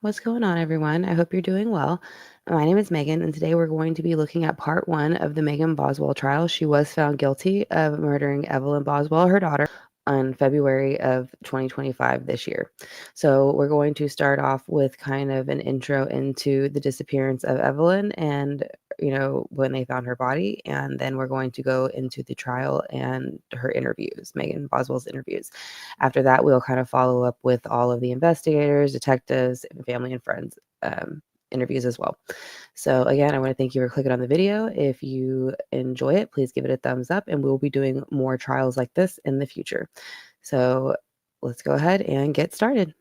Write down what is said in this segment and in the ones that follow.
What's going on, everyone? I hope you're doing well. My name is Megan, and today we're going to be looking at part one of the Megan Boswell trial. She was found guilty of murdering Evelyn Boswell, her daughter, on February of 2025 this year. So we're going to start off with kind of an intro into the disappearance of Evelyn and when they found her body, and then we're going to go into the trial and her interviews, Megan Boswell's interviews. After that, we'll kind of follow up with all of the investigators, detectives, and family and friends interviews as well. So again, I want to thank you for clicking on the video. If you enjoy it, please give it a thumbs up, and we'll be doing more trials like this in the future. So let's go ahead and get started.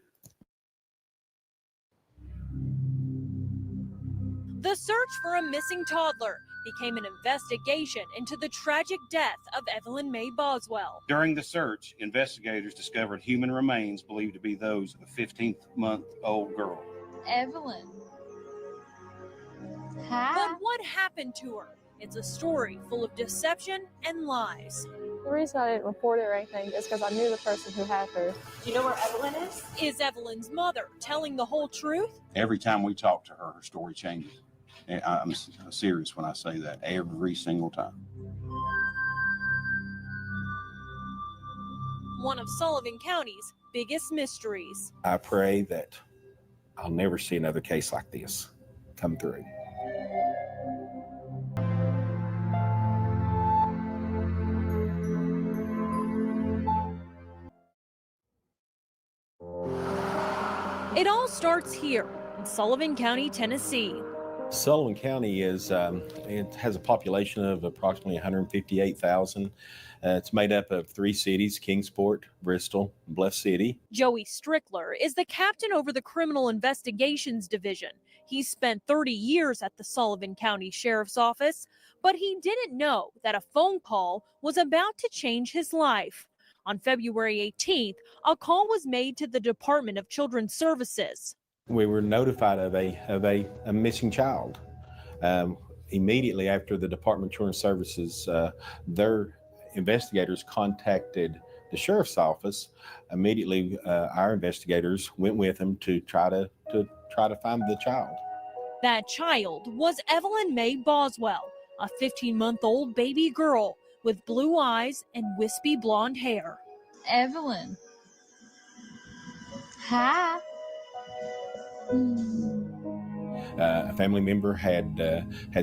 The search for a missing toddler became an investigation into the tragic death of Evelyn Mae Boswell. During the search, investigators discovered human remains believed to be those of a 15-month-old girl. Evelyn. Hi. But what happened to her? It's a story full of deception and lies. The reason I didn't report it or anything is because I knew the person who had her. Do you know where Evelyn is? Is Evelyn's mother telling the whole truth? Every time we talk to her, her story changes. I'm serious when I say that, every single time. One of Sullivan County's biggest mysteries. I pray that I'll never see another case like this come through. It all starts here in Sullivan County, Tennessee. Sullivan County it has a population of approximately 158,000. It's made up of three cities: Kingsport, Bristol, and Bluff City. Joey Strickler is the captain over the Criminal Investigations Division. He spent 30 years at the Sullivan County Sheriff's Office, but he didn't know that a phone call was about to change his life. On February 18th, a call was made to the Department of Children's Services. We were notified of a missing child. Immediately after the Department of Children's Services, their investigators contacted the sheriff's office. Immediately, our investigators went with them to try to find the child. That child was Evelyn Mae Boswell, a 15-month-old baby girl with blue eyes and wispy blonde hair. Evelyn. Hi. A family member had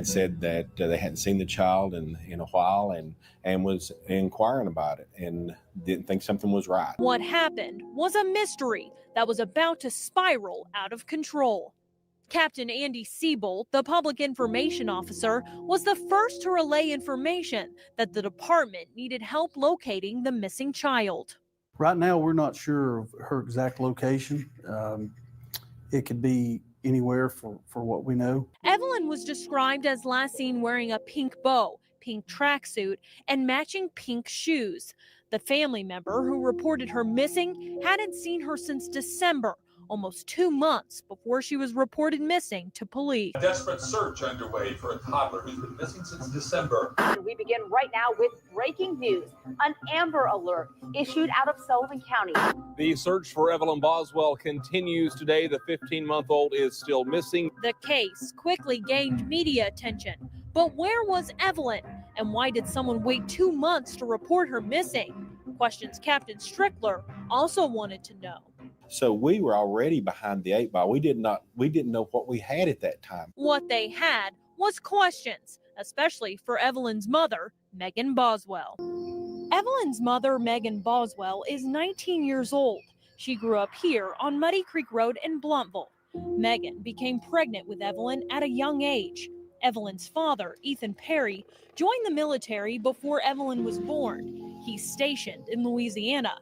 said that they hadn't seen the child in a while and was inquiring about it and didn't think something was right. What happened was a mystery that was about to spiral out of control. Captain Andy Siebold, the public information officer, was the first to relay information that the department needed help locating the missing child. Right now, we're not sure of her exact location. It could be anywhere for what we know. Evelyn was described as last seen wearing a pink bow, pink tracksuit, and matching pink shoes. The family member who reported her missing hadn't seen her since December, almost 2 months before she was reported missing to police. A desperate search underway for a toddler who's been missing since December. We begin right now with breaking news. An Amber Alert issued out of Sullivan County. The search for Evelyn Boswell continues today. The 15-month-old is still missing. The case quickly gained media attention. But where was Evelyn? And why did someone wait 2 months to report her missing? Questions Captain Strickler also wanted to know. So we were already behind the eight ball. We didn't know what we had at that time. What they had was questions, especially for Evelyn's mother, Megan Boswell. Evelyn's mother, Megan Boswell, is 19 years old. She grew up here on Muddy Creek Road in Blountville. Megan became pregnant with Evelyn at a young age. Evelyn's father, Ethan Perry, joined the military before Evelyn was born. He's stationed in Louisiana.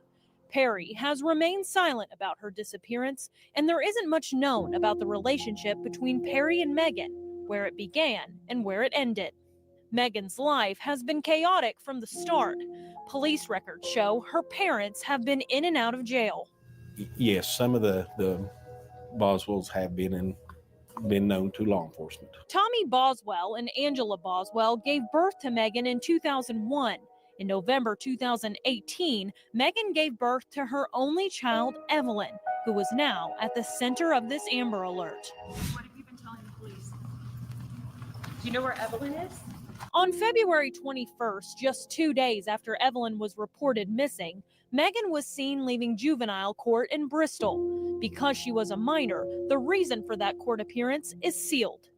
Perry has remained silent about her disappearance, and there isn't much known about the relationship between Perry and Megan, where it began and where it ended. Megan's life has been chaotic from the start. Police records show her parents have been in and out of jail. Yes, some of the Boswells have been known to law enforcement. Tommy Boswell and Angela Boswell gave birth to Megan in 2001. In November 2018, Megan gave birth to her only child, Evelyn, who was now at the center of this Amber Alert. What have you been telling the police? Do you know where Evelyn is? On February 21st, just 2 days after Evelyn was reported missing, Megan was seen leaving juvenile court in Bristol. Because she was a minor, the reason for that court appearance is sealed.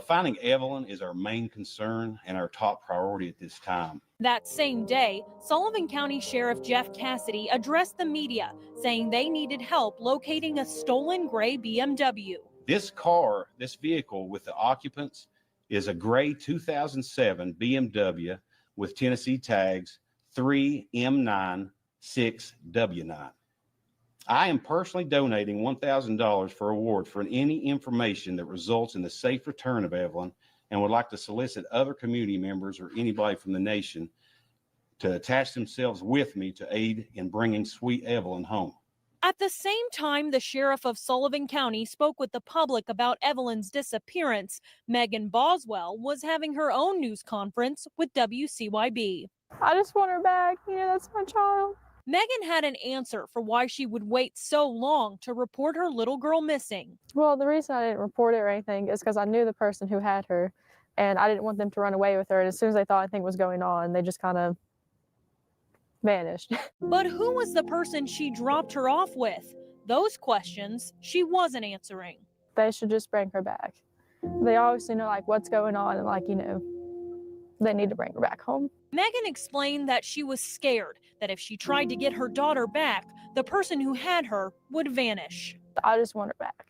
Finding Evelyn is our main concern and our top priority at this time. That same day, Sullivan County Sheriff Jeff Cassidy addressed the media, saying they needed help locating a stolen gray BMW. This vehicle with the occupants is a gray 2007 BMW with Tennessee tags 3M96W9. I am personally donating $1,000 for award for any information that results in the safe return of Evelyn, and would like to solicit other community members or anybody from the nation to attach themselves with me to aid in bringing sweet Evelyn home. At the same time the sheriff of Sullivan County spoke with the public about Evelyn's disappearance, Megan Boswell was having her own news conference with WCYB. I just want her back. That's my child. Megan had an answer for why she would wait so long to report her little girl missing. Well, the reason I didn't report it or anything is because I knew the person who had her, and I didn't want them to run away with her. And as soon as they thought anything was going on, they just kind of vanished. But who was the person she dropped her off with? Those questions she wasn't answering. They should just bring her back. They obviously know what's going on, and they need to bring her back home. Megan explained that she was scared that if she tried to get her daughter back, the person who had her would vanish. I just want her back.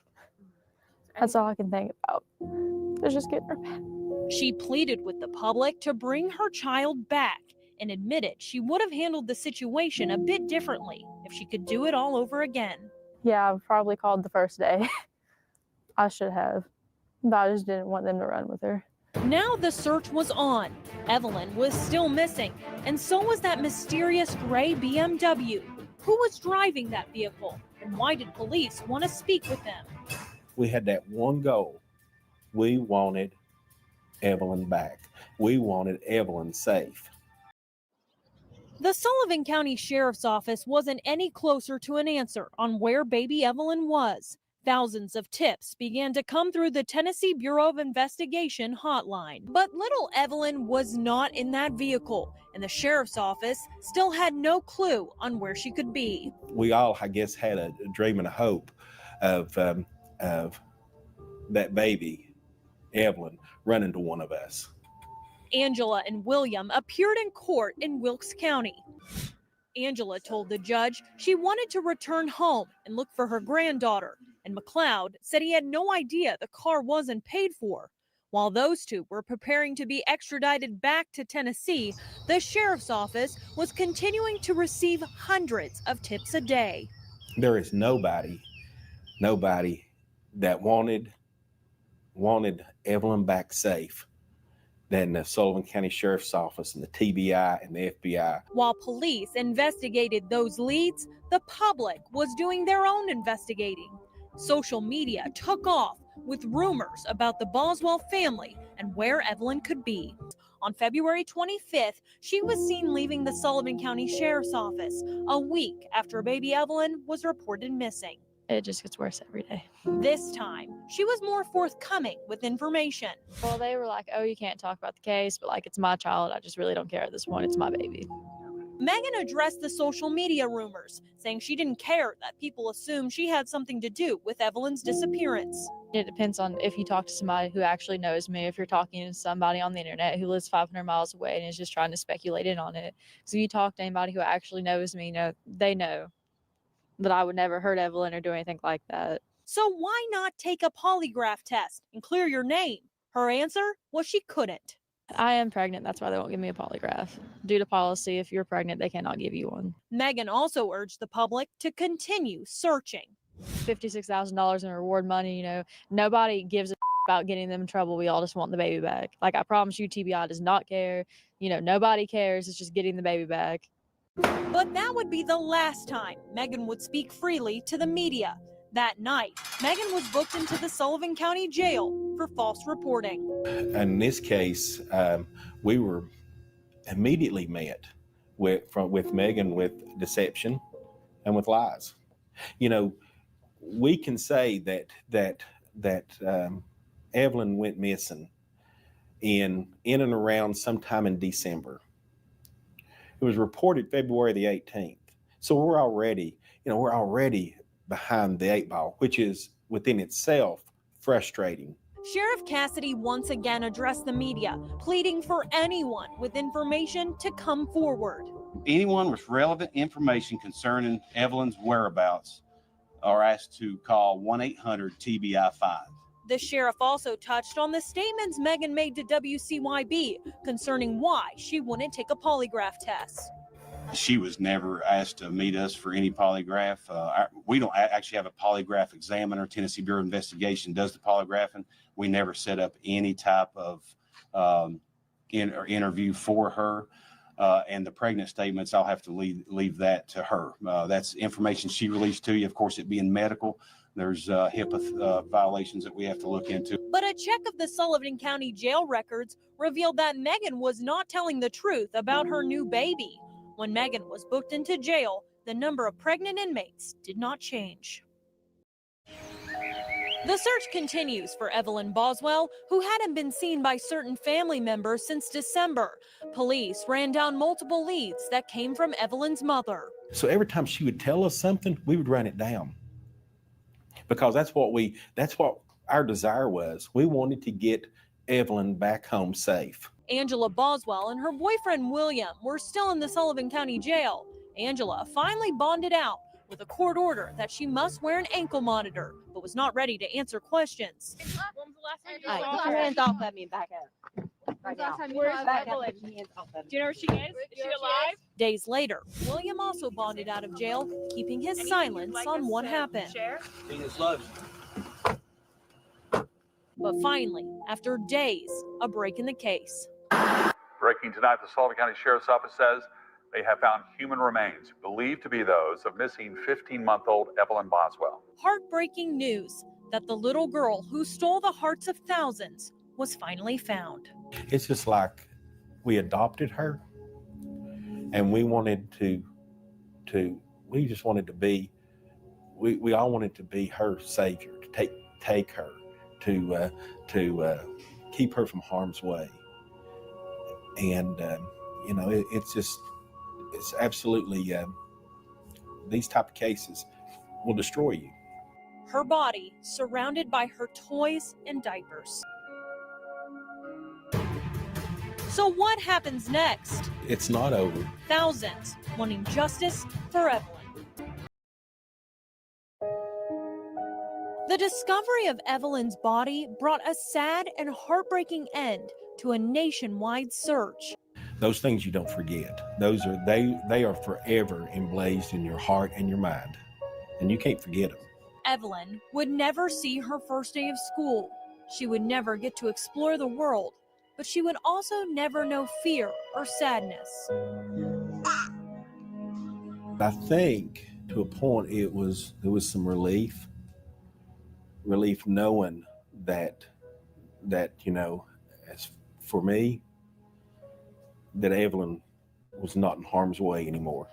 That's all I can think about, is just getting her back. She pleaded with the public to bring her child back and admitted she would have handled the situation a bit differently if she could do it all over again. Yeah, I probably called the first day. I should have, but I just didn't want them to run with her. Now the search was on. Evelyn was still missing, and so was that mysterious gray BMW. Who was driving that vehicle, and why did police want to speak with them? We had that one goal. We wanted Evelyn back. We wanted Evelyn safe. The Sullivan County Sheriff's Office wasn't any closer to an answer on where baby Evelyn was. Thousands of tips began to come through the Tennessee Bureau of Investigation hotline. But little Evelyn was not in that vehicle, and the sheriff's office still had no clue on where she could be. We all, I guess, had a dream and a hope of that baby, Evelyn, running to one of us. Angela and William appeared in court in Wilkes County. Angela told the judge she wanted to return home and look for her granddaughter, and McLeod said he had no idea the car wasn't paid for. While those two were preparing to be extradited back to Tennessee, the sheriff's office was continuing to receive hundreds of tips a day. There is nobody that wanted Evelyn back safe than the Sullivan County Sheriff's Office and the TBI and the FBI. While police investigated those leads, the public was doing their own investigating. Social media took off with rumors about the Boswell family and where Evelyn could be. On February 25th, she was seen leaving the Sullivan County Sheriff's Office a week after baby Evelyn was reported missing. It just gets worse every day. This time, she was more forthcoming with information. Well, they were like, oh, you can't talk about the case, but it's my child. I just really don't care at this point. It's my baby. Megan addressed the social media rumors, saying she didn't care that people assumed she had something to do with Evelyn's disappearance. It depends on if you talk to somebody who actually knows me, if you're talking to somebody on the internet who lives 500 miles away and is just trying to speculate in on it. Because if you talk to anybody who actually knows me, they know that I would never hurt Evelyn or do anything like that. So why not take a polygraph test and clear your name? Her answer was she couldn't. I am pregnant. That's why they won't give me a polygraph. Due to policy, if you're pregnant, they cannot give you one. Megan also urged the public to continue searching. $56,000 in reward money, nobody gives a about getting them in trouble. We all just want the baby back. I promise you, TBI does not care. Nobody cares. It's just getting the baby back. But that would be the last time Megan would speak freely to the media. That night, Megan was booked into the Sullivan County Jail for false reporting. In this case, we were immediately met with Megan with deception and with lies. we can say that Evelyn went missing in and around sometime in December. It was reported February the 18th. So we're already behind the eight ball, which is within itself frustrating. Sheriff Cassidy once again addressed the media, pleading for anyone with information to come forward. Anyone with relevant information concerning Evelyn's whereabouts are asked to call 1-800-TBI-5. The sheriff also touched on the statements Megan made to WCYB concerning why she wouldn't take a polygraph test. She was never asked to meet us for any polygraph. We don't actually have a polygraph examiner. Tennessee Bureau of Investigation does the polygraphing. We never set up any type of interview for her. And the pregnant statements, I'll have to leave that to her. That's information she released to you. Of course, it being medical, there's HIPAA violations that we have to look into. But a check of the Sullivan County jail records revealed that Megan was not telling the truth about her new baby. When Megan was booked into jail, the number of pregnant inmates did not change. The search continues for Evelyn Boswell, who hadn't been seen by certain family members since December. Police ran down multiple leads that came from Evelyn's mother. So every time she would tell us something, we would run it down. Because that's what our desire was. We wanted to get Evelyn back home safe. Angela Boswell and her boyfriend William were still in the Sullivan County Jail. Angela finally bonded out with a court order that she must wear an ankle monitor, but was not ready to answer questions. When was the last time you All saw right, get her? your hands off of me. Back up. Right now. Where's Back up. Evelyn? Put your hands off of me. Do you know where she is? Is she alive? Days later, William also bonded out of jail, keeping his silence on what happened. But finally, after days, a break in the case. Breaking tonight, the Sullivan County Sheriff's Office says they have found human remains believed to be those of missing 15-month-old Evelyn Boswell. Heartbreaking news that the little girl who stole the hearts of thousands was finally found. It's just like we adopted her, and we wanted we just wanted to be, we all wanted to be her savior, to take her, to keep her from harm's way. And, it's absolutely, these type of cases will destroy you. Her body surrounded by her toys and diapers. So what happens next? It's not over. Thousands wanting justice for Evelyn. The discovery of Evelyn's body brought a sad and heartbreaking end to a nationwide search. Those things you don't forget. They are forever emblazoned in your heart and your mind, and you can't forget them. Evelyn would never see her first day of school. She would never get to explore the world, but she would also never know fear or sadness. I think to a point there was some relief knowing that as for me, that Evelyn was not in harm's way anymore,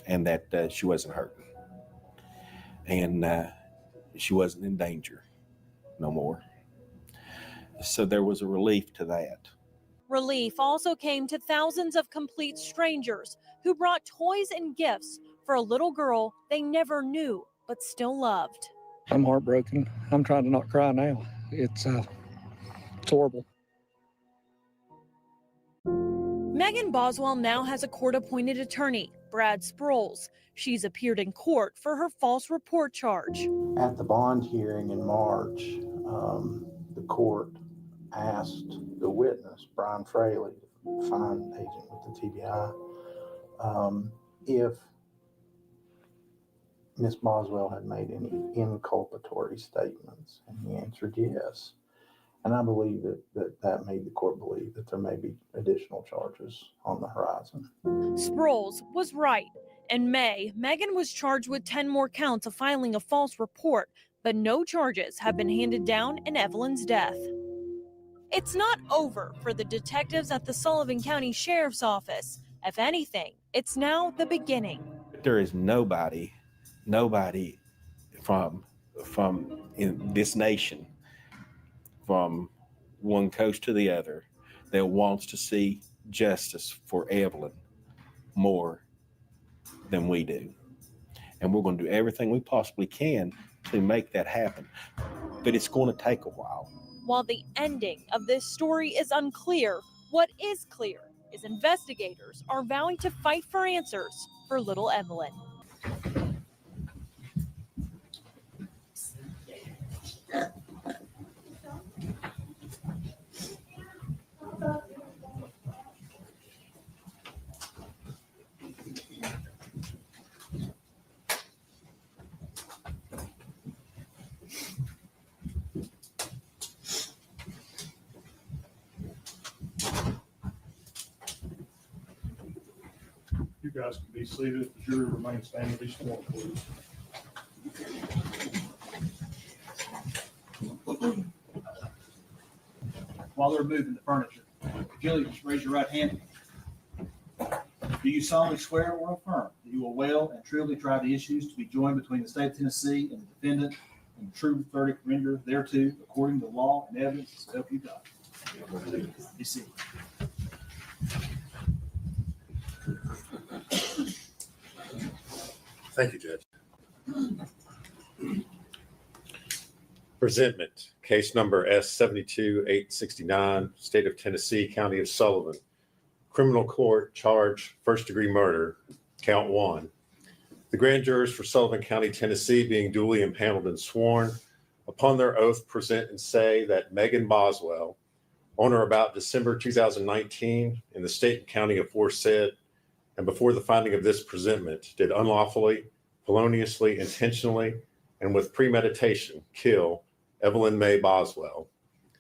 and that she wasn't hurt, and she wasn't in danger no more. So there was a relief to that. Relief also came to thousands of complete strangers who brought toys and gifts for a little girl they never knew but still loved. I'm heartbroken. I'm trying to not cry now. It's horrible. Megan Boswell now has a court-appointed attorney, Brad Sproles. She's appeared in court for her false report charge. At the bond hearing in March, the court asked the witness, Brian Fraley, the fine agent with the TBI, if Miss Boswell had made any inculpatory statements, and he answered yes. And I believe that made the court believe that there may be additional charges on the horizon. Sproles was right. In May, Megan was charged with 10 more counts of filing a false report, but no charges have been handed down in Evelyn's death. It's not over for the detectives at the Sullivan County Sheriff's Office. If anything, it's now the beginning. There is nobody from in this nation, from one coast to the other, that wants to see justice for Evelyn more than we do. And we're going to do everything we possibly can to make that happen. But it's going to take a while. While the ending of this story is unclear, what is clear is investigators are vowing to fight for answers for little Evelyn. You guys can be seated. The jury remains standing. Be sworn, please. While they're moving the furniture, Julie, just raise your right hand. Do you solemnly swear or affirm that you will well and truly try the issues to be joined between the state of Tennessee and the defendant and the true verdict rendered thereto according to law and evidence, so help you God? Be seated. Thank you, Judge. Presentment, case number S-72-869, State of Tennessee, County of Sullivan. Criminal court charge, first-degree murder, count 1. The grand jurors for Sullivan County, Tennessee, being duly impaneled and sworn, upon their oath present and say that Megan Boswell, on or about December 2019, in the state and county aforesaid, and before the finding of this presentment, did unlawfully, feloniously, intentionally, and with premeditation kill Evelyn Mae Boswell,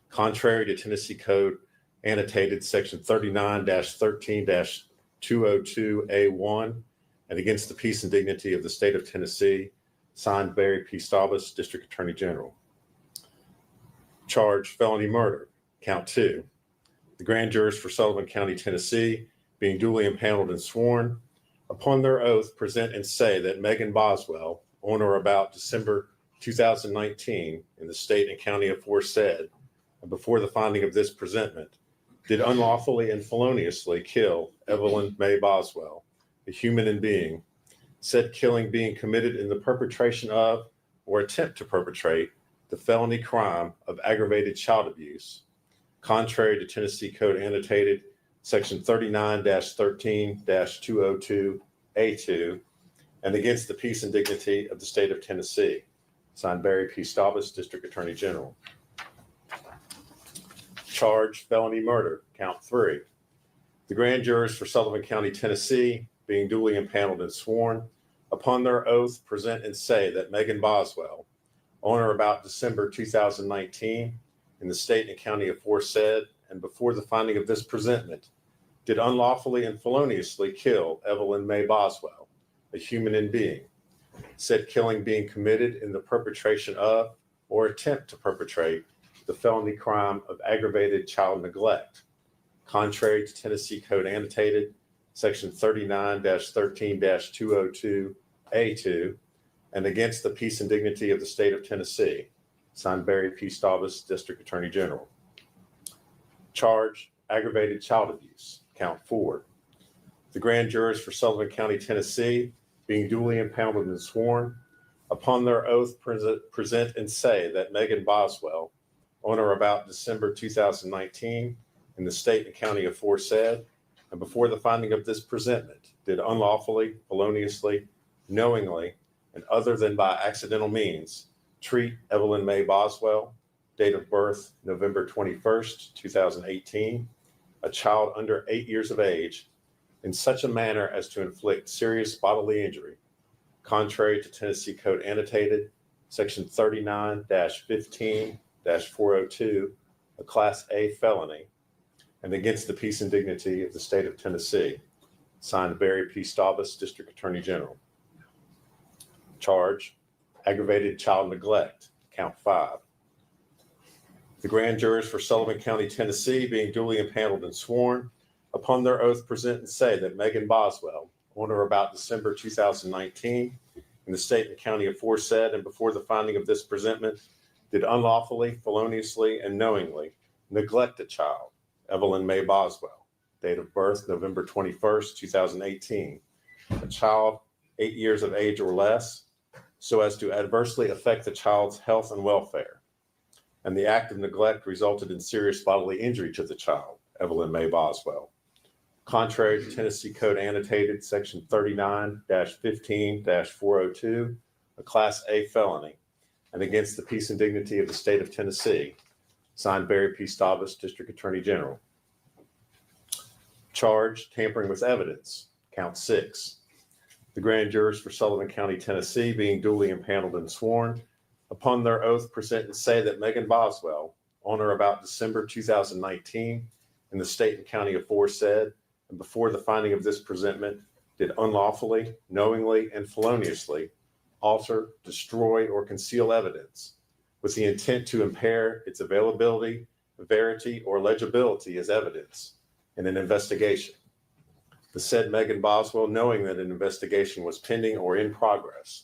contrary to Tennessee Code annotated section 39-13-202A1, and against the peace and dignity of the state of Tennessee, signed Barry P. Staubus, District Attorney General. Charge, felony murder, count 2. The grand jurors for Sullivan County, Tennessee, being duly impaneled and sworn, upon their oath present and say that Megan Boswell, on or about December 2019, in the state and county aforesaid, and before the finding of this presentment, did unlawfully and feloniously kill Evelyn Mae Boswell, a human and being, said killing being committed in the perpetration of or attempt to perpetrate the felony crime of aggravated child abuse, contrary to Tennessee Code annotated section 39-13-202A2, and against the peace and dignity of the state of Tennessee, signed Barry P. Staubus, District Attorney General. Charge, felony murder, count 3. The grand jurors for Sullivan County, Tennessee, being duly impaneled and sworn, upon their oath present and say that Megan Boswell, on or about December 2019, in the state and county aforesaid, and before the finding of this presentment, did unlawfully and feloniously kill Evelyn Mae Boswell, a human and being, said killing being committed in the perpetration of or attempt to perpetrate the felony crime of aggravated child neglect, contrary to Tennessee Code annotated section 39-13-202A2, and against the peace and dignity of the state of Tennessee, signed Barry P. Staubus, District Attorney General. Charge, aggravated child abuse, count 4. The grand jurors for Sullivan County, Tennessee, being duly impaneled and sworn, upon their oath present and say that Megan Boswell, on or about December 2019, in the state and county aforesaid, and before the finding of this presentment, did unlawfully, feloniously, knowingly, and other than by accidental means, treat Evelyn Mae Boswell, date of birth November 21st, 2018, a child under 8 years of age, in such a manner as to inflict serious bodily injury, contrary to Tennessee Code annotated section 39-15-402, a Class A felony, and against the peace and dignity of the state of Tennessee, signed Barry P. Staubus, District Attorney General. Charge, aggravated child neglect, count 5. The grand jurors for Sullivan County, Tennessee, being duly impaneled and sworn, upon their oath present and say that Megan Boswell, on or about December 2019, in the state and county aforesaid and before the finding of this presentment did unlawfully, feloniously, and knowingly neglect a child, Evelyn Mae Boswell, date of birth November 21st, 2018, a child 8 years of age or less, so as to adversely affect the child's health and welfare. And the act of neglect resulted in serious bodily injury to the child, Evelyn Mae Boswell. Contrary to Tennessee Code Annotated Section 39-15-402, a Class A felony, and against the peace and dignity of the state of Tennessee, signed Barry P. Staubus, District Attorney General. Charge, tampering with evidence, count 6. The grand jurors for Sullivan County, Tennessee, being duly impaneled and sworn, upon their oath present and say that Megan Boswell, on or about December 2019, in the state and county aforesaid, and before the finding of this presentment, did unlawfully, knowingly, and feloniously alter, destroy, or conceal evidence with the intent to impair its availability, verity, or legibility as evidence in an investigation. The said Megan Boswell, knowing that an investigation was pending or in progress,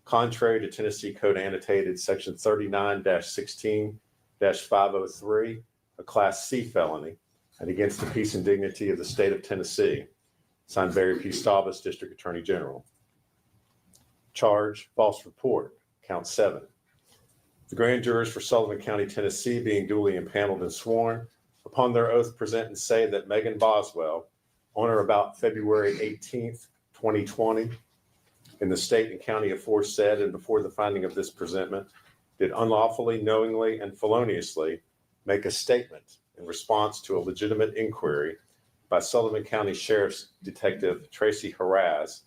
contrary to Tennessee Code Annotated Section 39-16-503, a Class C felony, and against the peace and dignity of the state of Tennessee, signed Barry P. Staubus, District Attorney General. Charge, false report, count 7. The grand jurors for Sullivan County, Tennessee, being duly impaneled and sworn, upon their oath present and say that Megan Boswell, on or about February 18th, 2020, in the state and county aforesaid and before the finding of this presentment, did unlawfully, knowingly, and feloniously make a statement in response to a legitimate inquiry by Sullivan County Sheriff's Detective Tracy Haraz,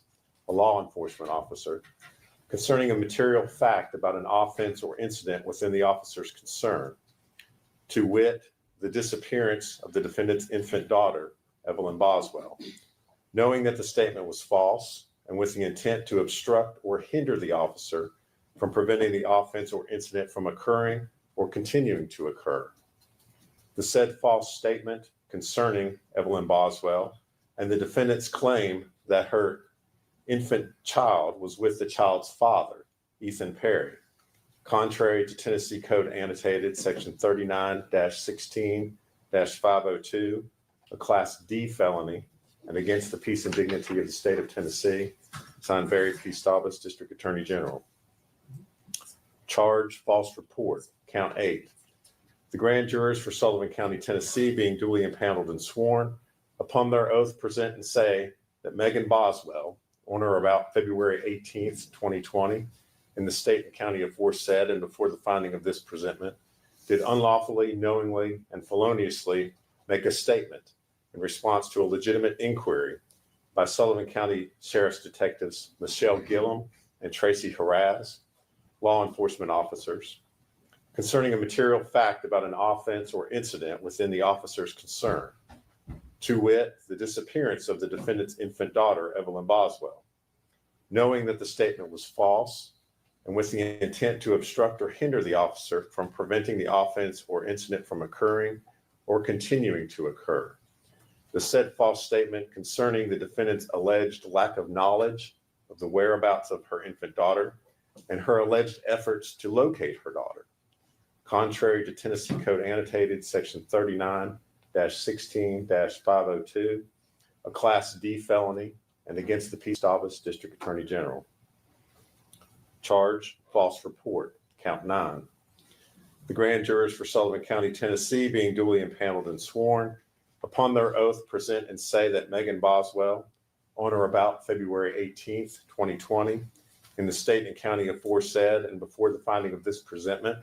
a law enforcement officer, concerning a material fact about an offense or incident within the officer's concern, to wit, the disappearance of the defendant's infant daughter, Evelyn Boswell, knowing that the statement was false and with the intent to obstruct or hinder the officer from preventing the offense or incident from occurring or continuing to occur. The said false statement concerning Evelyn Boswell and the defendant's claim that her infant child was with the child's father, Ethan Perry, contrary to Tennessee Code Annotated Section 39-16-502, a Class D felony, and against the peace and dignity of the state of Tennessee, signed Barry P. Staubus, District Attorney General. Charge, false report, count 8. The grand jurors for Sullivan County, Tennessee, being duly impaneled and sworn, upon their oath present and say that Megan Boswell, on or about February 18th, 2020, in the state and county aforesaid and before the finding of this presentment, did unlawfully, knowingly, and feloniously make a statement in response to a legitimate inquiry by Sullivan County Sheriff's Detectives Michelle Gillum and Tracy Haraz, law enforcement officers, concerning a material fact about an offense or incident within the officer's concern, to wit, the disappearance of the defendant's infant daughter, Evelyn Boswell, knowing that the statement was false and with the intent to obstruct or hinder the officer from preventing the offense or incident from occurring or continuing to occur. The said false statement concerning the defendant's alleged lack of knowledge of the whereabouts of her infant daughter and her alleged efforts to locate her daughter, contrary to Tennessee Code Annotated Section 39-16-502, a Class D felony, and against the Peace Office District Attorney General. Charge, false report, count 9. The grand jurors for Sullivan County, Tennessee, being duly impaneled and sworn, upon their oath present and say that Megan Boswell, on or about February 18th, 2020, in the state and county aforesaid and before the finding of this presentment,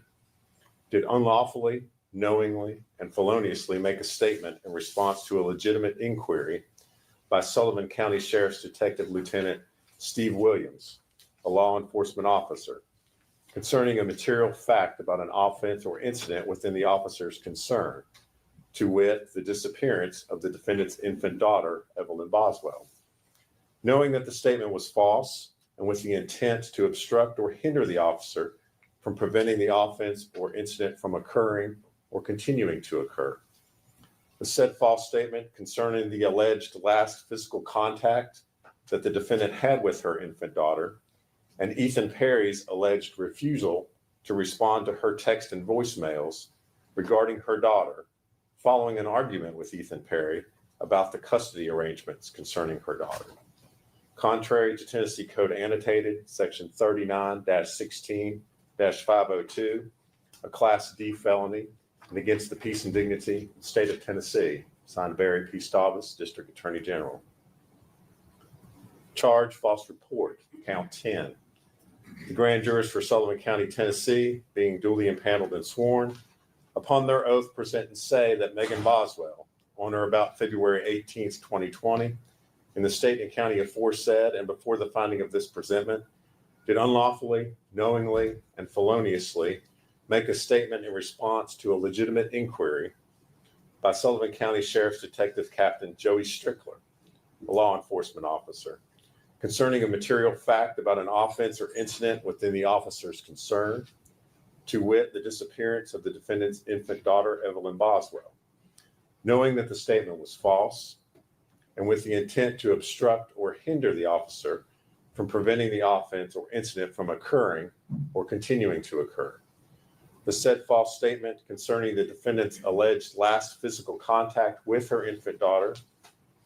did unlawfully, knowingly, and feloniously make a statement in response to a legitimate inquiry by Sullivan County Sheriff's Detective Lieutenant Steve Williams, a law enforcement officer, concerning a material fact about an offense or incident within the officer's concern, to wit, the disappearance of the defendant's infant daughter, Evelyn Boswell, knowing that the statement was false and with the intent to obstruct or hinder the officer from preventing the offense or incident from occurring or continuing to occur. The said false statement concerning the alleged last physical contact that the defendant had with her infant daughter and Ethan Perry's alleged refusal to respond to her text and voicemails regarding her daughter following an argument with Ethan Perry about the custody arrangements concerning her daughter. Contrary to Tennessee Code Annotated, Section 39-16-502, a Class D felony, and against the peace and dignity of the state of Tennessee, signed Barry P. Stavas, District Attorney General. Charge, false report, count 10. The grand jurors for Sullivan County, Tennessee, being duly impaneled and sworn, upon their oath present and say that Megan Boswell, on or about February 18th, 2020, in the state and county aforesaid and before the finding of this presentment, did unlawfully, knowingly, and feloniously make a statement in response to a legitimate inquiry by Sullivan County Sheriff's Detective Captain Joey Strickler, a law enforcement officer, concerning a material fact about an offense or incident within the officer's concern, to wit, the disappearance of the defendant's infant daughter, Evelyn Boswell, knowing that the statement was false, and with the intent to obstruct or hinder the officer from preventing the offense or incident from occurring or continuing to occur. The said false statement concerning the defendant's alleged last physical contact with her infant daughter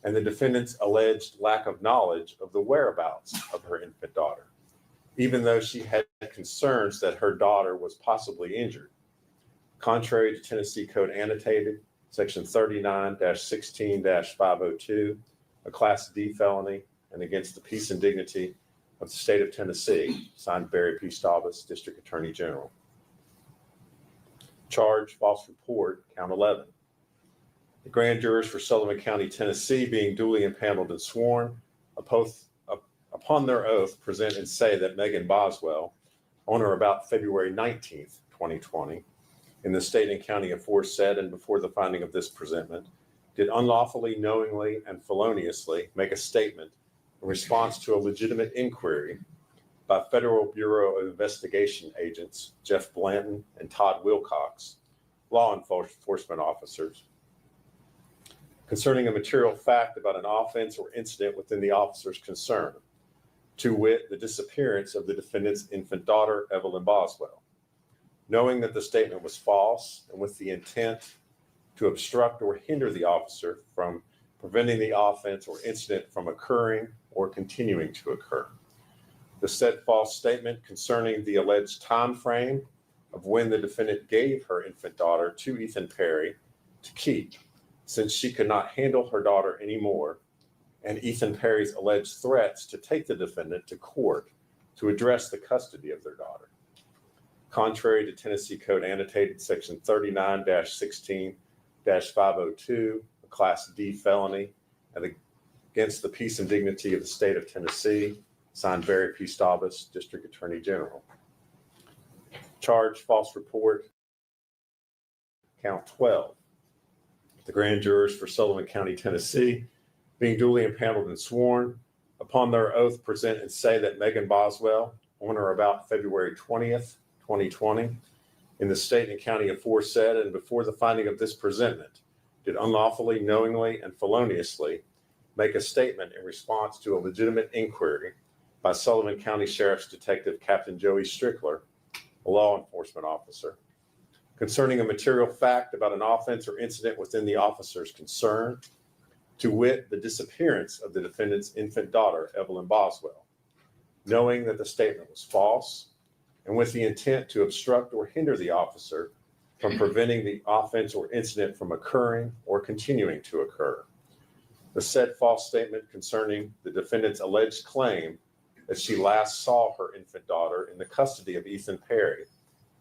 and the defendant's alleged lack of knowledge of the whereabouts of her infant daughter, even though she had concerns that her daughter was possibly injured. Contrary to Tennessee Code Annotated, Section 39-16-502, a Class D felony, and against the peace and dignity of the state of Tennessee, signed Barry P. Stavas, District Attorney General. Charge, false report, count 11. The grand jurors for Sullivan County, Tennessee, being duly impaneled and sworn, upon their oath, present and say that Megan Boswell, on or about February 19th, 2020, in the state and county aforesaid and before the finding of this presentment, did unlawfully, knowingly, and feloniously make a statement in response to a legitimate inquiry by Federal Bureau of Investigation agents Jeff Blanton and Todd Wilcox, law enforcement officers, concerning a material fact about an offense or incident within the officer's concern, to wit, the disappearance of the defendant's infant daughter, Evelyn Boswell, knowing that the statement was false and with the intent to obstruct or hinder the officer from preventing the offense or incident from occurring or continuing to occur. The said false statement concerning the alleged time frame of when the defendant gave her infant daughter to Ethan Perry to keep, since she could not handle her daughter anymore, and Ethan Perry's alleged threats to take the defendant to court to address the custody of their daughter. Contrary to Tennessee Code Annotated, Section 39-16-502, a Class D felony, and against the peace and dignity of the state of Tennessee, signed Barry P. Stavas, District Attorney General. Charge, false report, count 12. The grand jurors for Sullivan County, Tennessee, being duly impaneled and sworn, upon their oath present and say that Megan Boswell, on or about February 20th, 2020, in the state and county aforesaid and before the finding of this presentment, did unlawfully, knowingly, and feloniously make a statement in response to a legitimate inquiry by Sullivan County Sheriff's Detective Captain Joey Strickler, a law enforcement officer, concerning a material fact about an offense or incident within the officer's concern, to wit, the disappearance of the defendant's infant daughter, Evelyn Boswell, knowing that the statement was false and with the intent to obstruct or hinder the officer from preventing the offense or incident from occurring or continuing to occur. The said false statement concerning the defendant's alleged claim that she last saw her infant daughter in the custody of Ethan Perry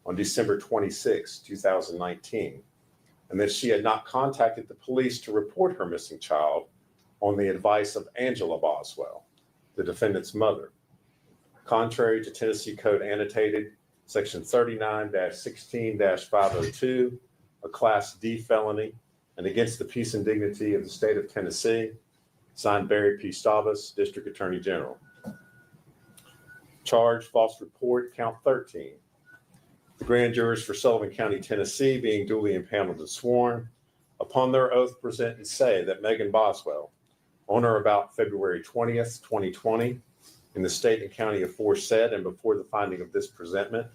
on December 26, 2019, and that she had not contacted the police to report her missing child on the advice of Angela Boswell, the defendant's mother. Contrary to Tennessee Code Annotated, Section 39-16-502, a Class D felony, and against the peace and dignity of the state of Tennessee, signed Barry P. Stavas, District Attorney General. Charge, false report, count 13. The grand jurors for Sullivan County, Tennessee, being duly impaneled and sworn, upon their oath present and say that Megan Boswell, on or about February 20th, 2020, in the state and county aforesaid and before the finding of this presentment,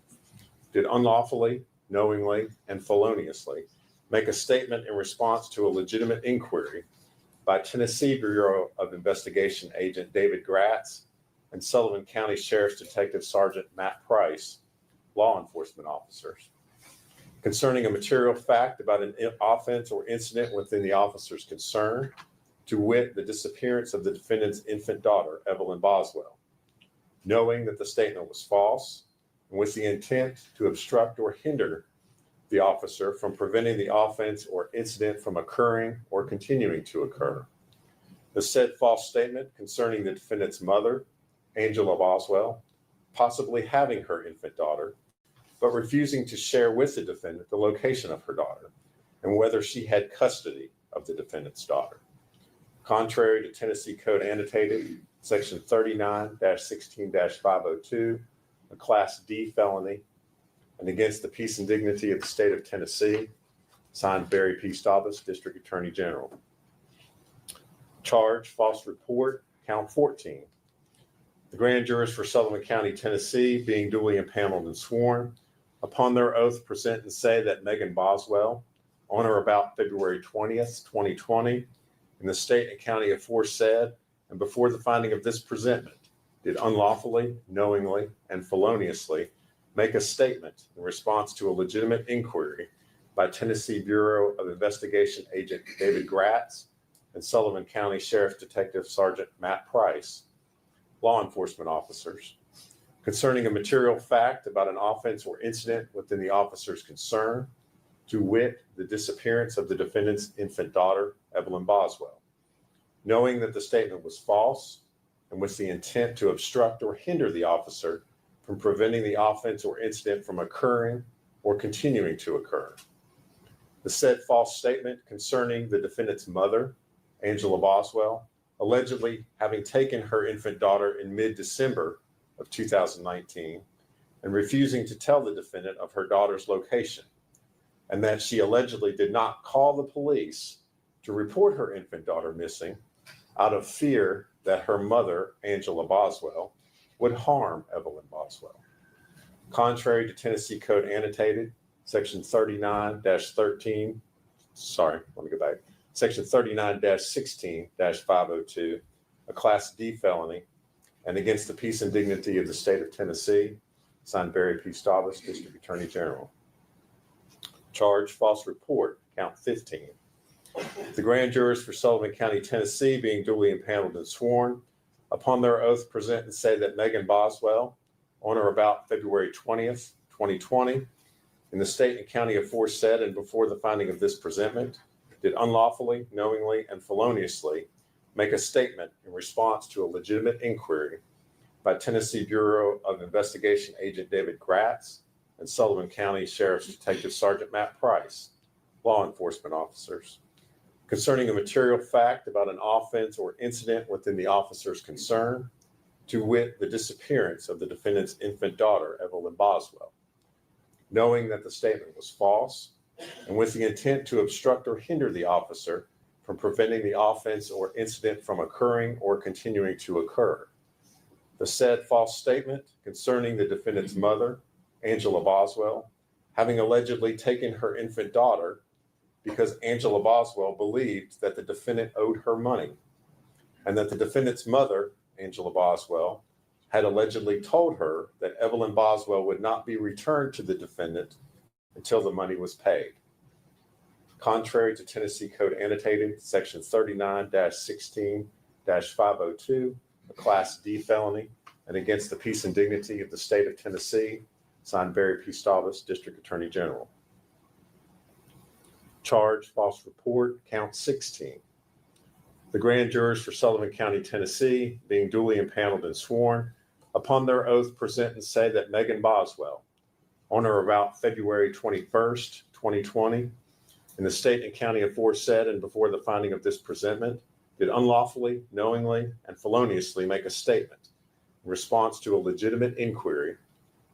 did unlawfully, knowingly, and feloniously make a statement in response to a legitimate inquiry by Tennessee Bureau of Investigation Agent David Gratz and Sullivan County Sheriff's Detective Sergeant Matt Price, law enforcement officers, concerning a material fact about an offense or incident within the officer's concern, to wit, the disappearance of the defendant's infant daughter, Evelyn Boswell, knowing that the statement was false and with the intent to obstruct or hinder the officer from preventing the offense or incident from occurring or continuing to occur. The said false statement concerning the defendant's mother, Angela Boswell, possibly having her infant daughter, but refusing to share with the defendant the location of her daughter and whether she had custody of the defendant's daughter. Contrary to Tennessee Code Annotated, Section 39-16-502, a Class D felony, and against the peace and dignity of the state of Tennessee, signed Barry P. Staubus, District Attorney General. Charge, false report, count 14. The grand jurors for Sullivan County, Tennessee, being duly impaneled and sworn, upon their oath present and say that Megan Boswell, on or about February 20th, 2020, in the state and county aforesaid, and before the finding of this presentment, did unlawfully, knowingly, and feloniously make a statement in response to a legitimate inquiry by Tennessee Bureau of Investigation Agent David Gratz and Sullivan County Sheriff's Detective Sergeant Matt Price, law enforcement officers, concerning a material fact about an offense or incident within the officer's concern, to wit, the disappearance of the defendant's infant daughter, Evelyn Boswell, knowing that the statement was false and with the intent to obstruct or hinder the officer from preventing the offense or incident from occurring or continuing to occur. The said false statement concerning the defendant's mother, Angela Boswell, allegedly having taken her infant daughter in mid-December of 2019 and refusing to tell the defendant of her daughter's location, and that she allegedly did not call the police to report her infant daughter missing out of fear that her mother, Angela Boswell, would harm Evelyn Boswell. Contrary to Tennessee Code Annotated, Section 39-16-502, a Class D felony, and against the peace and dignity of the state of Tennessee, signed Barry P. Staubus, District Attorney General. Charge, false report, count 15. The grand jurors for Sullivan County, Tennessee, being duly impaneled and sworn, upon their oath present and say that Megan Boswell, on or about February 20th, 2020, in the state and county aforesaid and before the finding of this presentment, did unlawfully, knowingly, and feloniously make a statement in response to a legitimate inquiry by Tennessee Bureau of Investigation Agent David Gratz and Sullivan County Sheriff's Detective Sergeant Matt Price, law enforcement officers, concerning a material fact about an offense or incident within the officer's concern, to wit, the disappearance of the defendant's infant daughter, Evelyn Boswell, knowing that the statement was false and with the intent to obstruct or hinder the officer from preventing the offense or incident from occurring or continuing to occur. The said false statement concerning the defendant's mother, Angela Boswell, having allegedly taken her infant daughter because Angela Boswell believed that the defendant owed her money, and that the defendant's mother, Angela Boswell, had allegedly told her that Evelyn Boswell would not be returned to the defendant until the money was paid. Contrary to Tennessee Code Annotated, Section 39-16-502, a Class D felony, and against the peace and dignity of the state of Tennessee, signed Barry P. Staubus, District Attorney General. Charge, false report, count 16. The grand jurors for Sullivan County, Tennessee, being duly impaneled and sworn, upon their oath present and say that Megan Boswell, on or about February 21st, 2020, in the state and county aforesaid and before the finding of this presentment, did unlawfully, knowingly, and feloniously make a statement in response to a legitimate inquiry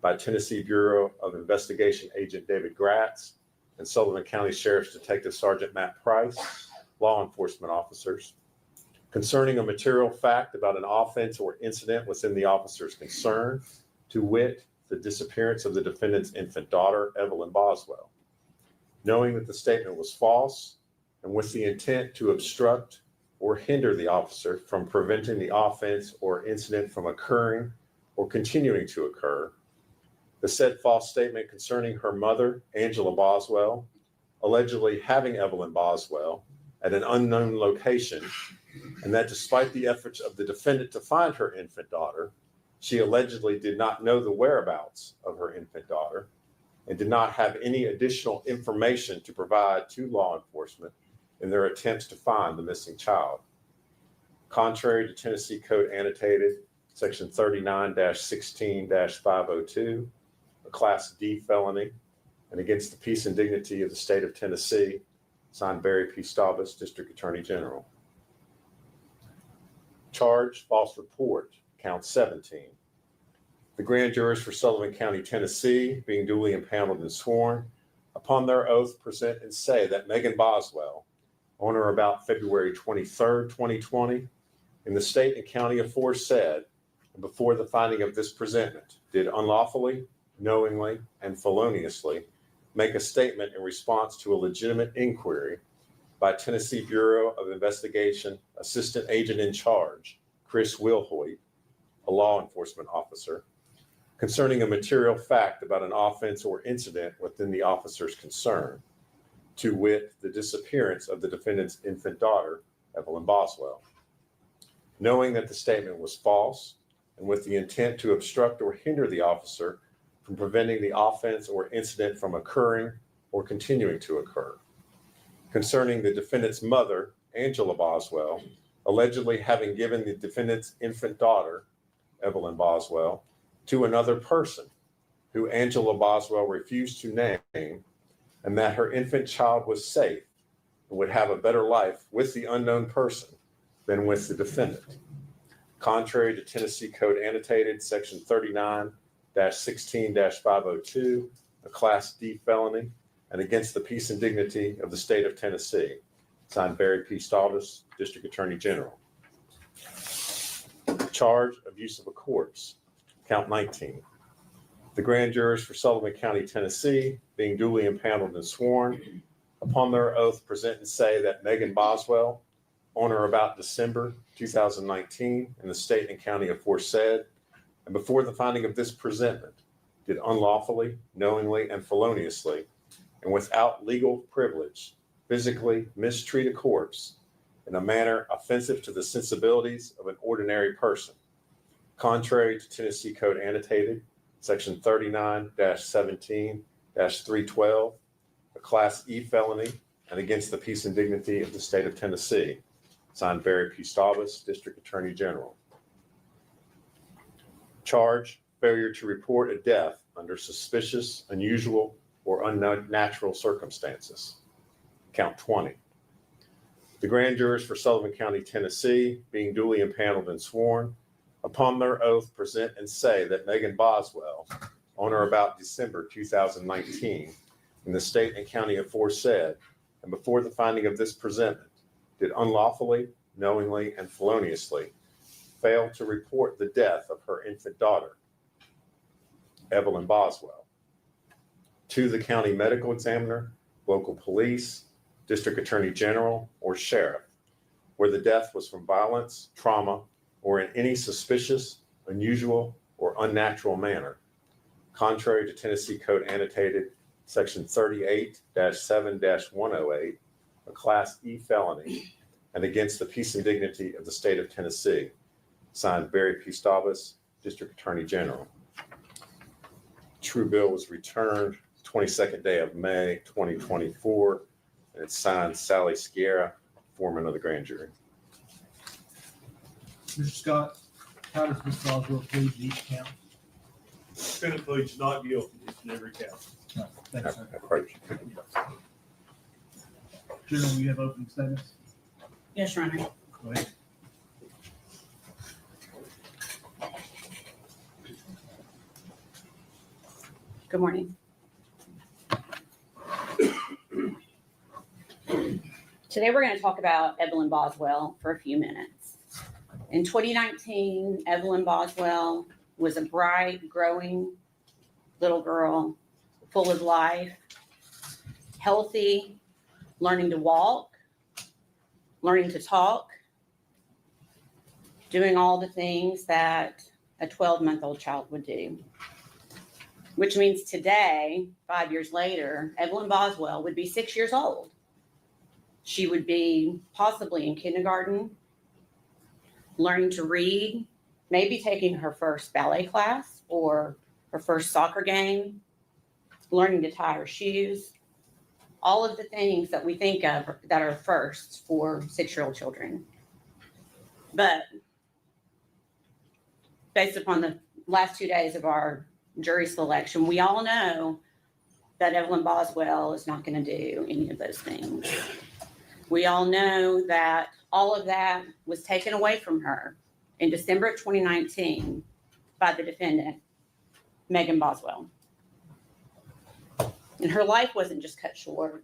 by Tennessee Bureau of Investigation Agent David Gratz and Sullivan County Sheriff's Detective Sergeant Matt Price, law enforcement officers, concerning a material fact about an offense or incident within the officer's concern, to wit, the disappearance of the defendant's infant daughter, Evelyn Boswell, knowing that the statement was false and with the intent to obstruct or hinder the officer from preventing the offense or incident from occurring or continuing to occur. The said false statement concerning her mother, Angela Boswell, allegedly having Evelyn Boswell at an unknown location, and that despite the efforts of the defendant to find her infant daughter, she allegedly did not know the whereabouts of her infant daughter and did not have any additional information to provide to law enforcement in their attempts to find the missing child. Contrary to Tennessee Code Annotated, Section 39-16-502, a Class D felony, and against the peace and dignity of the state of Tennessee, signed Barry P. Staubus, District Attorney General. Charge, false report, count 17. The grand jurors for Sullivan County, Tennessee, being duly impaneled and sworn, upon their oath present and say that Megan Boswell, on or about February 23rd, 2020, in the state and county aforesaid, and before the finding of this presentment, did unlawfully, knowingly, and feloniously make a statement in response to a legitimate inquiry by Tennessee Bureau of Investigation Assistant Agent in Charge, Chris Wilhoit, a law enforcement officer, concerning a material fact about an offense or incident within the officer's concern, to wit, the disappearance of the defendant's infant daughter, Evelyn Boswell. Knowing that the statement was false and with the intent to obstruct or hinder the officer from preventing the offense or incident from occurring or continuing to occur. Concerning the defendant's mother, Angela Boswell, allegedly having given the defendant's infant daughter, Evelyn Boswell, to another person who Angela Boswell refused to name, and that her infant child was safe and would have a better life with the unknown person than with the defendant. Contrary to Tennessee Code Annotated, Section 39-16-502, a Class D felony, and against the peace and dignity of the state of Tennessee, signed Barry P. Staubus, District Attorney General. Charge of use of a corpse, count 19. The grand jurors for Sullivan County, Tennessee, being duly impaneled and sworn, upon their oath present and say that Megan Boswell, on or about December 2019, in the state and county aforesaid, and before the finding of this presentment, did unlawfully, knowingly, and feloniously, and without legal privilege, physically mistreat a corpse in a manner offensive to the sensibilities of an ordinary person, contrary to Tennessee Code Annotated, Section 39-17-312, a Class E felony, and against the peace and dignity of the state of Tennessee, signed Barry P. Staubus, District Attorney General. Charge, failure to report a death under suspicious, unusual, or unnatural circumstances, count 20. The grand jurors for Sullivan County, Tennessee, being duly impaneled and sworn, upon their oath present and say that Megan Boswell, on or about December 2019, in the state and county aforesaid, and before the finding of this presentment, did unlawfully, knowingly, and feloniously fail to report the death of her infant daughter, Evelyn Boswell, to the county medical examiner, local police, district attorney general, or sheriff, where the death was from violence, trauma, or in any suspicious, unusual, or unnatural manner, contrary to Tennessee Code Annotated, Section 38-7-108, a Class E felony, and against the peace and dignity of the state of Tennessee, signed Barry P. Staubus, District Attorney General. True bill was returned 22nd day of May 2024, and it's signed Sally Sierra, foreman of the grand jury. Mr. Scott, how does Ms. Boswell plead in each count? Defendant pleads not guilty in every count. No, thank you, sir. Approach. General, you have opening statements? Yes, Your Honor. Go ahead. Good morning. Today we're going to talk about Evelyn Boswell for a few minutes. In 2019, Evelyn Boswell was a bright, growing little girl, full of life, healthy, learning to walk, learning to talk, doing all the things that a 12-month-old child would do. Which means today, 5 years later, Evelyn Boswell would be 6 years old. She would be possibly in kindergarten, learning to read, maybe taking her first ballet class or her first soccer game, learning to tie her shoes, all of the things that we think of that are firsts for 6-year-old children. But based upon the last 2 days of our jury selection, we all know that Evelyn Boswell is not going to do any of those things. We all know that all of that was taken away from her in December of 2019 by the defendant, Megan Boswell. And her life wasn't just cut short.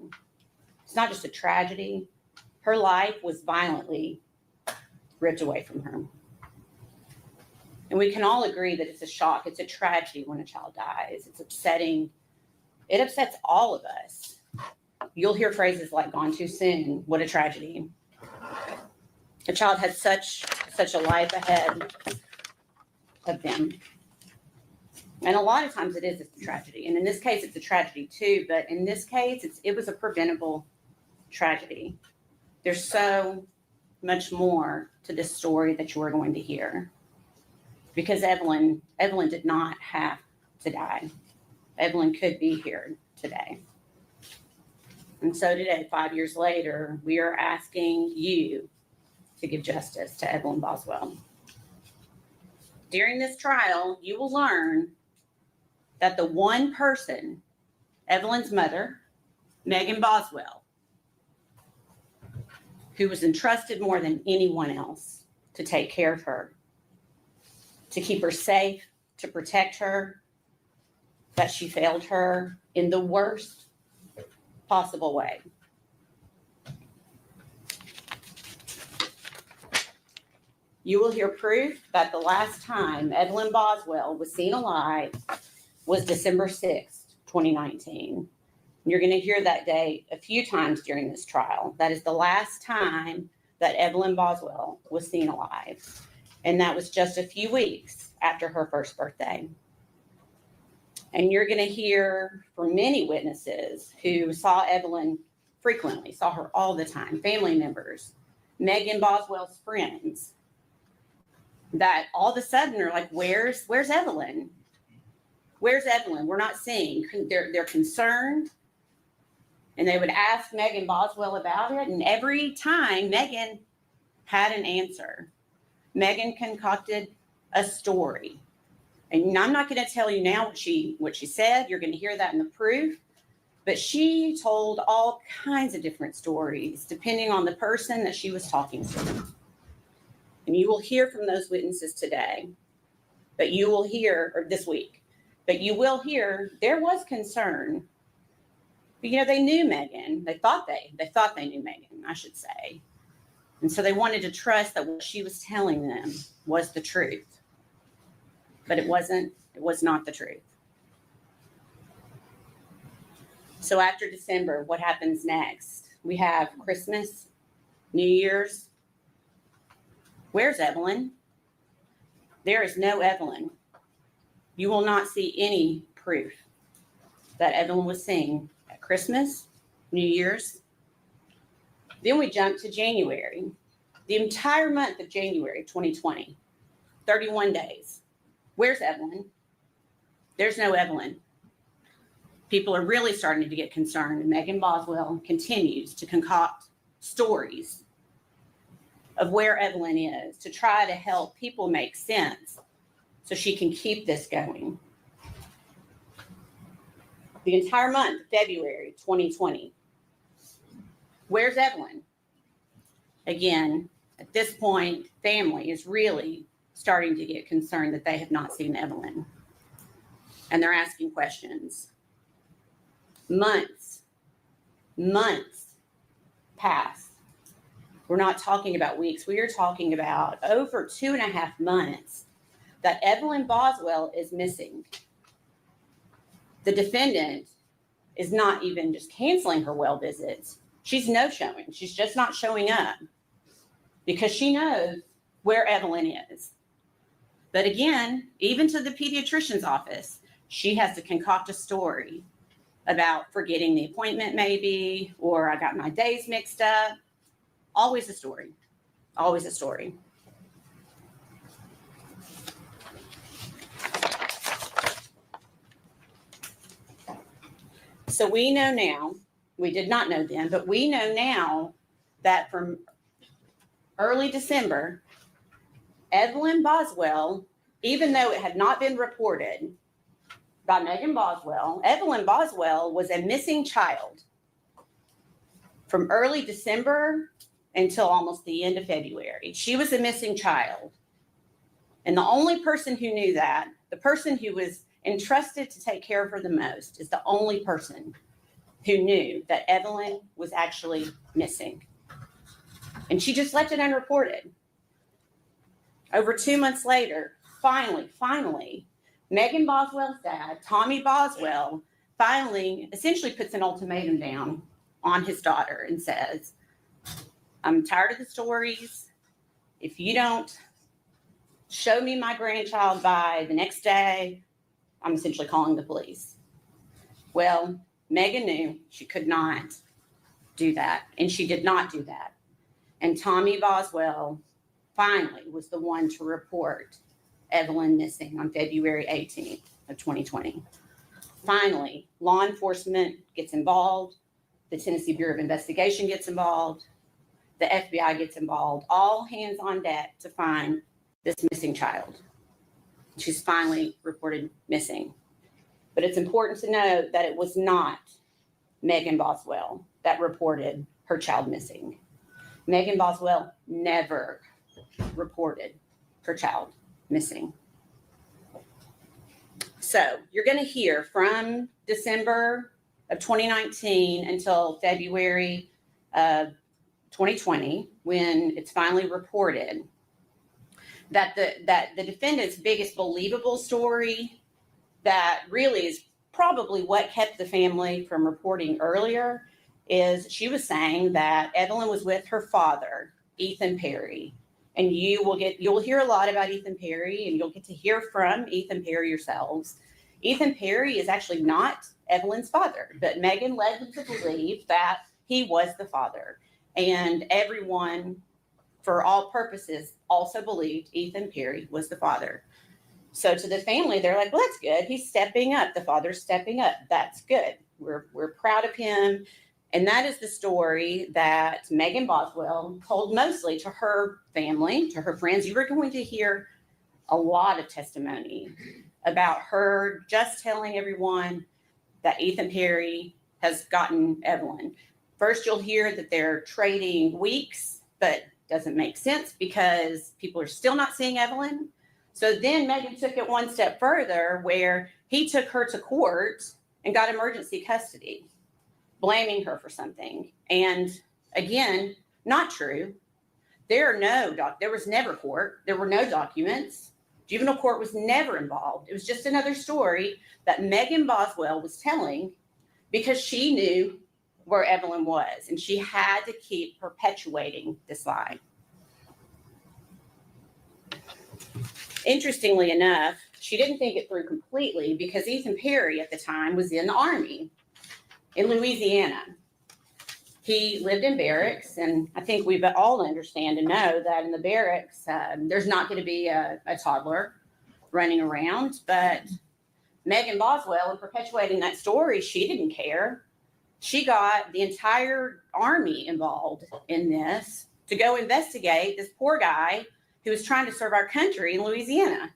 It's not just a tragedy. Her life was violently ripped away from her. And we can all agree that it's a shock. It's a tragedy when a child dies. It's upsetting. It upsets all of us. You'll hear phrases like gone too soon. What a tragedy. A child has such a life ahead of them. And a lot of times it is a tragedy. And in this case, it's a tragedy too. But in this case, it was a preventable tragedy. There's so much more to this story that you are going to hear. Because Evelyn did not have to die. Evelyn could be here today. And so today, 5 years later, we are asking you to give justice to Evelyn Boswell. During this trial, you will learn that the one person, Evelyn's mother, Megan Boswell, who was entrusted more than anyone else to take care of her, to keep her safe, to protect her, that she failed her in the worst possible way. You will hear proof that the last time Evelyn Boswell was seen alive was December 6th, 2019. You're going to hear that date a few times during this trial. That is the last time that Evelyn Boswell was seen alive. And that was just a few weeks after her first birthday. And you're going to hear from many witnesses who saw Evelyn frequently, saw her all the time, family members, Megan Boswell's friends, that all of a sudden are like, where's Evelyn? Where's Evelyn? We're not seeing. They're concerned. And they would ask Megan Boswell about it. And every time Megan had an answer. Megan concocted a story. And I'm not going to tell you now what she said. You're going to hear that in the proof. But she told all kinds of different stories, depending on the person that she was talking to. And you will hear from those witnesses today. But you will hear, or this week, but you will hear there was concern. But, they knew Megan. They thought they knew Megan, I should say. And so they wanted to trust that what she was telling them was the truth. But it was not the truth. So after December, what happens next? We have Christmas, New Year's. Where's Evelyn? There is no Evelyn. You will not see any proof that Evelyn was seen at Christmas, New Year's. Then we jump to January. The entire month of January 2020, 31 days. Where's Evelyn? There's no Evelyn. People are really starting to get concerned, and Megan Boswell continues to concoct stories of where Evelyn is to try to help people make sense so she can keep this going. The entire month of February 2020. Where's Evelyn? Again, at this point, family is really starting to get concerned that they have not seen Evelyn. And they're asking questions. Months pass. We're not talking about weeks. We are talking about over 2.5 months that Evelyn Boswell is missing. The defendant is not even just canceling her well visits. She's no-showing. She's just not showing up because she knows where Evelyn is. But again, even to the pediatrician's office, she has to concoct a story about forgetting the appointment maybe, or I got my days mixed up. Always a story, always a story. So we know now, we did not know then, but we know now that from early December, Evelyn Boswell, even though it had not been reported by Megan Boswell, Evelyn Boswell was a missing child from early December until almost the end of February. She was a missing child. And the only person who knew that, the person who was entrusted to take care of her the most, is the only person who knew that Evelyn was actually missing. And she just left it unreported. Over 2 months later, finally, Megan Boswell's dad, Tommy Boswell, finally essentially puts an ultimatum down on his daughter and says, I'm tired of the stories. If you don't show me my grandchild by the next day, I'm essentially calling the police. Well, Megan knew she could not do that, and she did not do that. And Tommy Boswell finally was the one to report Evelyn missing on February 18th of 2020. Finally, law enforcement gets involved. The Tennessee Bureau of Investigation gets involved. The FBI gets involved. All hands on deck to find this missing child. She's finally reported missing. But it's important to note that it was not Megan Boswell that reported her child missing. Megan Boswell never reported her child missing. So you're going to hear from December of 2019 until February of 2020, when it's finally reported, that the defendant's biggest believable story, that really is probably what kept the family from reporting earlier, is she was saying that Evelyn was with her father, Ethan Perry. And you'll hear a lot about Ethan Perry, and you'll get to hear from Ethan Perry yourselves. Ethan Perry is actually not Evelyn's father, but Megan led him to believe that he was the father. And everyone, for all purposes, also believed Ethan Perry was the father. So to the family, they're like, well, that's good. He's stepping up. The father's stepping up. That's good. We're proud of him. And that is the story that Megan Boswell told mostly to her family, to her friends. You were going to hear a lot of testimony about her just telling everyone that Ethan Perry has gotten Evelyn. First, you'll hear that they're trading weeks, but doesn't make sense because people are still not seeing Evelyn. So then Megan took it one step further, where he took her to court and got emergency custody, blaming her for something. And again, not true. There was never court. There were no documents. Juvenile court was never involved. It was just another story that Megan Boswell was telling because she knew where Evelyn was, and she had to keep perpetuating this lie. Interestingly enough, she didn't think it through completely because Ethan Perry at the time was in the Army in Louisiana. He lived in barracks, and I think we all understand and know that in the barracks, there's not going to be a toddler running around. But Megan Boswell, in perpetuating that story, she didn't care. She got the entire Army involved in this to go investigate this poor guy who was trying to serve our country in Louisiana,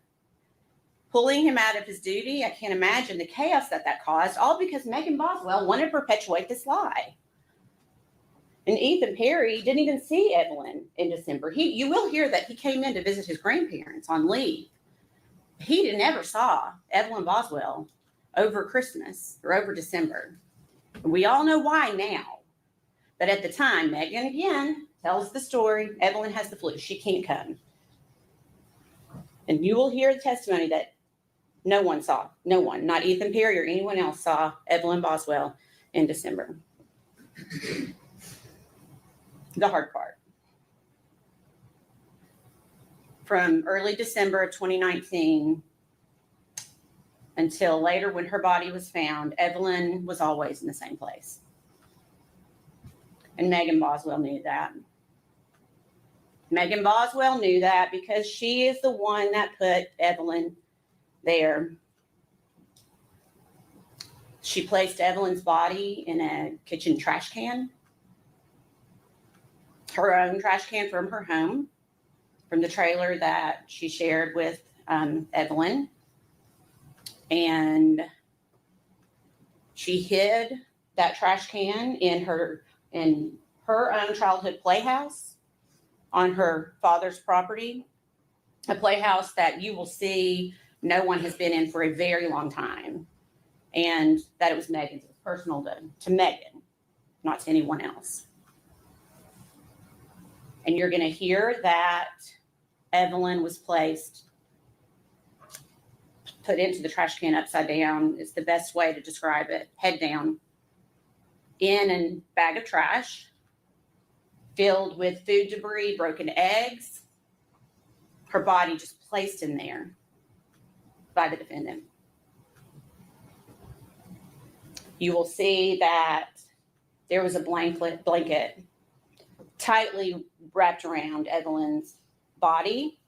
pulling him out of his duty. I can't imagine the chaos that caused, all because Megan Boswell wanted to perpetuate this lie. And Ethan Perry didn't even see Evelyn in December. You will hear that he came in to visit his grandparents on leave. He never saw Evelyn Boswell over Christmas or over December. And we all know why now. But at the time, Megan, again, tells the story. Evelyn has the flu. She can't come. And you will hear the testimony that no one saw, no one, not Ethan Perry or anyone else saw Evelyn Boswell in December. The hard part. From early December of 2019 until later when her body was found, Evelyn was always in the same place. And Megan Boswell knew that. Megan Boswell knew that because she is the one that put Evelyn there. She placed Evelyn's body in a kitchen trash can, her own trash can from her home, from the trailer that she shared with Evelyn. And she hid that trash can in her own childhood playhouse on her father's property, a playhouse that you will see no one has been in for a very long time, and that it was Megan's. It was personal to Megan, not to anyone else. And you're going to hear that Evelyn was put into the trash can upside down is the best way to describe it, head down, in a bag of trash filled with food debris, broken eggs, her body just placed in there by the defendant. You will see that there was a blanket tightly wrapped around Evelyn's body,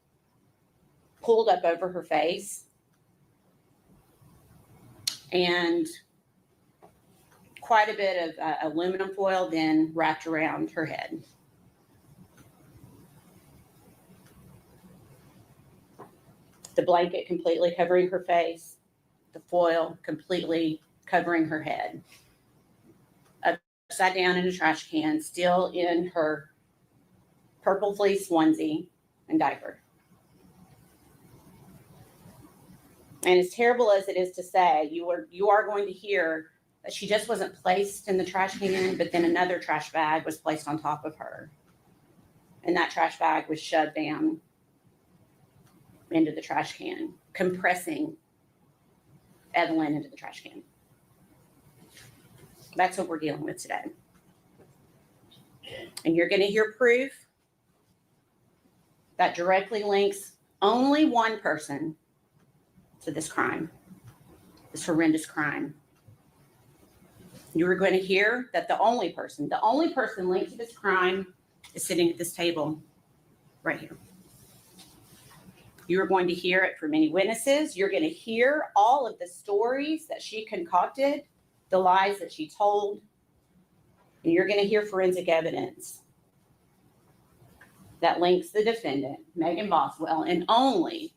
pulled up over her face, and quite a bit of aluminum foil then wrapped around her head. The blanket completely covering her face, the foil completely covering her head. Upside down in a trash can, still in her purple fleece onesie and diaper. And as terrible as it is to say, you are going to hear that she just wasn't placed in the trash can, but then another trash bag was placed on top of her. And that trash bag was shoved down into the trash can, compressing Evelyn into the trash can. That's what we're dealing with today. And you're going to hear proof that directly links only one person to this crime, this horrendous crime. You are going to hear that the only person linked to this crime is sitting at this table right here. You are going to hear it from many witnesses. You're going to hear all of the stories that she concocted, the lies that she told, and you're going to hear forensic evidence that links the defendant, Megan Boswell, and only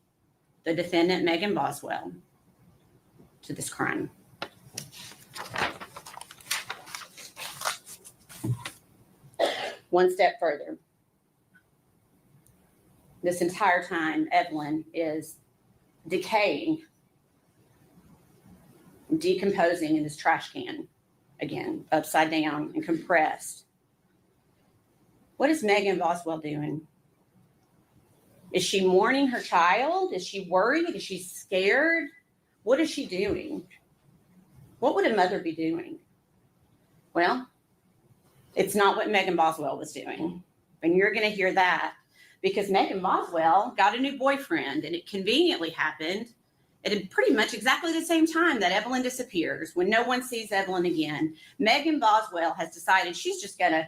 the defendant, Megan Boswell, to this crime. One step further. This entire time, Evelyn is decaying, decomposing in this trash can, again, upside down and compressed. What is Megan Boswell doing? Is she mourning her child? Is she worried? Is she scared? What is she doing? What would a mother be doing? Well, it's not what Megan Boswell was doing. And you're going to hear that because Megan Boswell got a new boyfriend, and it conveniently happened at pretty much exactly the same time that Evelyn disappears. When no one sees Evelyn again, Megan Boswell has decided she's just going to,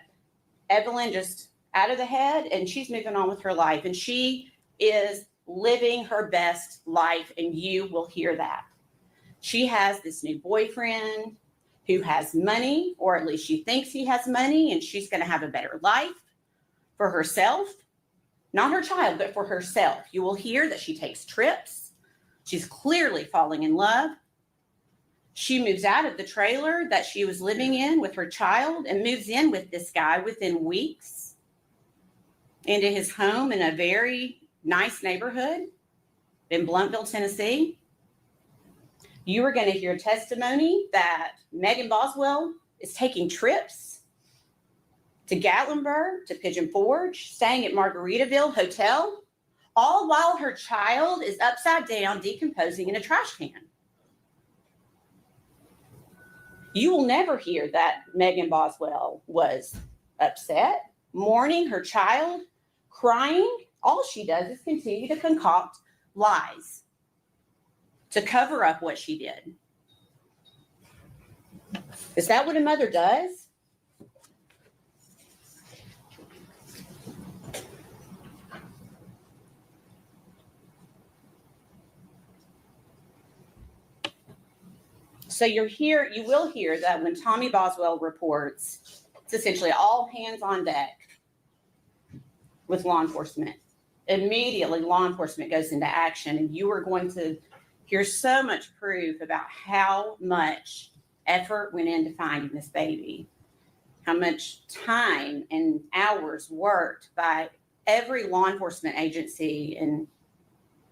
Evelyn just out of the head, and she's moving on with her life. And she is living her best life, and you will hear that. She has this new boyfriend who has money, or at least she thinks he has money, and she's going to have a better life for herself. Not her child, but for herself. You will hear that she takes trips. She's clearly falling in love. She moves out of the trailer that she was living in with her child and moves in with this guy within weeks into his home in a very nice neighborhood in Bluntville, Tennessee. You are going to hear testimony that Megan Boswell is taking trips to Gatlinburg, to Pigeon Forge, staying at Margaritaville Hotel, all while her child is upside down decomposing in a trash can. You will never hear that Megan Boswell was upset, mourning her child, crying. All she does is continue to concoct lies to cover up what she did. Is that what a mother does? So you will hear that when Tommy Boswell reports, it's essentially all hands on deck with law enforcement. Immediately, law enforcement goes into action, and you are going to hear so much proof about how much effort went into finding this baby, how much time and hours worked by every law enforcement agency in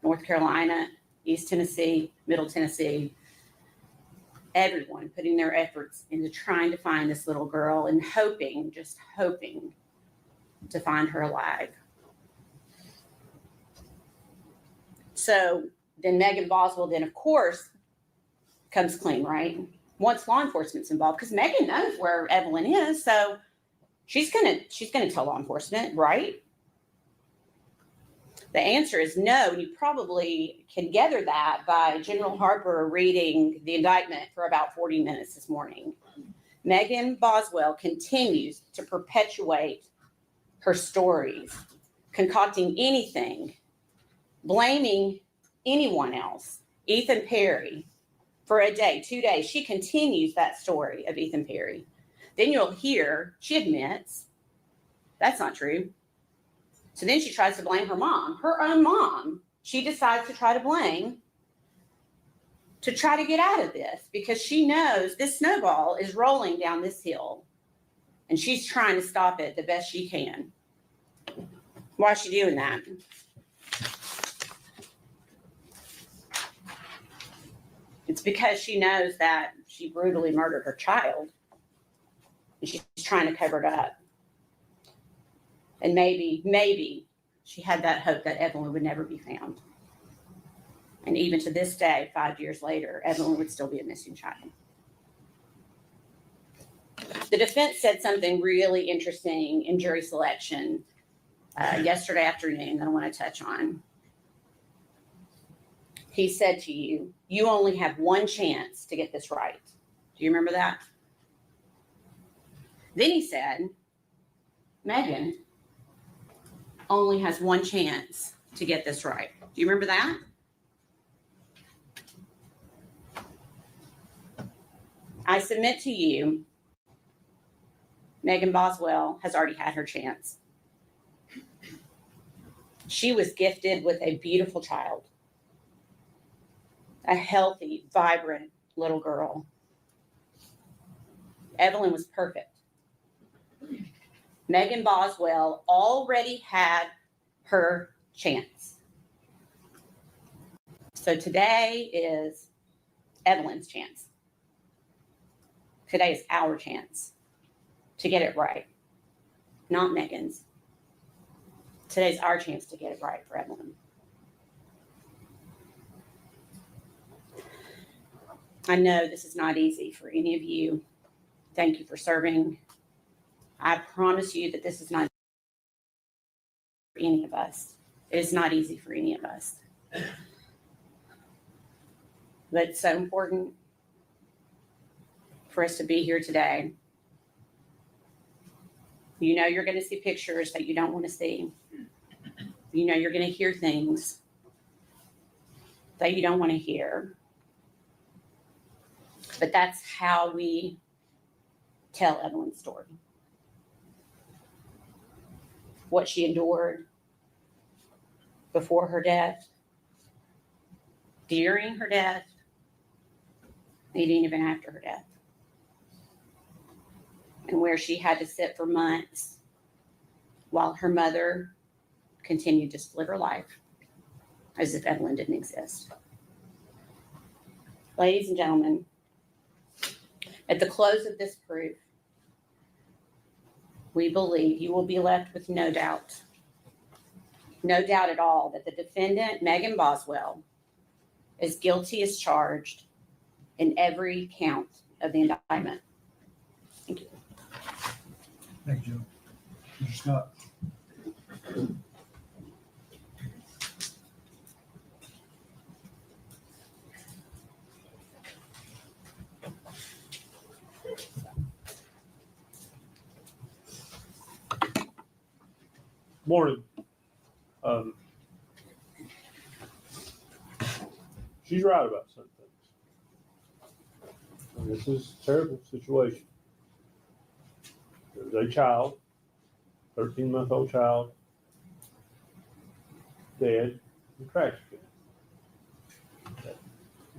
North Carolina, East Tennessee, Middle Tennessee, everyone putting their efforts into trying to find this little girl and hoping, just hoping to find her alive. So then Megan Boswell then, of course, comes clean, right? Once law enforcement's involved, because Megan knows where Evelyn is, so she's gonna tell law enforcement, right? The answer is no. You probably can gather that by General Harper reading the indictment for about 40 minutes this morning. Megan Boswell continues to perpetuate her stories, concocting anything, blaming anyone else. Ethan Perry, for a day, 2 days, she continues that story of Ethan Perry. Then you'll hear she admits that's not true. So then she tries to blame her mom, her own mom. She decides to try to blame to try to get out of this because she knows this snowball is rolling down this hill and she's trying to stop it the best she can. Why is she doing that? It's because she knows that she brutally murdered her child and she's trying to cover it up. And maybe she had that hope that Evelyn would never be found. And even to this day, 5 years later, Evelyn would still be a missing child. The defense said something really interesting in jury selection yesterday afternoon that I want to touch on. He said to you, you only have one chance to get this right. Do you remember that? Then he said, Megan only has one chance to get this right. Do you remember that? I submit to you, Megan Boswell has already had her chance. She was gifted with a beautiful child, a healthy, vibrant little girl. Evelyn was perfect. Megan Boswell already had her chance. So today is Evelyn's chance. Today is our chance to get it right, not Megan's. Today's our chance to get it right for Evelyn. I know this is not easy for any of you. Thank you for serving. I promise you that this is not for any of us. It is not easy for any of us. But it's so important for us to be here today. You know you're going to see pictures that you don't want to see. You know you're going to hear things that you don't want to hear. But that's how we tell Evelyn's story. What she endured before her death, during her death, and even after her death. And where she had to sit for months while her mother continued to live her life as if Evelyn didn't exist. Ladies and gentlemen, at the close of this proof, we believe you will be left with no doubt at all that the defendant, Megan Boswell, is guilty as charged in every count of the indictment. Thank you. Thank you, Joe. Mr. Scott. Morning. She's right about some things. And this is a terrible situation. There's a child, 13-month-old child, dead in a trash can. There's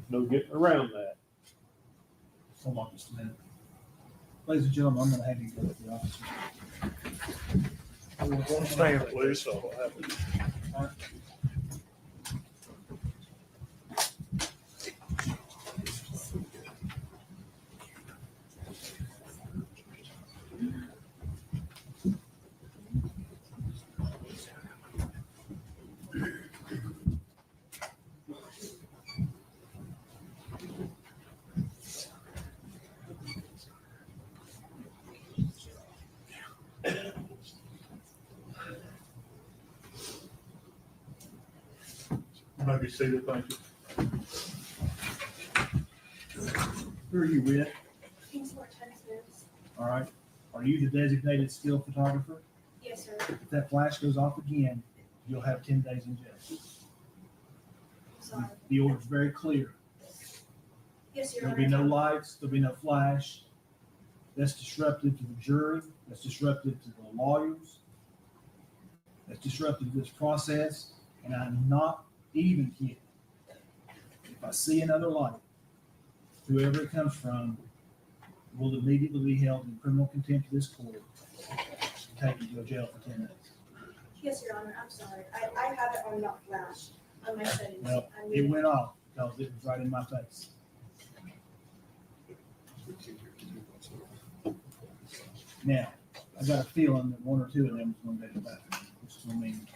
no getting around that. Hold on just a minute. Ladies and gentlemen, I'm going to have you go with the officer. Stand, please. Maybe seated, thank you. Who are you with? All right. Are you the designated still photographer? Yes, sir. If that flash goes off again, you'll have 10 days in jail. Sorry. The order's very clear. Yes, Your There'll Honor. be no lights, there'll be no flash. That's disruptive to the jury, that's disruptive to the lawyers, that's disruptive to this process, and I'm not even kidding. If I see another light, whoever it comes from will immediately be held in criminal contempt of this court and taken to a jail for 10 days. Yes, Your Honor, I'm sorry. I have it on not flash on my settings. Well, it went off because it was right in my face. Now, I got a feeling that one or two of them is going to take about, which is going to mean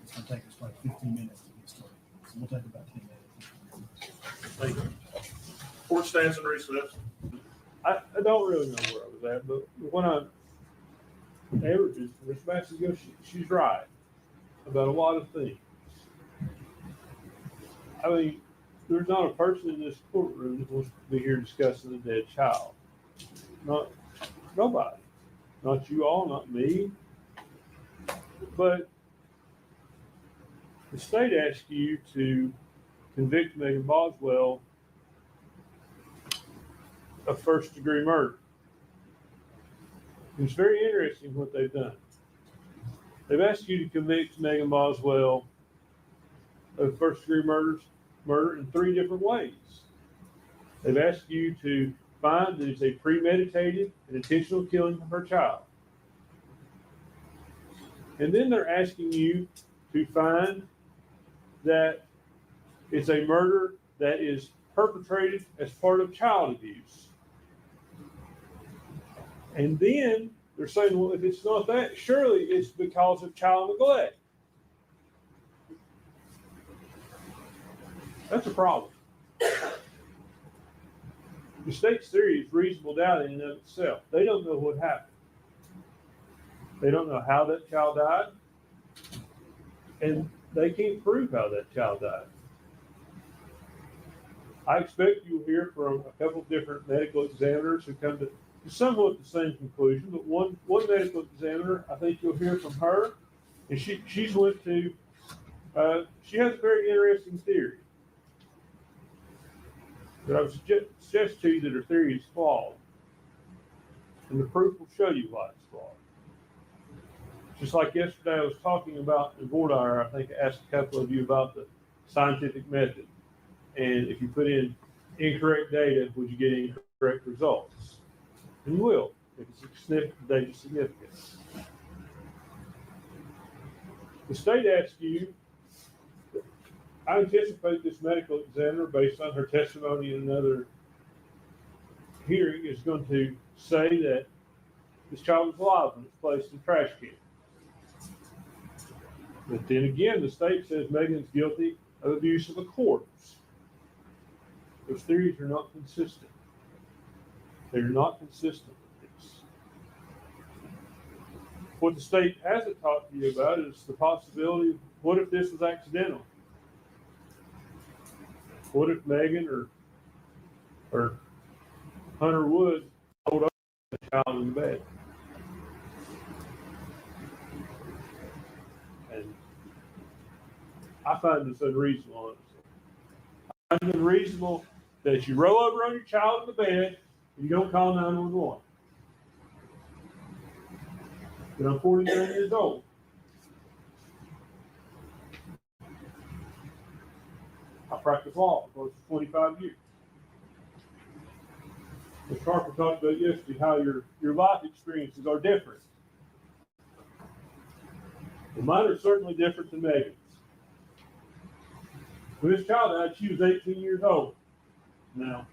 it's going to take us like 15 minutes to get started. So we'll take about 10 minutes. Thank you. Court stands in recess. I don't really know where I was at, but when I averages, Ms. Massey, she's right about a lot of things. I mean, there's not a person in this courtroom that wants to be here discussing a dead child. Nobody. Not you all, not me. But the state asks you to convict Megan Boswell of first-degree murder. It's very interesting what they've done. They've asked you to convict Megan Boswell of first-degree murder in 3 different ways. They've asked you to find that it's a premeditated and intentional killing of her child. And then they're asking you to find that it's a murder that is perpetrated as part of child abuse. And then they're saying, well, if it's not that, surely it's because of child neglect. That's a problem. The state's theory is reasonable doubt in and of itself. They don't know what happened. They don't know how that child died, and they can't prove how that child died. I expect you'll hear from a couple of different medical examiners who come to somewhat the same conclusion, but one medical examiner, I think you'll hear from her, and she's went to, she has a very interesting theory. But I would suggest to you that her theory is flawed. And the proof will show you why it's flawed. Just like yesterday I was talking about in Vordaer, I think I asked a couple of you about the scientific method. And if you put in incorrect data, would you get incorrect results? And you will, if it's significant, data is significant. The state asks you, I anticipate this medical examiner, based on her testimony in another hearing, is going to say that this child was alive when it's placed in a trash can. But then again, the state says Megan's guilty of abuse of a corpse. Those theories are not consistent. They're not consistent with this. What the state hasn't talked to you about is the possibility of what if this was accidental? What if Megan or Hunter Wood rolled over the child in the bed? And I find this unreasonable, honestly. I find it unreasonable that you roll over on your child in the bed and you don't call 911. But I'm 49 years old. I practiced law for close to 25 years. Ms. Carper talked about yesterday how your life experiences are different. Well, mine are certainly different than Megan's. When this child died, she was 18 years old. Now,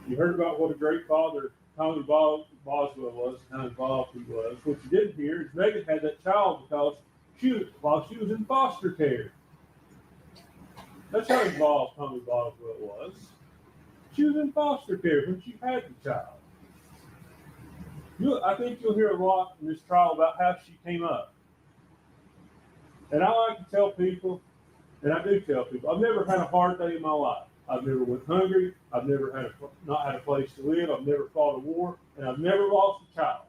you heard about what a great father Tommy Boswell was and how involved he was. What you didn't hear is Megan had that child because while she was in foster care. That's how involved Tommy Boswell was. She was in foster care when she had the child. I think you'll hear a lot in this trial about how she came up. And I like to tell people, and I do tell people, I've never had a hard day in my life. I've never went hungry. I've never not had a place to live. I've never fought a war, and I've never lost a child.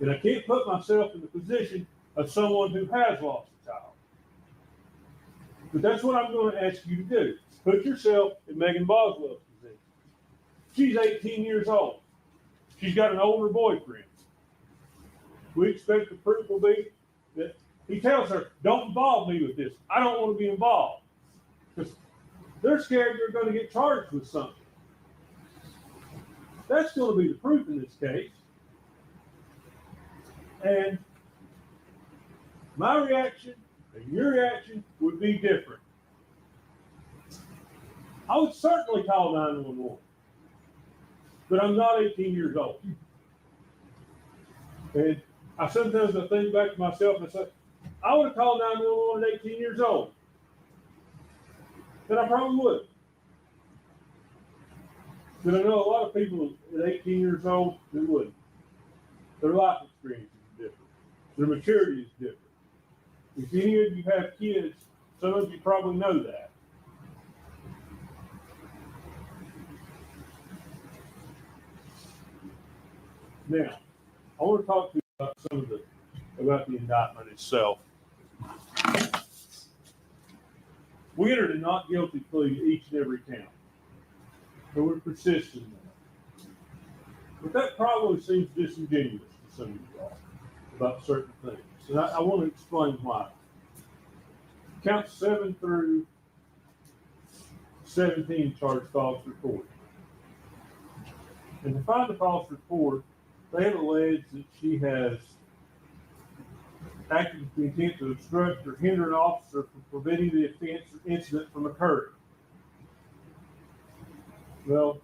And I can't put myself in the position of someone who has lost a child. But that's what I'm going to ask you to do. Put yourself in Megan Boswell's position. She's 18 years old. She's got an older boyfriend. We expect the proof will be that he tells her, don't involve me with this. I don't want to be involved. Because they're scared they're going to get charged with something. That's going to be the proof in this case. And my reaction and your reaction would be different. I would certainly call 911. But I'm not 18 years old. And I sometimes think back to myself and say, I would have called 911 at 18 years old. Then I probably would. But I know a lot of people at 18 years old who wouldn't. Their life experience is different. Their maturity is different. If any of you have kids, some of you probably know that. Now, I want to talk to you about about the indictment itself. We entered a not guilty plea to each and every count. So we're persistent in that. But that probably seems disingenuous to some of you all about certain things. And I want to explain why. Counts 7 through 17 charge false report. And to find a false report, they have alleged that she has acted with the intent to obstruct or hinder an officer from preventing the offense or incident from occurring. Well,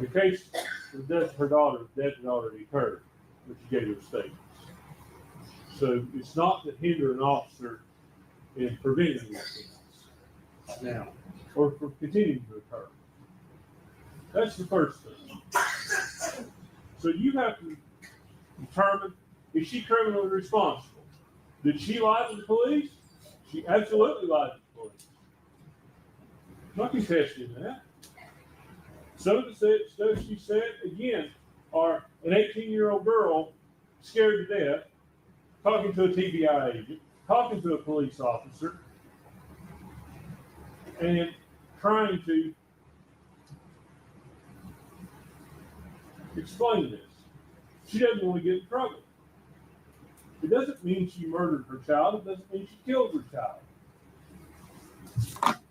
the case of the death of her daughter, the death had already occurred, but she gave her statements. So it's not to hinder an officer in preventing the offense now, or for continuing to occur. That's the first thing. So you have to determine, is she criminally responsible? Did she lie to the police? She absolutely lied to the police. I'm not contesting that. Some of the stuff she said, again, are an 18-year-old girl scared to death, talking to a TBI agent, talking to a police officer, and trying to explain this. She doesn't want to get in trouble. It doesn't mean she murdered her child. It doesn't mean she killed her child.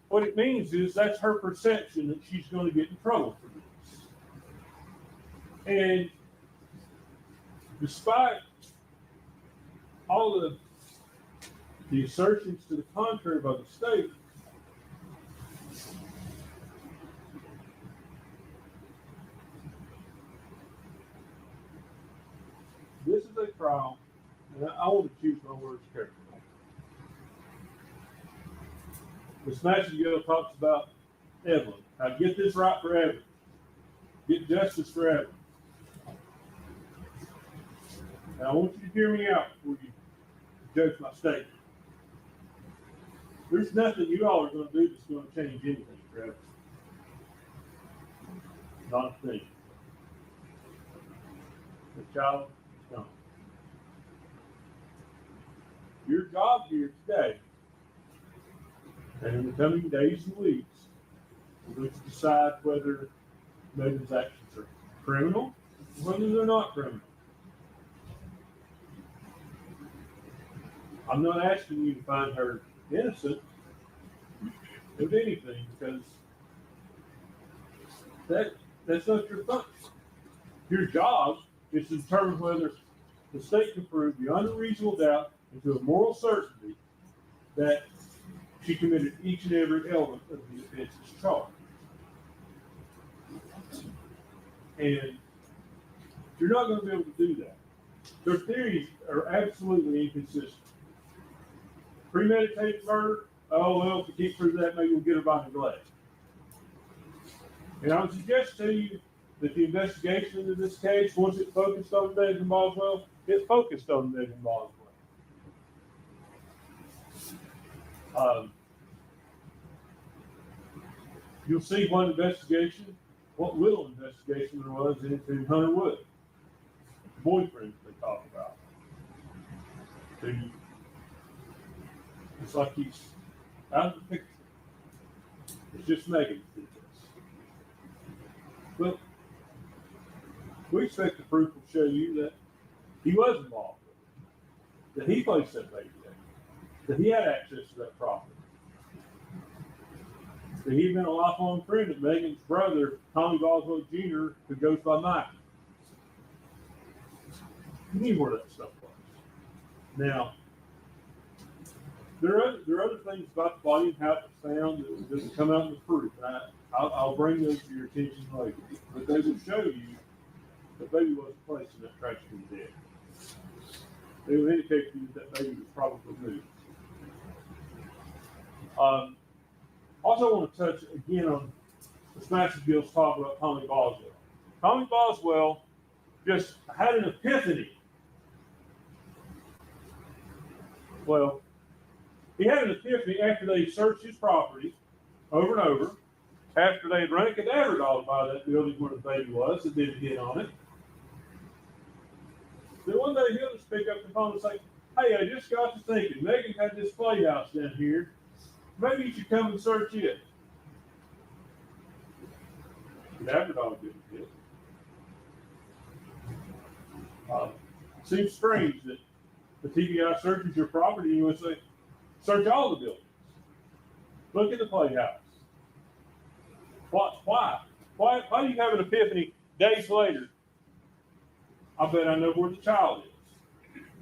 What it means is that's her perception that she's going to get in trouble for this. And despite all the assertions to the contrary by the state, a trial, and I want to choose my words carefully. Ms. Nightingale talks about Evelyn. Now get this right for Evelyn. Get justice for Evelyn. Now I want you to hear me out before you judge my statement. There's nothing you all are going to do that's going to change anything for Evelyn. Not a thing. The child is gone. Your job here today, and in the coming days and weeks, is to decide whether Megan's actions are criminal or whether they're not criminal. I'm not asking you to find her innocent of anything, because that's not your function. Your job is to determine whether the state can prove beyond a reasonable doubt and to a moral certainty that she committed each and every element of the offenses charged. And you're not going to be able to do that. Their theories are absolutely inconsistent. Premeditated murder, oh, well, if we can't prove that, maybe we'll get her by neglect. And I would suggest to you that the investigation into this case, once it focused on Megan Boswell, it focused on Megan Boswell. You'll see what little investigation there was into Hunter Wood, the boyfriend they talk about. It's like he's out of the picture. It's just Megan who did this. But we expect the proof will show you that he was involved with it, that he placed that baby there, that he had access to that property, that he'd been a lifelong friend of Megan's brother, Tommy Boswell Jr., who goes by Mike. He knew where that stuff was. Now, there are other things about the body and how it was found that doesn't come out in the proof. And I'll bring those to your attention later. But they will show you that baby wasn't placed in that trash can dead. They will indicate to you that baby was probably moved. Also, I want to touch again on the Smasher Bill's talk about Tommy Boswell. Tommy Boswell just had an epiphany. Well, he had an epiphany after they searched his property over and over, after they had run a cadaver dog by that building where the baby was that didn't get on it. Then one day he'll just pick up the phone and say, hey, I just got to thinking, Megan had this playhouse down here. Maybe you should come and search it. The cadaver dog didn't get it. Seems strange that the TBI searches your property and you would say, search all the buildings. Look at the playhouse. Why? Why do you have an epiphany days later? I bet I know where the child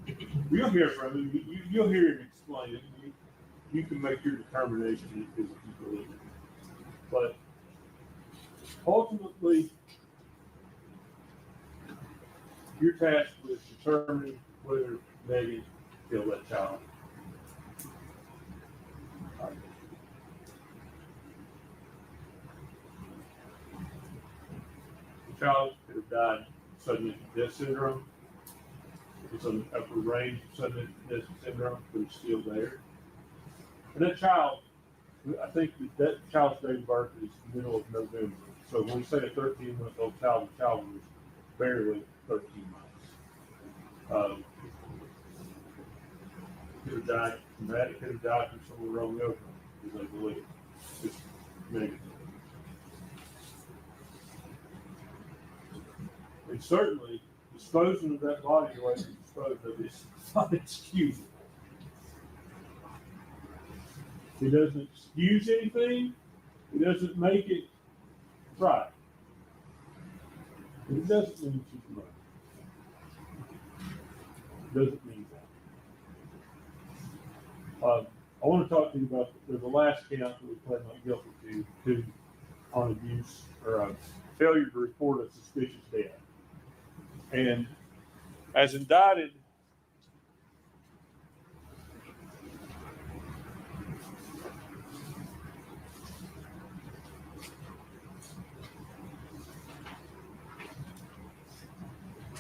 is. You'll hear from him. You'll hear him explain it. You can make your determination if you believe it. But ultimately, you're tasked with determining whether Megan killed that child. The child could have died sudden death syndrome. It's an upper range of sudden death syndrome, but it's still there. And that child, I think that child's date of birth is the middle of November. So when we say a 13-month-old child, the child was barely 13 months. Could have died from that. It could have died from some of the wrong outcome, as they believe. Just negative. And certainly, disposing of that body the way we disposed of it is not excusable. It doesn't excuse anything. It doesn't make it right. It doesn't mean she's right. It doesn't mean that. I want to talk to you about the last count that we pled not guilty to on abuse or failure to report a suspicious death. And As indicted,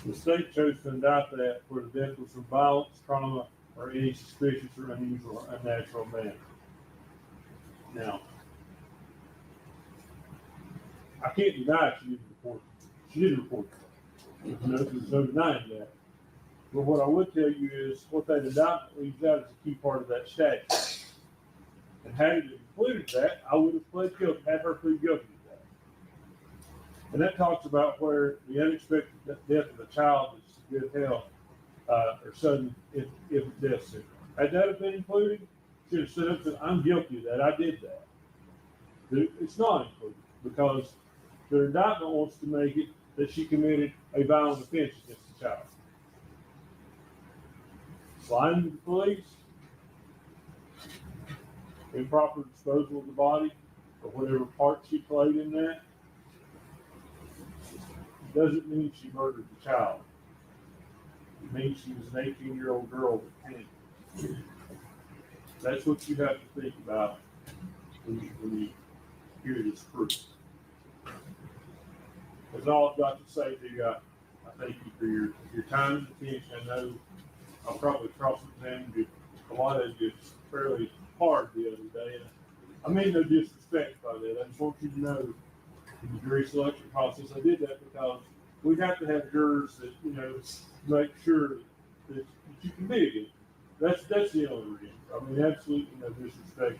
the state chose to indict that where the death was from violence, trauma, or any suspicious or unusual or unnatural manner. Now, I can't deny she didn't report. She didn't report it. There's no denying that. But what I would tell you is what that indictment leaves out is a key part of that statute. And had it included that, I would have pled guilty, had her plead guilty to that. And that talks about where the unexpected death of a child is severe health or sudden if death syndrome. Had that have been included, should have stood up and said, I'm guilty of that. I did that. It's not included because the indictment wants to make it that she committed a violent offense against the child. Lying to the police, improper disposal of the body, or whatever part she played in that, doesn't mean she murdered the child. It means she was an 18-year-old girl with pain. That's what you have to think about when you hear this proof. That's all I've got to say to you. I thank you for your time and attention. I know I'll probably cross-examine you. A lot of you fairly hard the other day. And I mean no disrespect by that. I just want you to know in the jury selection process, I did that because we have to have jurors that, make sure that you can be against. That's the only reason. I mean, absolutely no disrespect.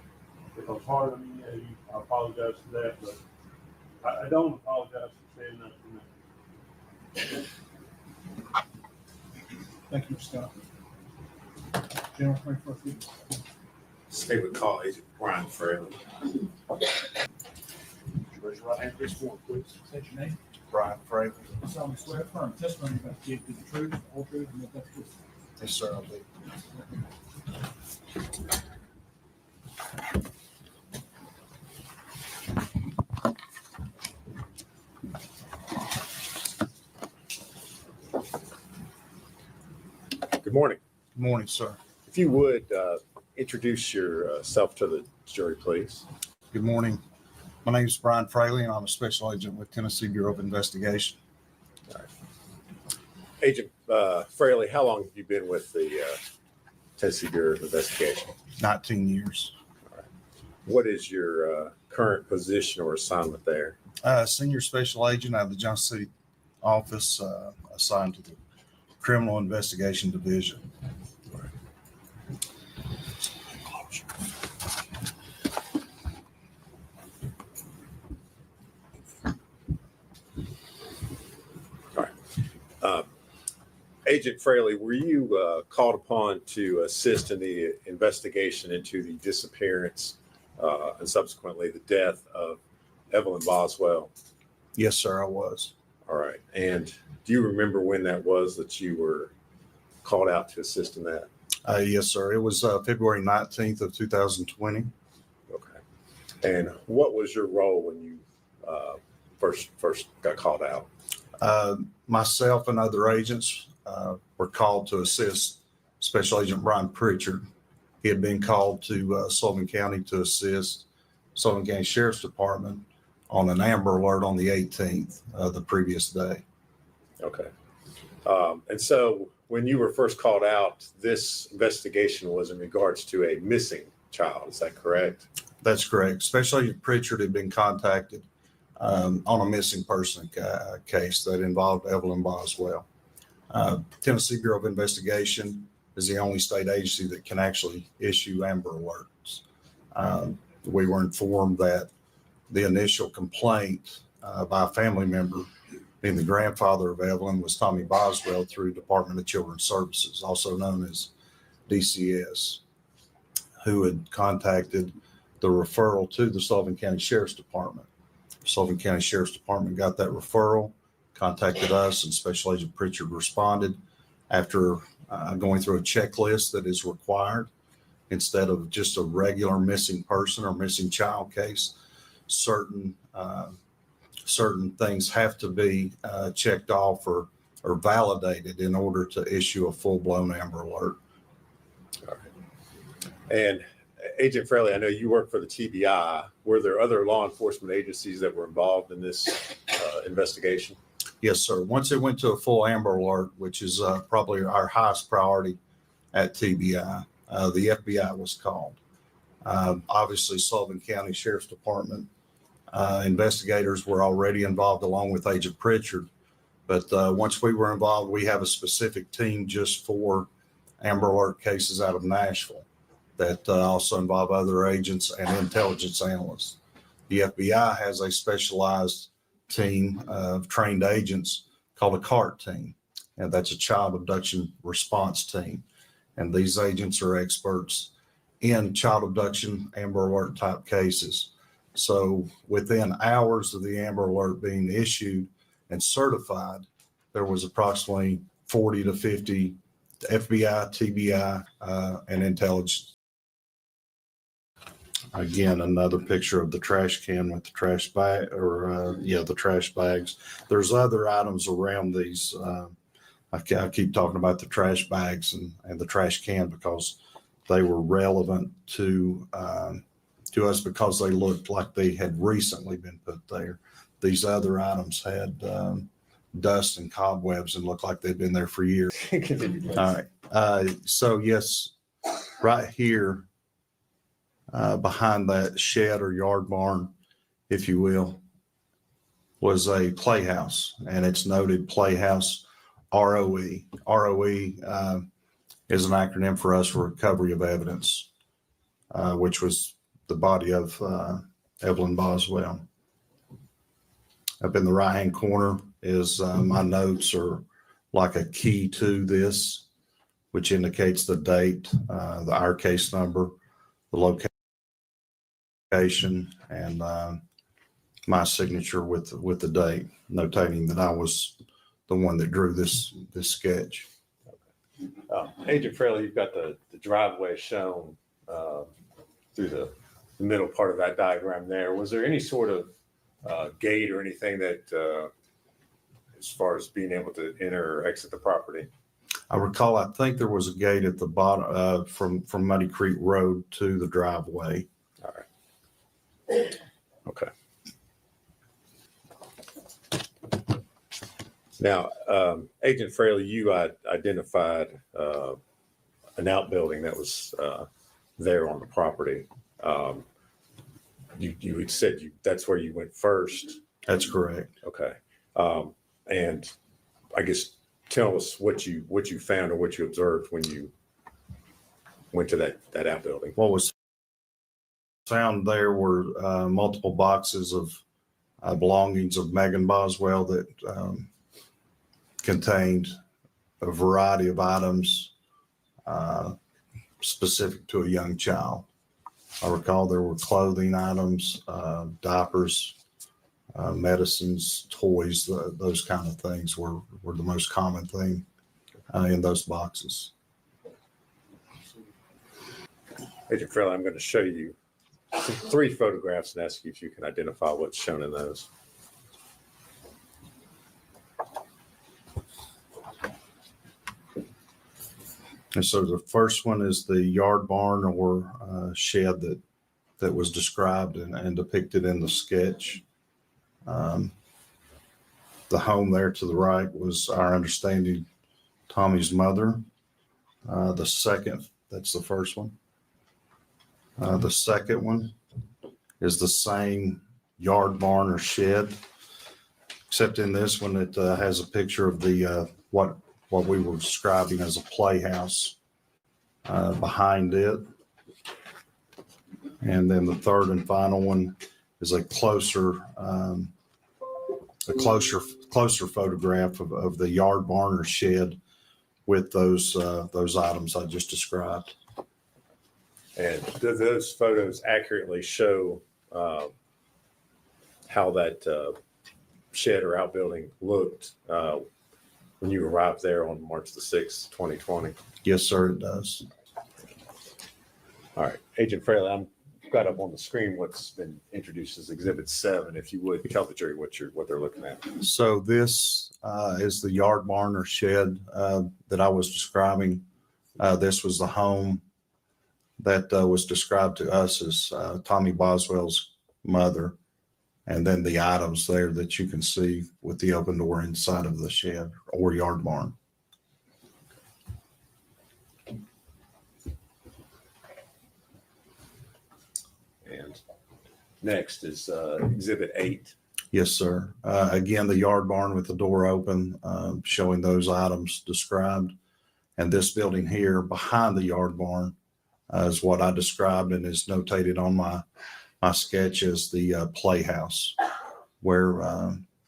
If I was hard on you, I apologize for that, but I don't apologize for standing up for me. Thank you, Scott. General 21st witness. State would call Agent Brian Fraley. Raise your right hand, please, please. State your name. Brian Fraley. I solemnly swear affirm testimony about to give the truth, the whole truth, and nothing but the truth. Yes, sir, I'll do. Good morning. Good morning, sir. If you would introduce yourself to the jury, please. Good morning. My name is Brian Fraley, and I'm a special agent with Tennessee Bureau of Investigation. All right. Agent Fraley, how long have you been with the Tennessee Bureau of Investigation? 19 years. All right. What is your current position or assignment there? Senior special agent out of the Johnson City office, assigned to the Criminal Investigation Division. All right. Agent Fraley, were you called upon to assist in the investigation into the disappearance and subsequently the death of Evelyn Boswell? Yes, sir, I was. All right. And do you remember when that was that you were called out to assist in that? Yes, sir. It was February 19th of 2020. Okay. And what was your role when you first got called out? Myself and other agents were called to assist Special Agent Brian Pritchard. He had been called to Sullivan County to assist Sullivan County Sheriff's Department on an Amber Alert on the 18th of the previous day. Okay. And so when you were first called out, this investigation was in regards to a missing child. Is that correct? That's correct. Special Agent Pritchard had been contacted on a missing person case that involved Evelyn Boswell. Tennessee Bureau of Investigation is the only state agency that can actually issue Amber Alerts. We were informed that the initial complaint by a family member, being the grandfather of Evelyn, was Tommy Boswell through Department of Children's Services, also known as DCS, who had contacted the referral to the Sullivan County Sheriff's Department. Sullivan County Sheriff's Department got that referral, contacted us, and Special Agent Pritchard responded after going through a checklist that is required. Instead of just a regular missing person or missing child case, certain things have to be checked off or or validated in order to issue a full-blown Amber Alert. And Agent Fraley, I know you work for the TBI. Were there other law enforcement agencies that were involved in this investigation? Yes, sir. Once it went to a full Amber Alert, which is probably our highest priority at TBI, the FBI was called. Obviously, Sullivan County Sheriff's Department investigators were already involved along with Agent Pritchard. But once we were involved, we have a specific team just for Amber Alert cases out of Nashville that also involve other agents and intelligence analysts. The FBI has a specialized team of trained agents called a CART team, and that's a child abduction response team. And these agents are experts in child abduction, Amber Alert type cases. So within hours of the Amber Alert being issued and certified, there was approximately 40 to 50 FBI, TBI, and intelligence. Again, another picture of the trash can with the trash bag, or the trash bags. There's other items around these. I keep talking about the trash bags and the trash can because they were relevant to us because they looked like they had recently been put there. These other items had dust and cobwebs and looked like they'd been there for years. All right. So yes, right here, behind that shed or yard barn, if you will, was a playhouse, and it's noted Playhouse ROE. ROE is an acronym for us for Recovery of Evidence, which was the body of Evelyn Boswell. Up in the right-hand corner is my notes are like a key to this, which indicates the date, our case number, the location, and my signature with the date, notating that I was the one that drew this sketch. Agent Fraley, you've got the driveway shown through the middle part of that diagram there. Was there any sort of gate or anything that, as far as being able to enter or exit the property? I recall, I think there was a gate at the bottom from Muddy Creek Road to the driveway. All right. Okay. Now, Agent Fraley, you identified an outbuilding that was there on the property. You had said that's where you went first. That's correct. Okay. And I guess tell us what you found or what you observed when you went to that outbuilding. What was found there were multiple boxes of belongings of Megan Boswell that contained a variety of items specific to a young child. I recall there were clothing items, diapers, medicines, toys, those kind of things were the most common thing in those boxes. Agent Fraley, I'm going to show you 3 photographs and ask you if you can identify what's shown in those. And so the first one is the yard barn or shed that was described and depicted in the sketch. The home there to the right was, our understanding, Tommy's mother. The second, that's the first one. The second one is the same yard barn or shed, except in this one it has a picture of the what we were describing as a playhouse behind it. And then the third and final one is a closer photograph of the yard barn or shed with those items I just described. And do those photos accurately show how that shed or outbuilding looked when you arrived there on March the 6th, 2020? Yes, sir, it does. All right, Agent Fraley, I've got up on the screen what's been introduced as Exhibit 7. If you would tell the jury what they're looking at. So this is the yard barn or shed that I was describing. This was the home that was described to us as Tommy Boswell's mother. And then the items there that you can see with the open door inside of the shed or yard barn. And next is Exhibit 8. Yes, sir. Again, the yard barn with the door open, showing those items described. And this building here behind the yard barn is what I described and is notated on my sketch as the playhouse where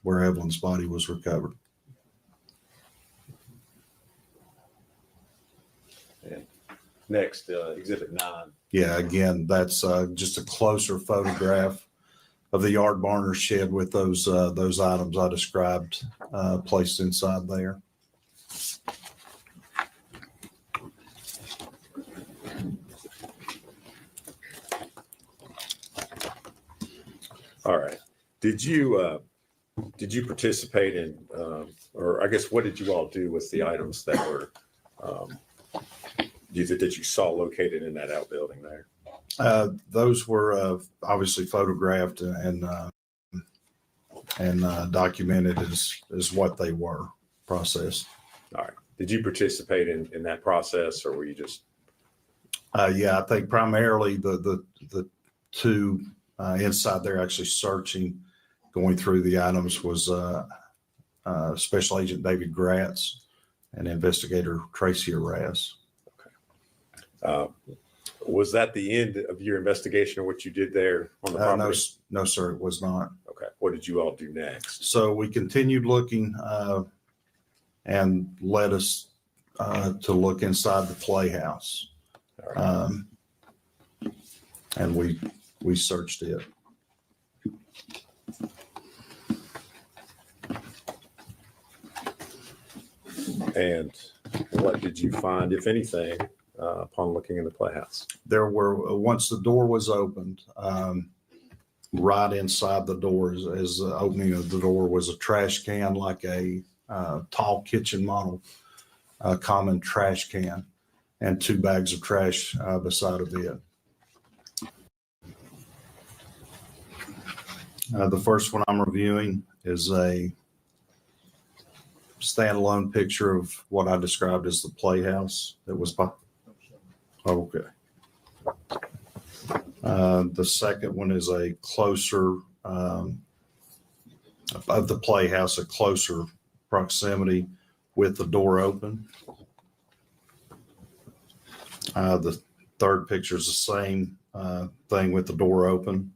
Evelyn's body was recovered. And next, Exhibit 9. Yeah, again, that's just a closer photograph of the yard barn or shed with those items I described placed inside there. All right. Did you participate in, or I guess, what did you all do with the items that were that you saw located in that outbuilding there? Those were obviously photographed and documented as what they were processed. All right. Did you participate in that process, or were you just? Yeah, I think primarily the two inside there actually searching, going through the items was Special Agent David Gratz and Investigator Tracy Arras. Okay. Was that the end of your investigation of what you did there on the property? No, sir, it was not. Okay. What did you all do next? So we continued looking and led us to look inside the playhouse. Right. And we searched it. And what did you find, if anything, upon looking in the playhouse? There were, once the door was opened, right inside the door, as the opening of the door, was a trash can, like a tall kitchen model, common trash can, and 2 bags of trash beside of it. The first one I'm reviewing is a standalone picture of what I described as the playhouse that was by. Okay. The second one is a closer of the playhouse, a closer proximity with the door open. The third picture is the same thing with the door open.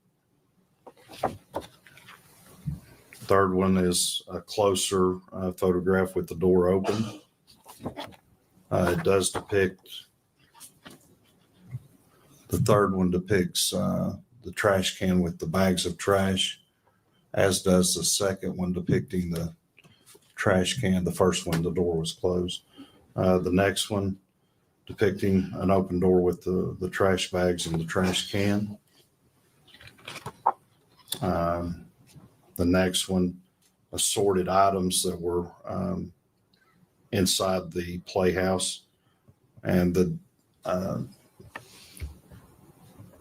Third one is a closer photograph with the door open. It does depict, the third one depicts the trash can with the bags of trash, as does the second one depicting the trash can. The first one, the door was closed. The next one depicting an open door with the trash bags and the trash can. The next one, assorted items that were inside the playhouse, and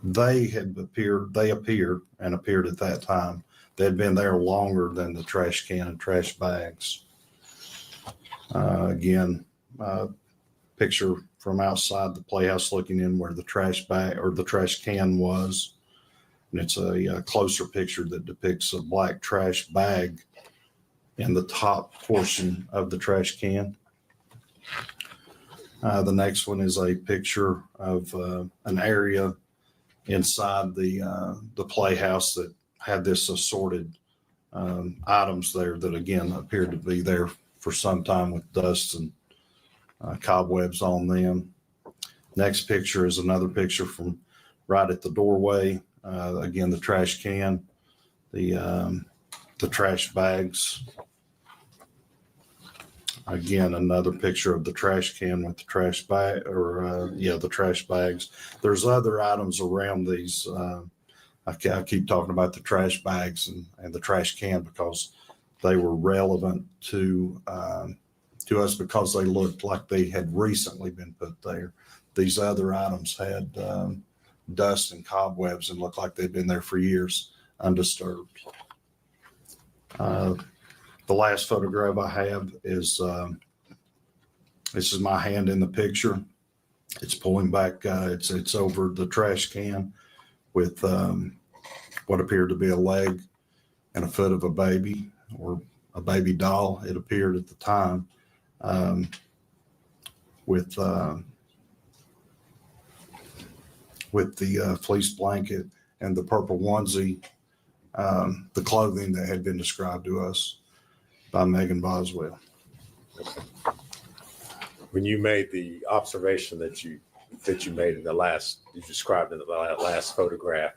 they appeared at that time. They had been there longer than the trash can and trash bags. Again, picture from outside the playhouse looking in where the trash bag or the trash can was. And it's a closer picture that depicts a black trash bag in the top portion of the trash can. The next one is a picture of an area inside the playhouse that had this assorted items there that, again, appeared to be there for some time with dust and cobwebs on them. Next picture is another picture from right at the doorway. Again, the trash can, the trash bags. Again, another picture of the trash can with the trash bag, or the trash bags. There's other items around these. I keep talking about the trash bags and the trash can because they were relevant to us because they looked like they had recently been put there. These other items had dust and cobwebs and looked like they'd been there for years undisturbed. The last photograph I have is this is my hand in the picture. It's pulling back. It's over the trash can with what appeared to be a leg and a foot of a baby or a baby doll. It appeared at the time with the fleece blanket and the purple onesie, the clothing that had been described to us by Megan Boswell. When you made the observation that you made in the last, you described in the last photograph,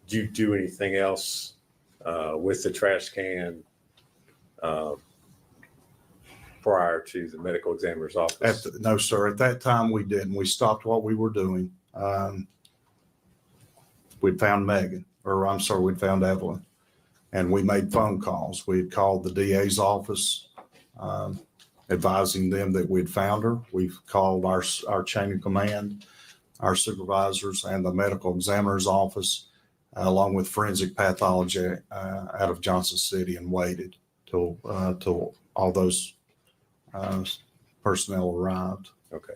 did you do anything else with the trash can prior to the medical examiner's office? No, sir. At that time, we didn't. We stopped what we were doing. We'd found we'd found Evelyn, and we made phone calls. We had called the DA's office, advising them that we'd found her. We've called our chain of command, our supervisors, and the medical examiner's office, along with forensic pathology out of Johnson City, and waited till all those personnel arrived. Okay.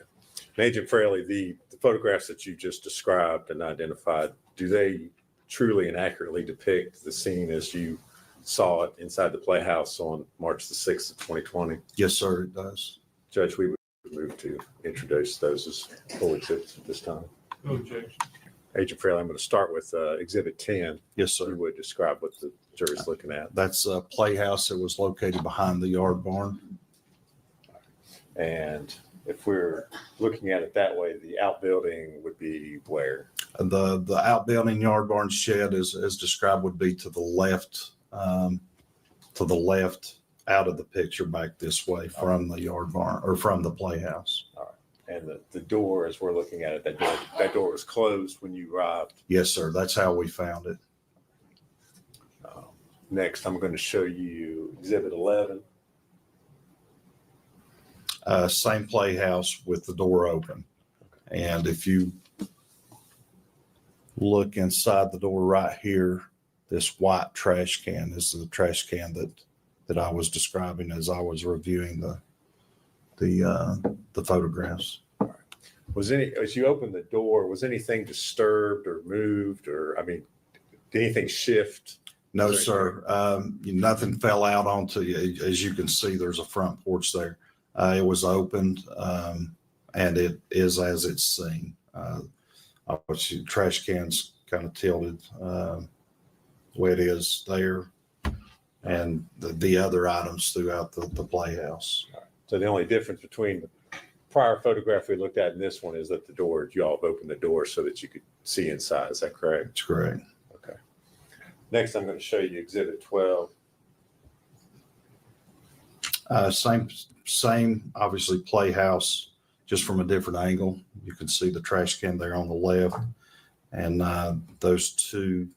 Agent Fraley, the photographs that you just described and identified, do they truly and accurately depict the scene as you saw it inside the Playhouse on March the 6th of 2020? Yes, sir, it does. Judge, we would move to introduce those as full exhibits at this time. No objection. Agent Fraley, I'm going to start with Exhibit 10. Yes, sir. You would describe what the jury's looking at. That's a Playhouse that was located behind the yard barn. And if we're looking at it that way, the outbuilding would be where? The outbuilding yard barn shed, as described, would be to the left out of the picture, back this way from the yard barn or from the Playhouse. All right. And the door, as we're looking at it, that door was closed when you arrived? Yes, sir. That's how we found it. Next, I'm going to show you Exhibit 11. Same Playhouse with the door open. And if you look inside the door right here, this white trash can is the trash can that I was describing as I was reviewing the photographs. As you opened the door, was anything disturbed or moved, or, I mean, did anything shift? No, sir. Nothing fell out onto you. As you can see, there's a front porch there. It was opened, and it is as it's seen. Obviously, trash cans kind of tilted the way it is there, and the other items throughout the Playhouse. So the only difference between the prior photograph we looked at and this one is that you all have opened the door so that you could see inside. Is that correct? That's correct. Okay. Next, I'm going to show you Exhibit 12. Same, obviously, Playhouse, just from a different angle. You can see the trash can there on the left, and those two,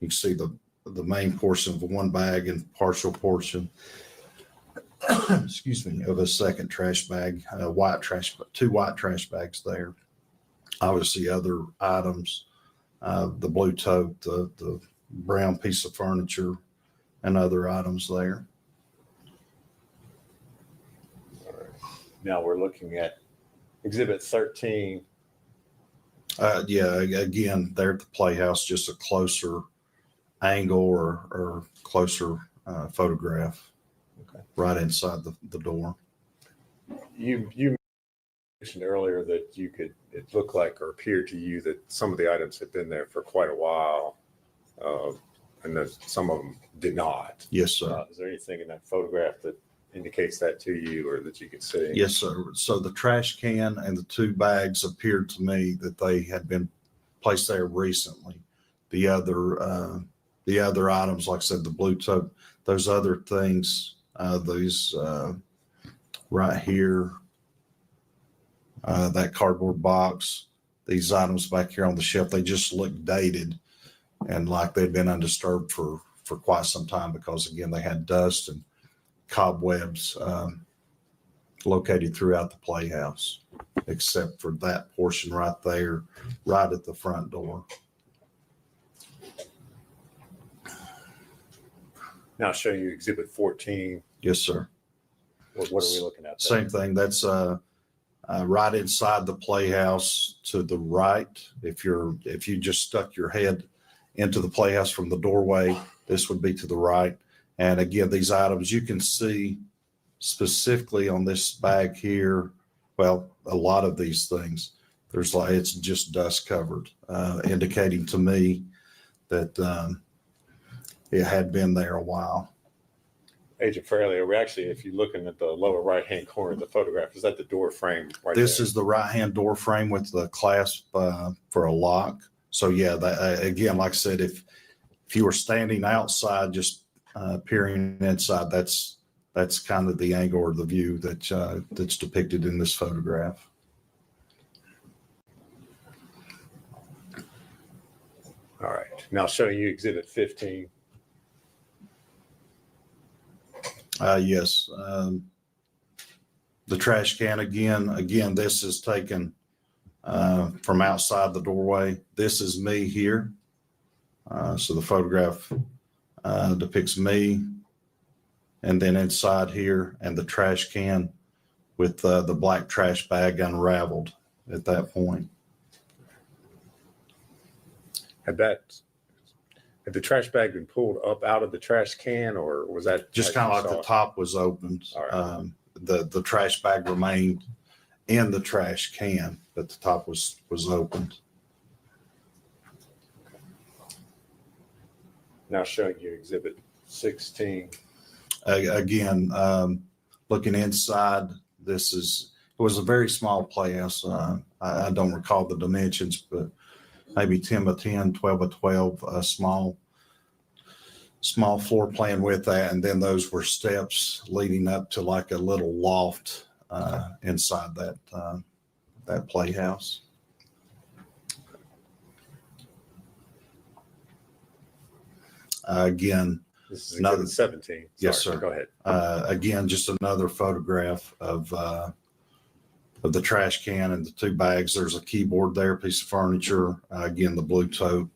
you can see the main portion of one bag and partial portion, excuse me, of a second trash bag, two white trash bags there. Obviously, other items, the blue tote, the brown piece of furniture, and other items there. Now we're looking at Exhibit 13. Yeah, again, there at the Playhouse, just a closer angle or closer photograph. Okay. Right inside the door. You mentioned earlier that it looked like or appeared to you that some of the items had been there for quite a while, and that some of them did not. Yes, sir. Is there anything in that photograph that indicates that to you or that you can see? Yes, sir. So the trash can and the two bags appeared to me that they had been placed there recently. The other items, like I said, the blue tote, those other things, these right here, that cardboard box, these items back here on the shelf, they just look dated and like they've been undisturbed for for quite some time because, again, they had dust and cobwebs located throughout the playhouse, except for that portion right there, right at the front door. Now show you Exhibit 14. Yes, sir. What are we looking at there? Same thing. That's right inside the playhouse to the right. If you just stuck your head into the playhouse from the doorway, this would be to the right. And again, these items you can see specifically on this bag here. Well, a lot of these things, it's just dust covered, indicating to me that it had been there a while. Agent Fairley, are we actually, if you're looking at the lower right-hand corner of the photograph, is that the door frame right This there? is the right-hand door frame with the clasp for a lock. So yeah, that, again, like I said, if you were standing outside, just peering inside, that's kind of the angle or the view that's depicted in this photograph. All right. Now showing you Exhibit 15. Yes. The trash can again, this is taken from outside the doorway. This is me here. So the photograph depicts me, and then inside here, and the trash can with the black trash bag unraveled at that point. Had the trash bag been pulled up out of the trash can, or was that Just kind of like the top was opened. Right. The trash bag remained in the trash can, but the top was opened. Now showing you Exhibit 16. Again, looking inside, it was a very small playhouse. I don't recall the dimensions, but maybe 10 by 10, 12 by 12, small floor plan with that. And then those were steps leading up to like a little loft inside that playhouse. Again, this is Exhibit 17. Sorry, yes, sir. Go ahead. Again, just another photograph of the trash can and the two bags. There's a keyboard there, a piece of furniture. Again, the blue tote.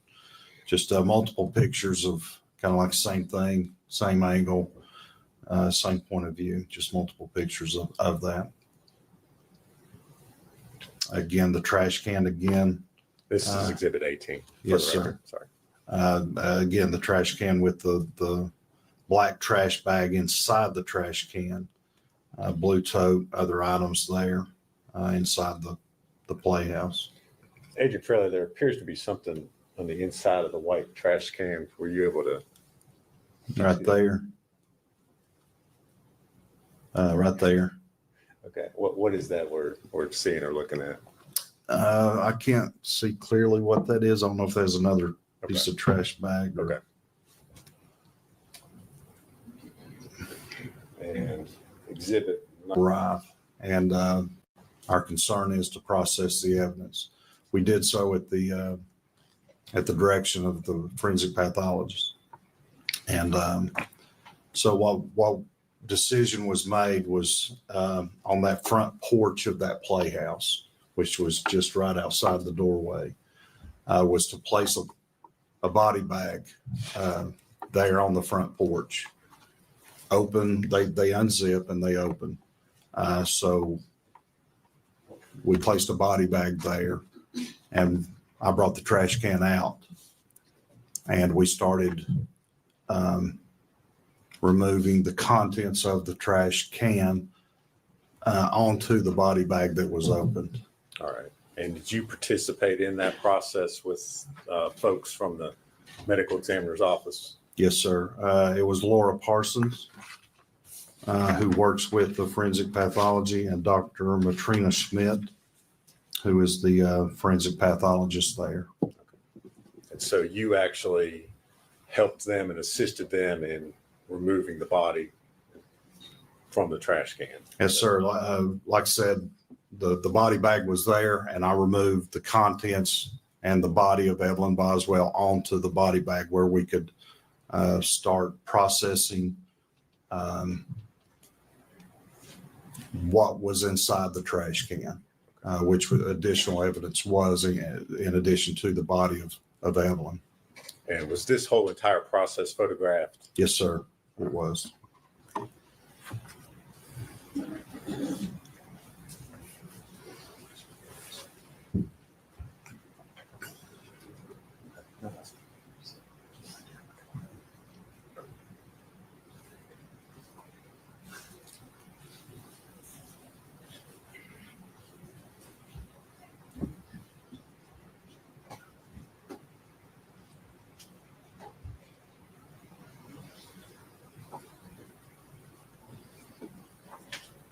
Just multiple pictures of kind of like the same thing, same angle, same point of view. Just multiple pictures of that. Again, the trash can again. This is Exhibit 18. Yes, sir. Sorry. Again, the trash can with the black trash bag inside the trash can, blue tote, other items there inside the playhouse. Agent Fairley, there appears to be something on the inside of the white trash can. Were you able to? Right there. Right there. Okay. What is that we're seeing or looking at? I can't see clearly what that is. I don't know if there's another piece of trash bag. Okay. And exhibit. Arrive. And our concern is to process the evidence. We did so at the direction of the forensic pathologist. And so what decision was made was on that front porch of that playhouse, which was just right outside the doorway, was to place a body bag there on the front porch. Open, they unzip and they open. So we placed a body bag there, and I brought the trash can out, and we started removing the contents of the trash can onto the body bag that was opened. All right. And did you participate in that process with folks from the medical examiner's office? Yes, sir. It was Laura Parsons, who works with the forensic pathology, and Dr. Matrina Schmidt, who is the forensic pathologist there. And so you actually helped them and assisted them in removing the body from the trash can? Yes, sir. Like I said, the body bag was there, and I removed the contents and the body of Evelyn Boswell onto the body bag where we could start processing what was inside the trash can, which additional evidence was in addition to the body of Evelyn. And was this whole entire process photographed? Yes, sir, it was.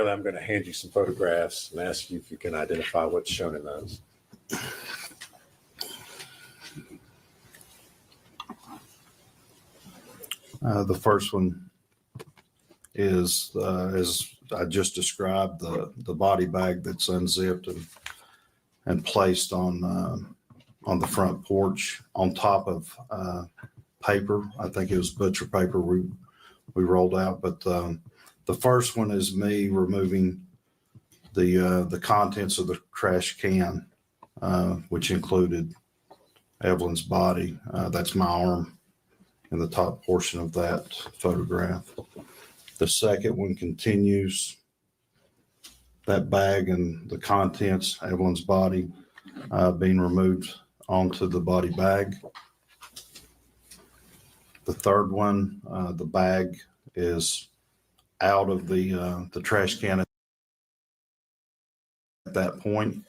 I'm going to hand you some photographs and ask you if you can identify what's shown in those. The first one is, as I just described, the body bag that's unzipped and placed on the front porch on top of paper. I think it was butcher paper we rolled out, but the first one is me removing the contents of the trash can, which included Evelyn's body. That's my arm in the top portion of that photograph. The second one continues that bag and the contents, Evelyn's body, being removed onto the body bag. The third one, the bag is out of the trash can at that point.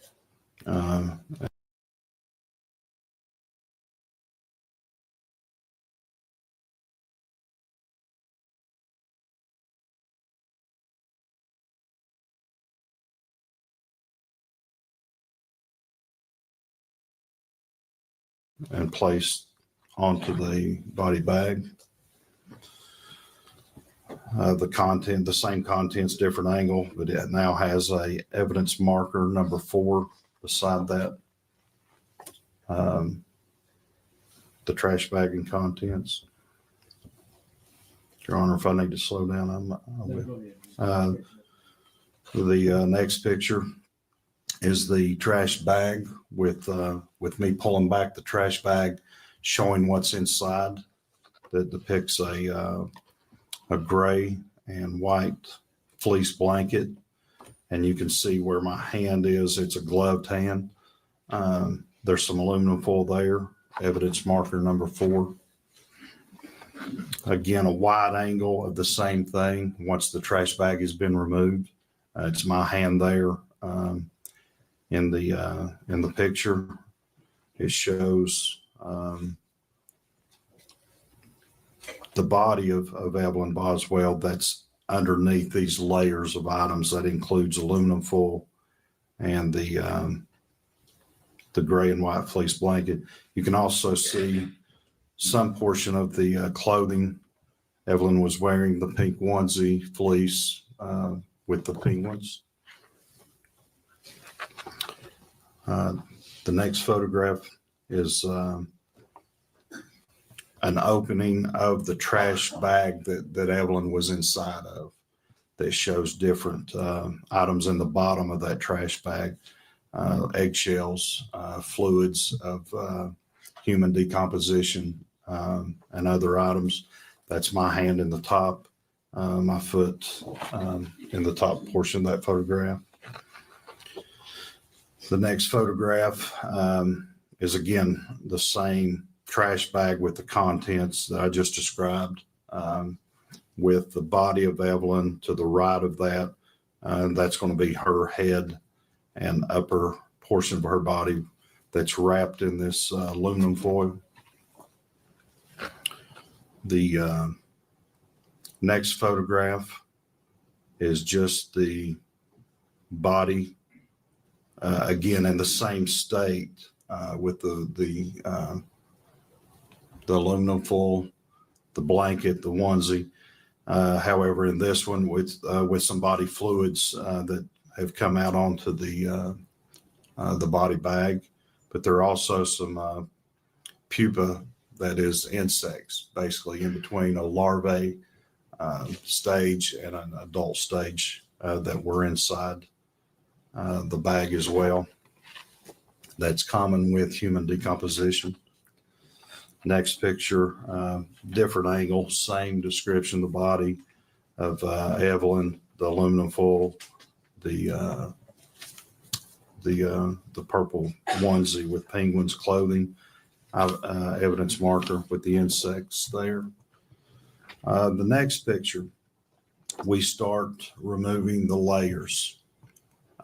And placed onto the body bag. The same contents, different angle, but it now has a evidence marker number 4 beside that. The trash bag and contents. Your Honor, if I need to slow down, I will. The next picture is the trash bag with me pulling back the trash bag, showing what's inside. That depicts a gray and white fleece blanket, and you can see where my hand is. It's a gloved hand. There's some aluminum foil there, evidence marker number 4. Again, a wide angle of the same thing once the trash bag has been removed. It's my hand there. In the picture, it shows the body of Evelyn Boswell that's underneath these layers of items. That includes aluminum foil and the gray and white fleece blanket. You can also see some portion of the clothing. Evelyn was wearing the pink onesie fleece with the penguins. The next photograph is an opening of the trash bag that Evelyn was inside of, that shows different items in the bottom of that trash bag, eggshells, fluids of human decomposition, and other items. That's my hand in the top, my foot in the top portion of that photograph. The next photograph is again the same trash bag with the contents that I just described, with the body of Evelyn to the right of that. That's going to be her head and upper portion of her body that's wrapped in this aluminum foil. The next photograph is just the body, again in the same state, with the aluminum foil, the blanket, the onesie. However, in this one with some body fluids that have come out onto the body bag, but there are also some pupa that is insects, basically in between a larvae stage and an adult stage that were inside the bag as well. That's common with human decomposition. Next picture, different angle, same description, the body of Evelyn, the aluminum foil, the purple onesie with penguins clothing, evidence marker with the insects there. The next picture, we start removing the layers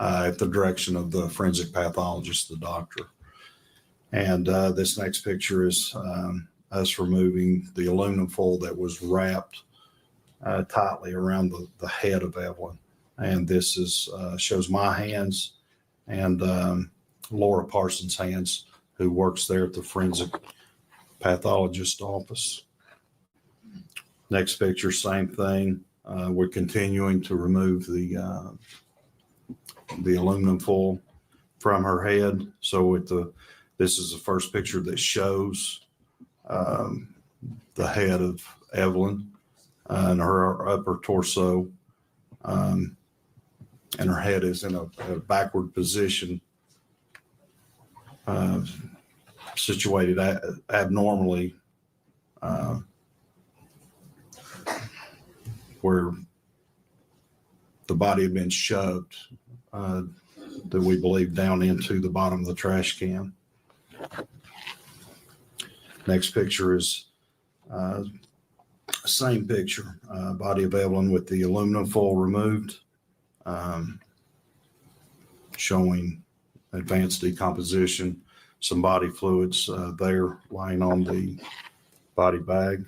at the direction of the forensic pathologist, the doctor. And this next picture is us removing the aluminum foil that was wrapped tightly around the head of Evelyn. And this is shows my hands and Laura Parsons' hands, who works there at the forensic pathologist office. Next picture, same thing. We're continuing to remove the aluminum foil from her head. So with this is the first picture that shows the head of Evelyn and her upper torso, and her head is in a backward position, situated abnormally, where the body had been shoved, that we believe down into the bottom of the trash can. Next picture is same picture, body of Evelyn with the aluminum foil removed, showing advanced decomposition, some body fluids there lying on the body bag.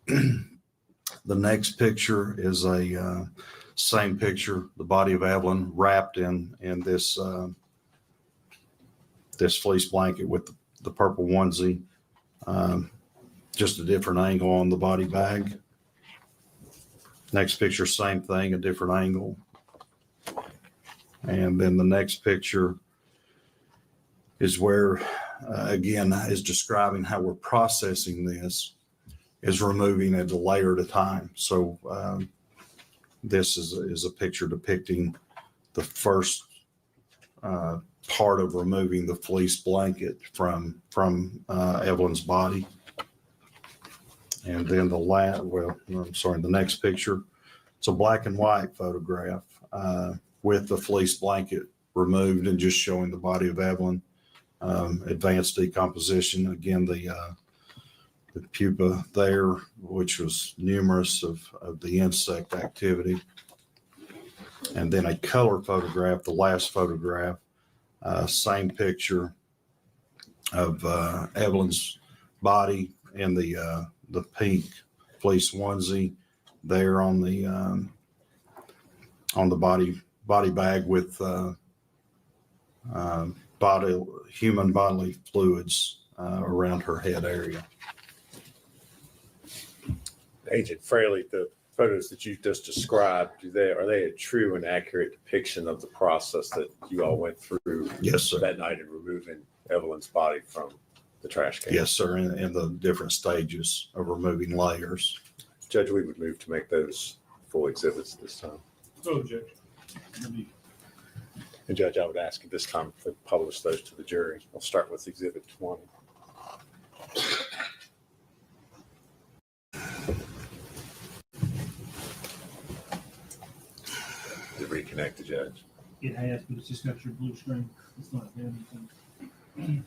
The next picture is a same picture, the body of Evelyn wrapped in this this fleece blanket with the purple onesie, just a different angle on the body bag. Next picture, same thing, a different angle. And then the next picture is where, again, is describing how we're processing this, is removing it a layer at a time. So this is a picture depicting the first part of removing the fleece blanket from Evelyn's body. And then the next picture, it's a black and white photograph with the fleece blanket removed and just showing the body of Evelyn, advanced decomposition. Again, the pupa there, which was numerous of the insect activity. And then a color photograph, the last photograph, same picture of Evelyn's body and the pink fleece onesie there on the body bag with human bodily fluids around her head area. Agent Fraley, the photos that you just described, are they a true and accurate depiction of the process that you all went through? Yes, sir. That night in removing Evelyn's body from the trash can? Yes, sir, in the different stages of removing layers. Judge, we would move to make those full exhibits this time. No objection. And Judge, I would ask at this time to publish those to the jury. I'll start with Exhibit 20. To reconnect the judge. It has, but it's just got your blue screen. It's not doing anything.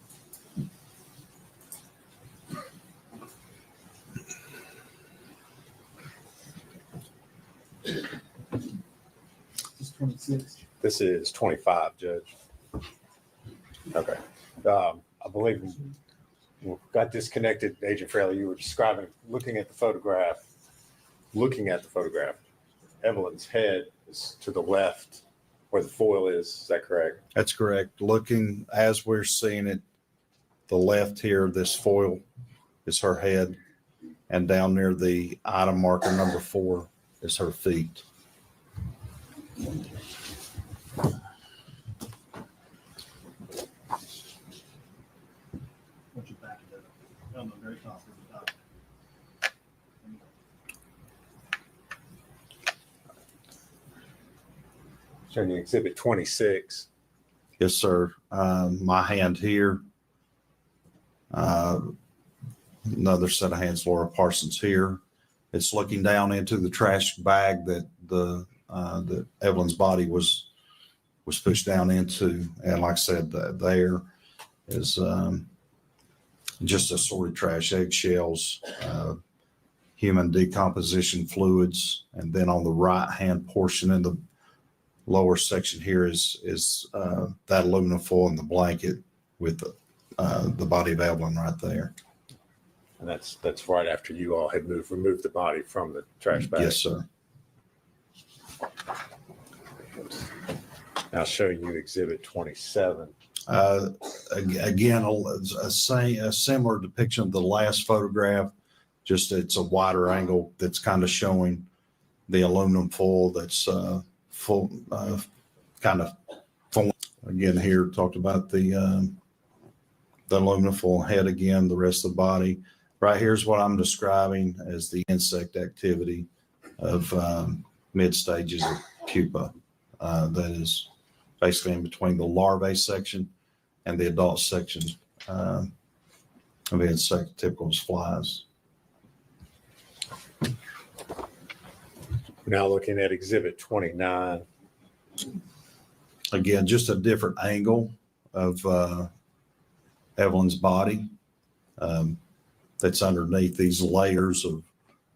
It's 26. This is 25, Judge. Okay. I believe we got disconnected. Agent Fraley, you were describing looking at the photograph. Evelyn's head is to the left where the foil is that correct? That's correct. Looking as we're seeing it, the left here, this foil is her head, and down near the item marker number 4 is her feet. Once you back it up. Showing you Exhibit 26. Yes, sir. My hand here. Another set of hands, Laura Parsons here. It's looking down into the trash bag that that Evelyn's body was pushed down into. And like I said, there is just assorted trash, eggshells, human decomposition fluids. And then on the right hand portion in the lower section here is that aluminum foil and the blanket with the body of Evelyn right there. And that's right after you all had removed the body from the trash bag. Yes, sir. Now showing you Exhibit 27. Again, a similar depiction of the last photograph, just it's a wider angle that's kind of showing the aluminum foil that's full, kind of full. Again, here talked about the aluminum foil head again, the rest of the body. Right here's what I'm describing as the insect activity of mid stages of pupa. That is basically in between the larvae section and the adult section of the insect, typical as flies. Now looking at Exhibit 29. Again, just a different angle of Evelyn's body that's underneath these layers of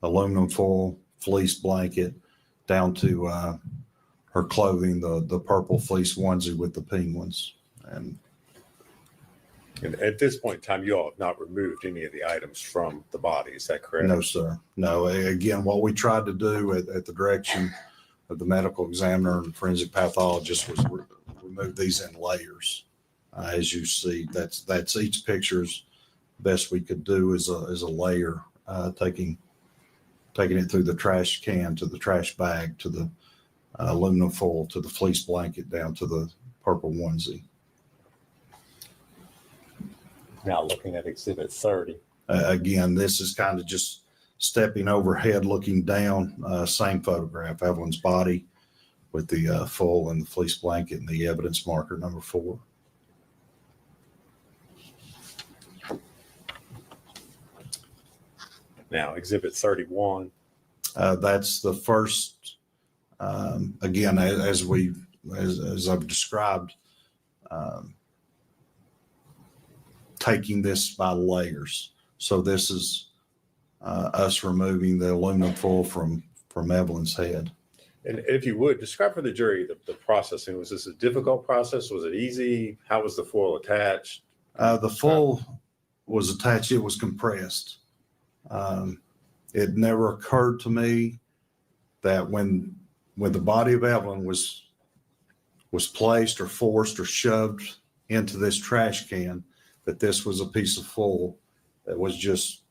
aluminum foil, fleece blanket, down to her clothing, the purple fleece onesie with the penguins. And at this point in time, you all have not removed any of the items from the body. Is that correct? No, sir. No. Again, what we tried to do at the direction of the medical examiner and forensic pathologist was remove these in layers. As you see, that's each picture's best we could do is a layer, taking it through the trash can to the trash bag to the aluminum foil to the fleece blanket down to the purple onesie. Now looking at Exhibit 30. Again, this is kind of just stepping overhead, looking down, same photograph, Evelyn's body with the foil and the fleece blanket and the evidence marker number 4. Now Exhibit 31. That's the first, again, as I've described, taking this by layers. So this is us removing the aluminum foil from Evelyn's head. And if you would, describe for the jury the processing. Was this a difficult process? Was it easy? How was the foil attached? The foil was attached. It was compressed. It never occurred to me that when the body of Evelyn was placed or forced or shoved into this trash can, that this was a piece of foil that was just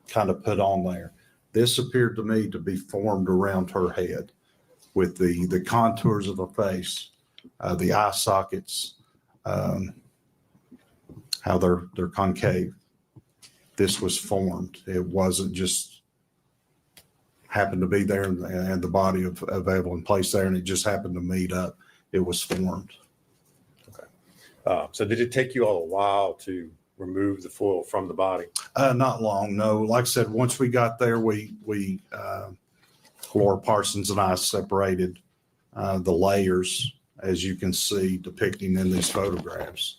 kind of put on there. This appeared to me to be formed around her head with the contours of the face, the eye sockets, how they're concave. This was formed. It wasn't just happened to be there and the body of Evelyn placed there and it just happened to meet up. It was formed. Okay. So did it take you all a while to remove the foil from the body? Not long, no. Like I said, once we got there, we Laura Parsons and I separated the layers, as you can see depicting in these photographs.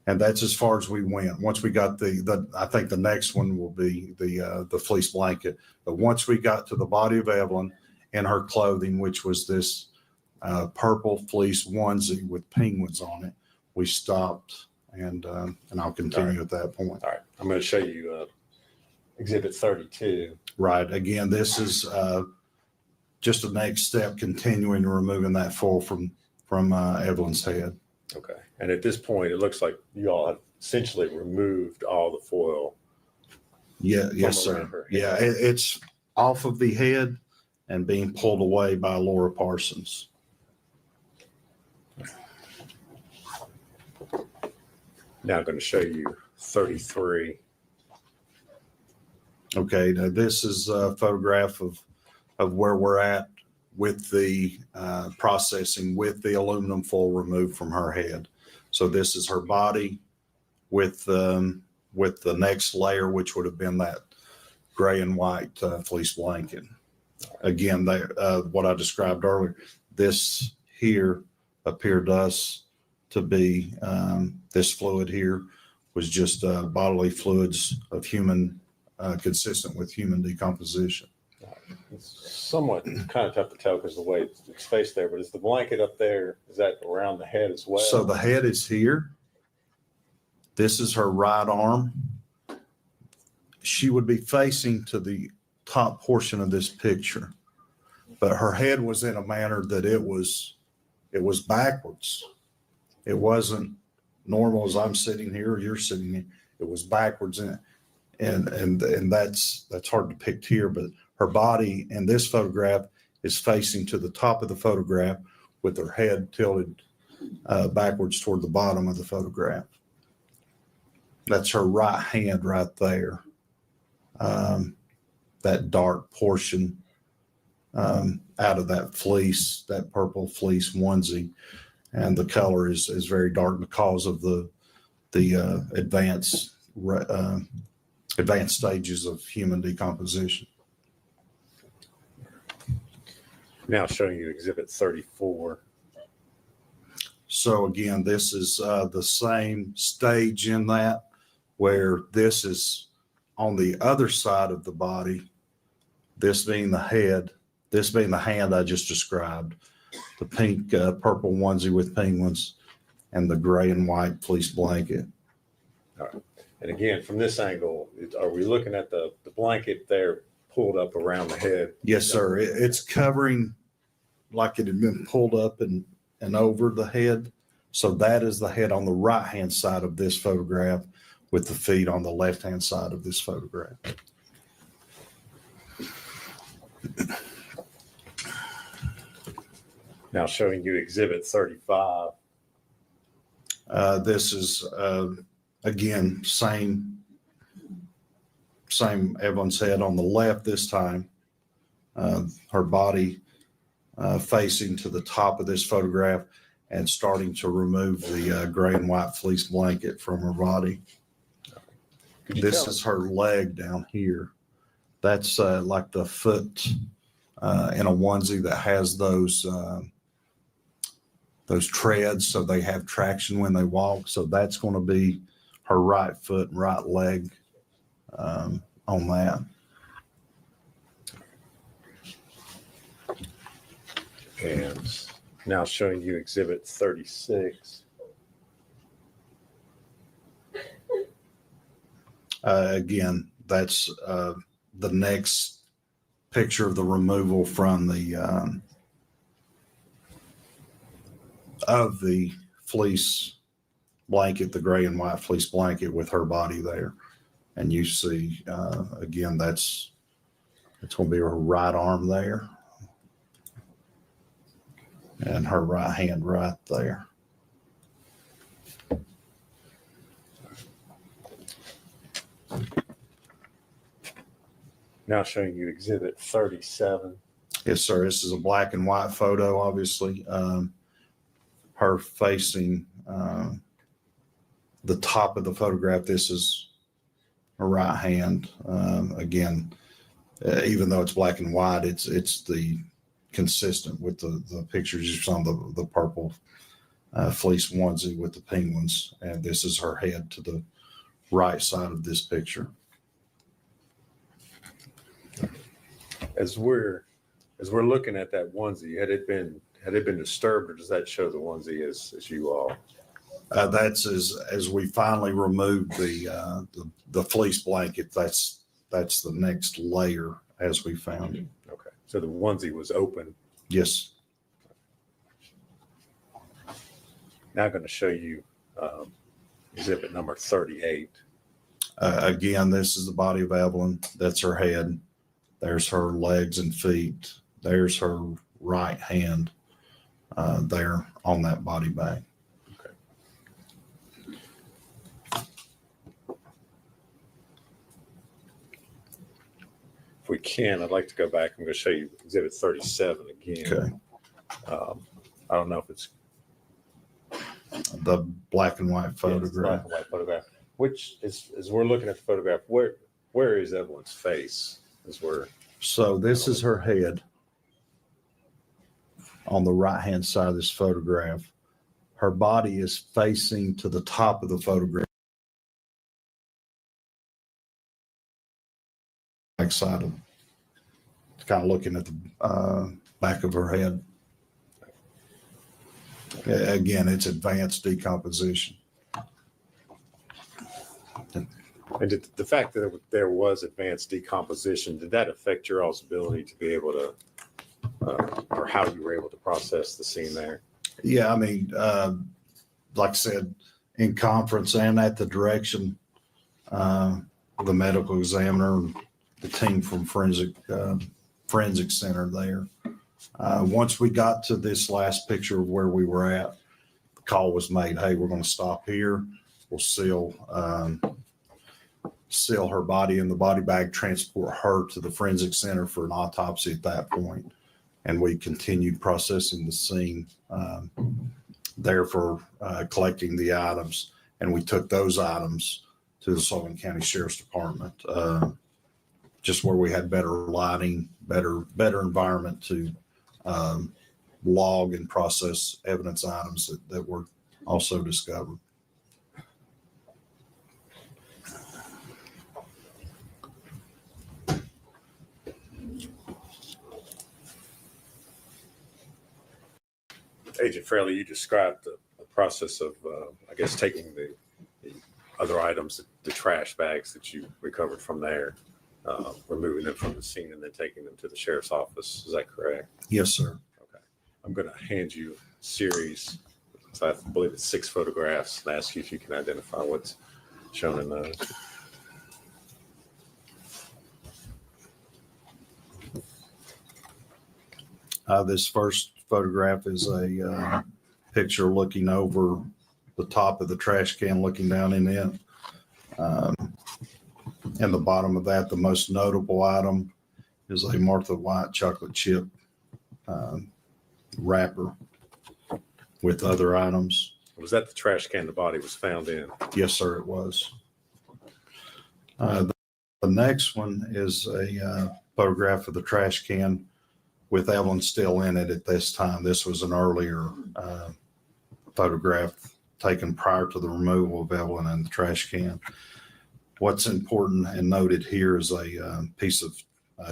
And that's as far as we went. Once we got I think the next one will be the fleece blanket. But once we got to the body of Evelyn and her clothing, which was this purple fleece onesie with penguins on it, we stopped and I'll continue at that point. All right. I'm going to show you Exhibit 32. Right. Again, this is just the next step, continuing to removing that foil from Evelyn's head. Okay. And at this point, it looks like you all have essentially removed all the foil. Yeah. Yes, sir. Yeah. It's off of the head and being pulled away by Laura Parsons. Now I'm going to show you 33. Okay. Now this is a photograph of where we're at with the processing with the aluminum foil removed from her head. So this is her body with the next layer, which would have been that gray and white fleece blanket. Again, what I described earlier, this here appeared to us to be, this fluid here was just bodily fluids of human, consistent with human decomposition. It's somewhat kind of tough to tell because of the way it's spaced there, but is the blanket up there, is that around the head as well? So the head is here. This is her right arm. She would be facing to the top portion of this picture, but her head was in a manner that it was backwards. It wasn't normal as I'm sitting here or you're sitting here. It was backwards, and that's hard to depict here, but her body in this photograph is facing to the top of the photograph with her head tilted backwards toward the bottom of the photograph. That's her right hand right there. That dark portion out of that fleece, that purple fleece onesie, and the color is very dark because of the advanced stages of human decomposition. Now showing you Exhibit 34. So again, this is the same stage in that, where this is on the other side of the body, this being the head, this being the hand I just described, the pink, purple onesie with penguins, and the gray and white fleece blanket. All right. And again, from this angle, are we looking at the blanket there pulled up around the head? Yes, sir. It's covering like it had been pulled up and over the head. So that is the head on the right-hand side of this photograph, with the feet on the left-hand side of this photograph. Now showing you Exhibit 35. This is, again, same Evelyn's head on the left this time. Her body facing to the top of this photograph and starting to remove the gray and white fleece blanket from her body. This is her leg down here. That's like the foot in a onesie that has those treads, so they have traction when they walk. So that's going to be her right foot and right leg on that. And now showing you Exhibit 36. Again, that's the next picture of the removal from the of the fleece blanket, the gray and white fleece blanket with her body there. And you see, again, it's going to be her right arm there and her right hand right there. Now showing you Exhibit 37. Yes, sir. This is a black and white photo, obviously. Her facing the top of the photograph. This is her right hand. Again, even though it's black and white, it's the consistent with the pictures you saw on the purple fleece onesie with the penguins. And this is her head to the right side of this picture. As we're looking at that onesie, had it been disturbed, or does that show the onesie as you all? That's as we finally removed the fleece blanket. That's the next layer as we found it. Okay, so the onesie was open. Yes. Now I'm going to show you exhibit number 38. Again, this is the body of Evelyn. That's her head. There's her legs and feet. There's her right hand there on that body bag. If we can, I'd like to go back. I'm going to show you Exhibit 37 again. Okay. I don't know if it's The black and white yeah, it's photograph. black and white photograph. Which is, as we're looking at the photograph, where is Evelyn's face? Is where So this is her head on the right-hand side of this photograph. Her body is facing to the top of the photograph. Back side of, kind of looking at the back of her head. Again, it's advanced decomposition. and the fact that there was advanced decomposition, did that affect your all's ability to be able to, or how you were able to process the scene there? Yeah, I mean, like I said, in conference and at the direction of the medical examiner, the team from forensic center there. Once we got to this last picture of where we were at, the call was made, hey, we're going to stop here. We'll seal her body in the body bag, transport her to the forensic center for an autopsy at that point. And we continued processing the scene there for collecting the items. And we took those items to the Sullivan County Sheriff's Department, just where we had better lighting, better environment to log and process evidence items that were also discovered. Agent Fraley, you described the process of, I guess, taking the other items, the trash bags that you recovered from there, removing them from the scene and then taking them to the sheriff's office. Is that correct? Yes, sir. Okay. I'm going to hand you a series, so I believe it's 6 photographs, and ask you if you can identify what's shown in those. This first photograph is a picture looking over the top of the trash can, looking down in it. And the bottom of that, the most notable item is a Martha White chocolate chip wrapper with other items. Was that the trash can the body was found in? Yes, sir, it was. The next one is a photograph of the trash can with Evelyn still in it at this time. This was an earlier photograph taken prior to the removal of Evelyn in the trash can. What's important and noted here is a piece of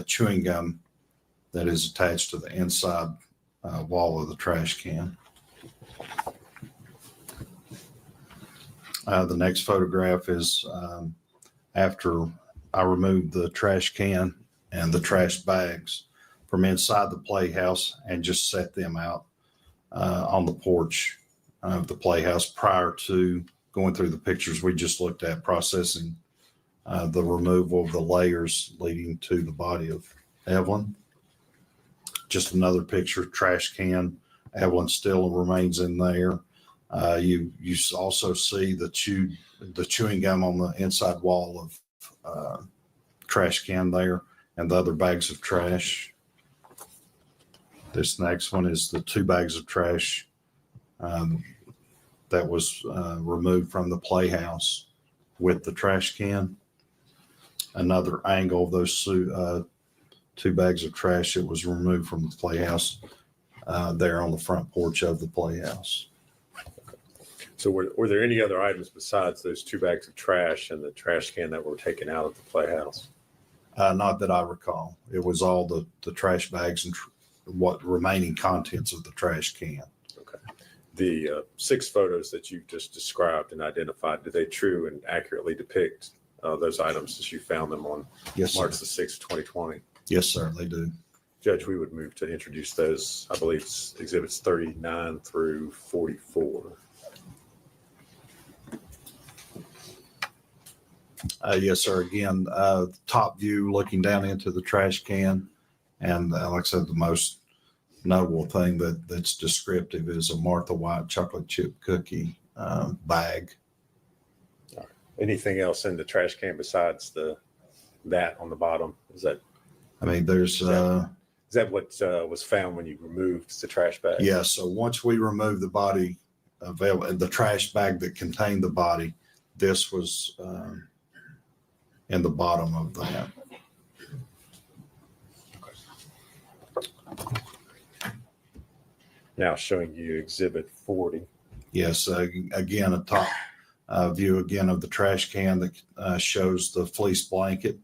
chewing gum that is attached to the inside wall of the trash can. The next photograph is after I removed the trash can and the trash bags from inside the playhouse and just set them out on the porch of the playhouse prior to going through the pictures we just looked at, processing the removal of the layers leading to the body of Evelyn. Just another picture, trash can. Evelyn still remains in there. You also see the chewing gum on the inside wall of trash can there, and the other bags of trash. This next one is the 2 bags of trash that was removed from the playhouse with the trash can. Another angle of those 2 bags of trash that was removed from the playhouse there on the front porch of the playhouse. So were there any other items besides those 2 bags of trash and the trash can that were taken out of the playhouse? Not that I recall. It was all the trash bags and what remaining contents of the trash can. Okay. The 6 photos that you just described and identified, do they true and accurately depict those items as you found them on March the 6th, 2020? Yes, sir, they do. Judge, we would move to introduce those. I believe it's exhibits 39 through 44. Yes, sir. Again, top view looking down into the trash can. And like I said, the most notable thing that's descriptive is a Martha White chocolate chip cookie bag. Anything else in the trash can besides that on the bottom? Is that I mean, there's, Is that what was found when you removed the trash bag? yeah. So once we removed the body, the trash bag that contained the body, this was in the bottom of that. Now showing you Exhibit 40. Yes, again, a top view again of the trash can that shows the fleece blanket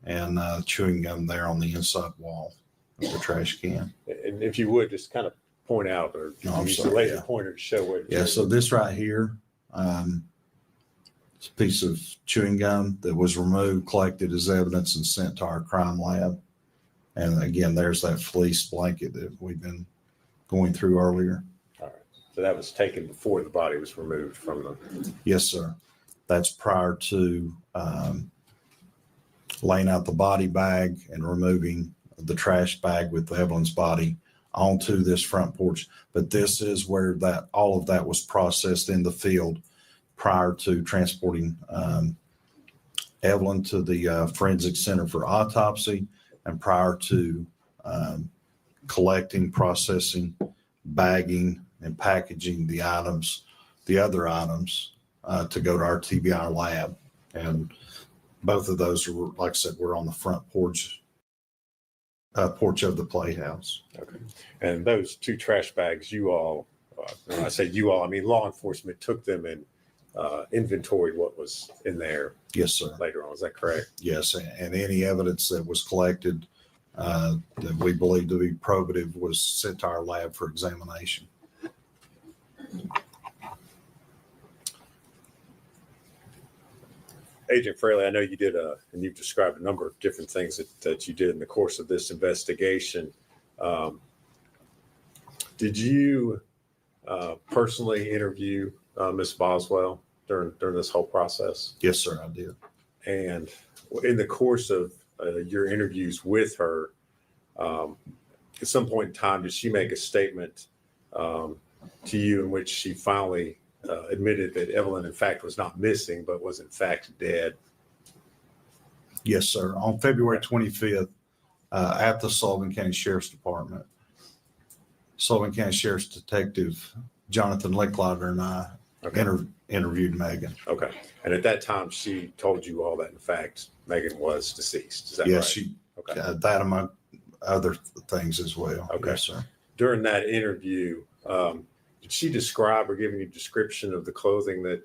and chewing gum there on the inside wall of the trash can. And if you would just kind of point out or use the laser pointer to show where. Yeah, so this right here, it's a piece of chewing gum that was removed, collected as evidence, and sent to our crime lab. And again, there's that fleece blanket that we've been going through earlier. All right. So that was taken before the body was removed from the. Yes, sir. That's prior to laying out the body bag and removing the trash bag with Evelyn's body onto this front porch. But this is where that all of that was processed in the field prior to transporting Evelyn to the Forensic Center for autopsy and prior to collecting, processing, bagging, and packaging the items, the other items, to go to our TBI lab. And both of those were, like I said, were on the front porch of the playhouse. Okay. And those two trash bags, you all, when I say you all, I mean law enforcement took them and inventoried what was in there. Yes, sir. Later on, is that correct? Yes, and any evidence that was collected that we believe to be probative was sent to our lab for examination. Agent Fraley, I know you did and you've described a number of different things that you did in the course of this investigation. Did you personally interview Ms. Boswell during this whole process? Yes, sir, I did. And in the course of your interviews with her, at some point in time, did she make a statement to you in which she finally admitted that Evelyn, in fact, was not missing, but was in fact dead? Yes, sir. On February 25th, at the Sullivan County Sheriff's Department, Sullivan County Sheriff's Detective Jonathan Licklider and I interviewed Megan. Okay. And at that time, she told you all that, in fact, Megan was deceased. Is that right? Yes, she, that among other things as well. Okay. Yes, sir. During that interview, did she describe or give any description of the clothing that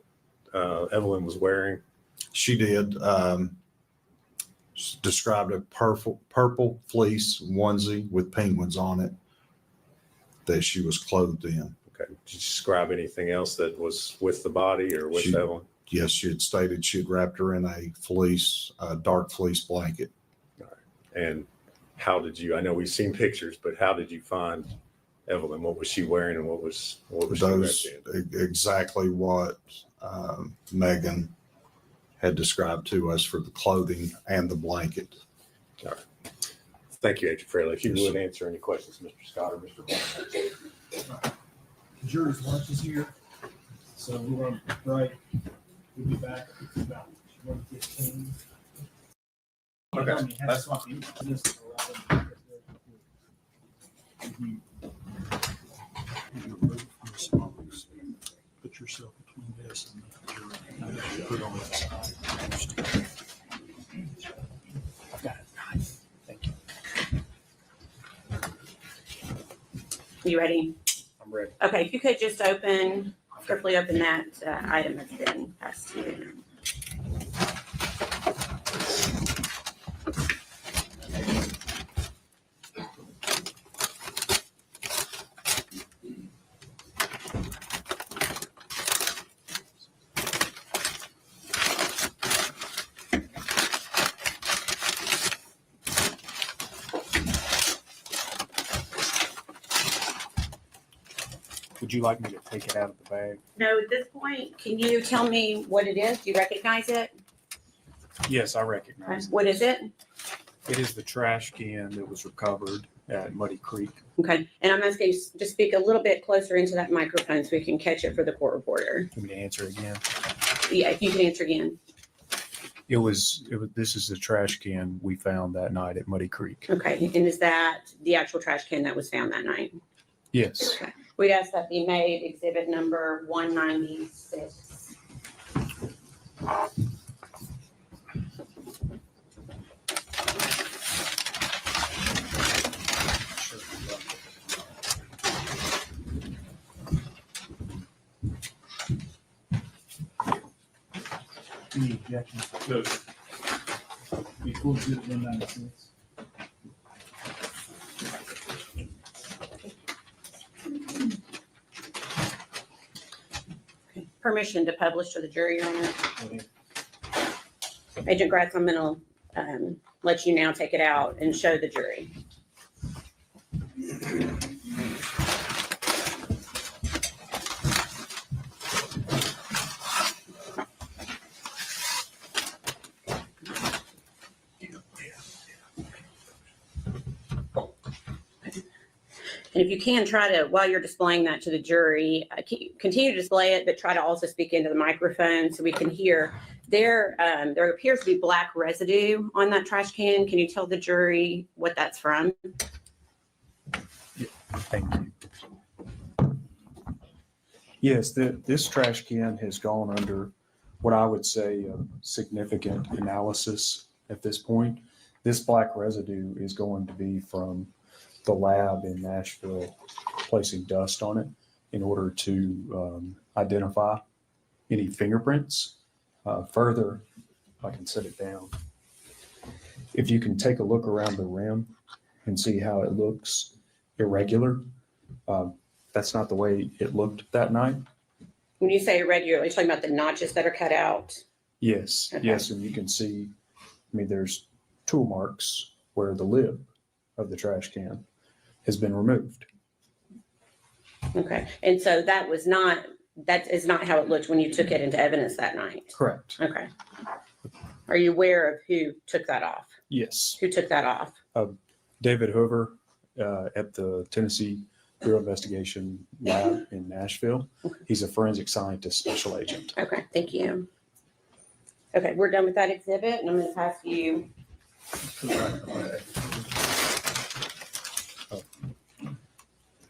Evelyn was wearing? She did. She described a purple fleece onesie with penguins on it that she was clothed in. Okay. Did she describe anything else that was with the body or with Evelyn? Yes, she had stated she had wrapped her in a dark fleece blanket. All right. And how did you, I know we've seen pictures, but how did you find Evelyn? What was she wearing and what was those she wrapped in? Exactly what Megan had described to us for the clothing and the blanket. All right. Thank you, Agent Fraley. If you would answer any questions, Mr. Scott or Mr. Bond. Jurors' lunch is here, so we're on break. We'll be back about 1:15. Okay. That's not put yourself between this and the jury. Put on that side. I've got it. Thank you. You ready? I'm ready. Okay, if you could just carefully open that item that's been passed to you. Would you like me to take it out of the bag? No, at this point, can you tell me what it is? Do you recognize it? Yes, I recognize it. What is it? It is the trash can that was recovered at Muddy Creek. Okay, and I'm asking you to speak a little bit closer into that microphone so we can catch it for the court reporter. Want me to answer again? Yeah, if you can answer again. This is the trash can we found that night at Muddy Creek. Okay, and is that the actual trash can that was found that night? Yes. Okay. We'd ask that be made exhibit number 196. Any objections? No. Before exhibit 196. Permission to publish to the jury, Your Honor. Agent Gratz, I'm going to let you now take it out and show the jury. And if you can, try to, while you're displaying that to the jury, continue to display it, but try to also speak into the microphone so we can hear. There appears to be black residue on that trash can. Can you tell the jury what that's from? Thank you. Yes, this trash can has gone under what I would say a significant analysis at this point. This black residue is going to be from the lab in Nashville placing dust on it in order to identify any fingerprints. Further, if I can set it down, if you can take a look around the rim and see how it looks irregular, that's not the way it looked that night. When you say irregular, you're talking about the notches that are cut out? Yes, Okay. yes, and you can see, I mean, there's tool marks where the lid of the trash can has been removed. Okay, and so that is not how it looked when you took it into evidence that night? Correct. Okay. Are you aware of who took that off? Yes. Who took that off? David Hoover at the Tennessee Bureau of Investigation Lab in Nashville. He's a forensic scientist special agent. Okay, thank you. Okay, we're done with that exhibit, and I'm going to pass you.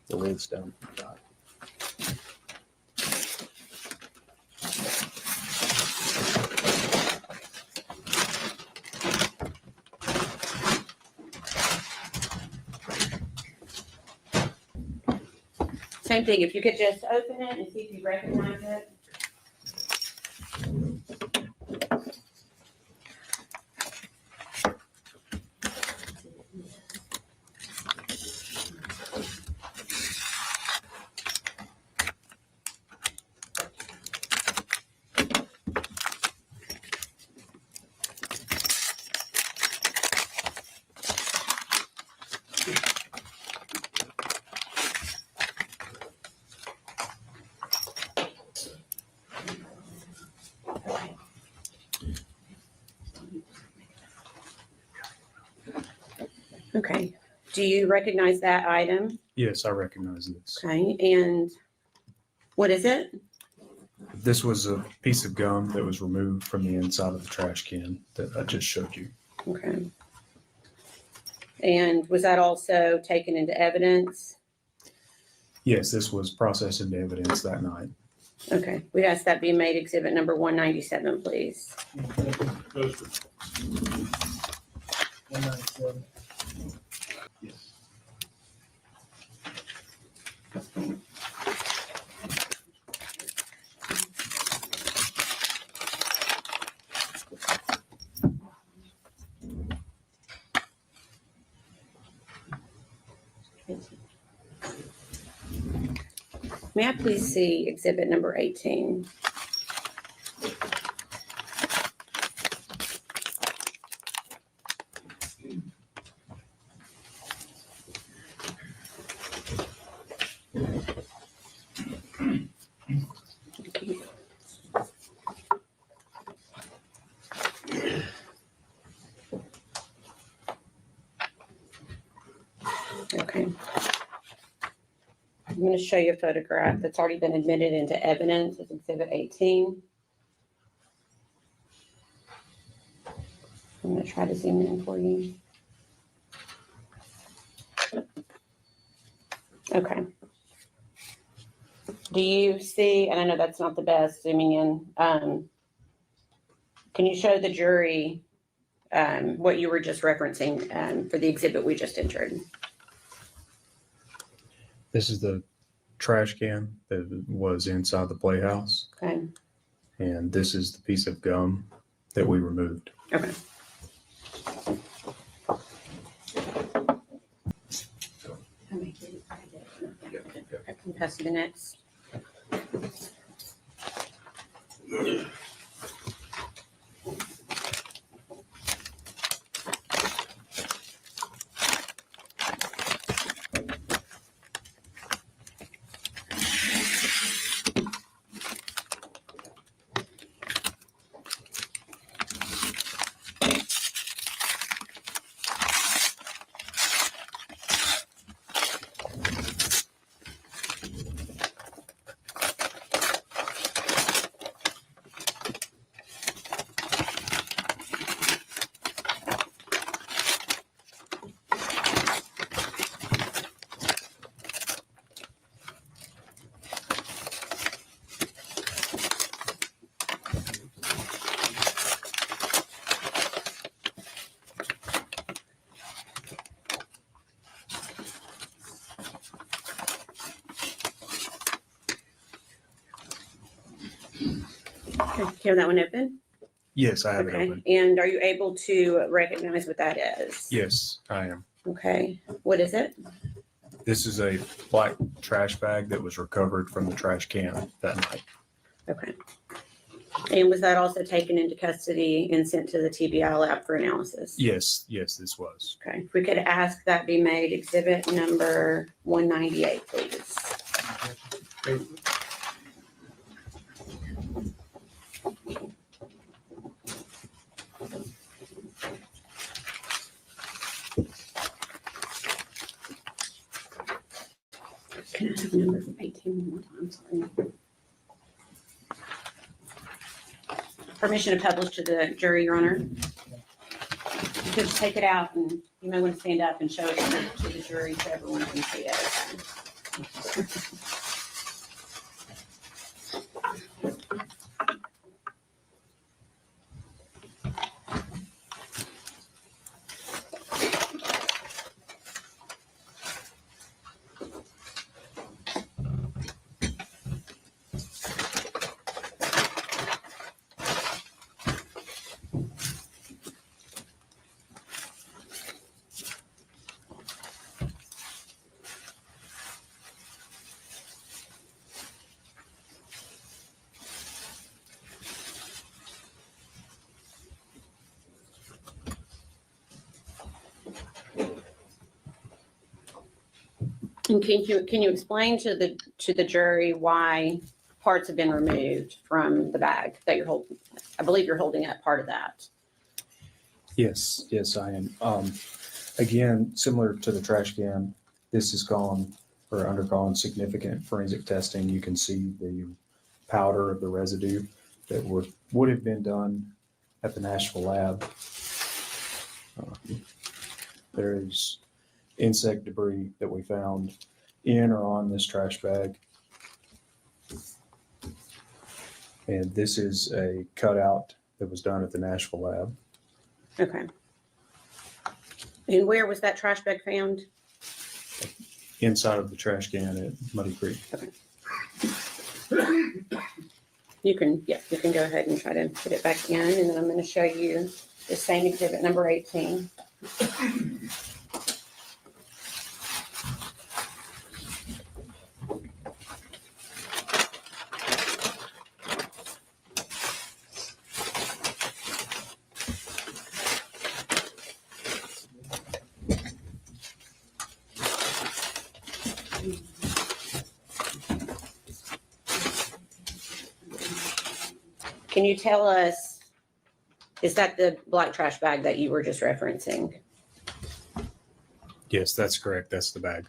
The lid's down. Same thing, if you could just open it and see if you recognize it. Okay, do you recognize that item? Yes, I recognize this. Okay, and what is it? This was a piece of gum that was removed from the inside of the trash can that I just showed you. Okay. And was that also taken into evidence? Yes, this was processed into evidence that night. Okay, we'd ask that be made exhibit number 197, please. 197. May I please see exhibit number 18? Okay. I'm going to show you a photograph that's already been admitted into evidence as exhibit 18. I'm going to try to zoom in for you. Okay. Do you see, and I know that's not the best zooming in, can you show the jury what you were just referencing for the exhibit we just entered? This is the trash can that was inside the playhouse. Okay. And this is the piece of gum that we removed. Okay. I can pass you the next. Okay, you have that one open? Yes, I have it Okay, open. and are you able to recognize what that is? Yes, I am. Okay, what is it? This is a black trash bag that was recovered from the trash can that night. Okay. And was that also taken into custody and sent to the TBI lab for analysis? Yes, this was. Okay, if we could ask that be made exhibit number 198, please. Can I have number 18 one more time? Sorry. Permission to publish to the jury, Your Honor. You could take it out and you may want to stand up and show it to the jury so everyone can see it. And can you explain to the jury why parts have been removed from the bag that you're holding? I believe you're holding up part of that. Yes, I am. Again, similar to the trash can, this has gone or undergone significant forensic testing. You can see the powder of the residue that would have been done at the Nashville lab. There is insect debris that we found in or on this trash bag. And this is a cutout that was done at the Nashville lab. Okay. And where was that trash bag found? Inside of the trash can at Muddy Creek. Okay. You can go ahead and try to put it back in, and then I'm going to show you the same exhibit number 18. Can you tell us, is that the black trash bag that you were just referencing? Yes, that's correct. That's the bag.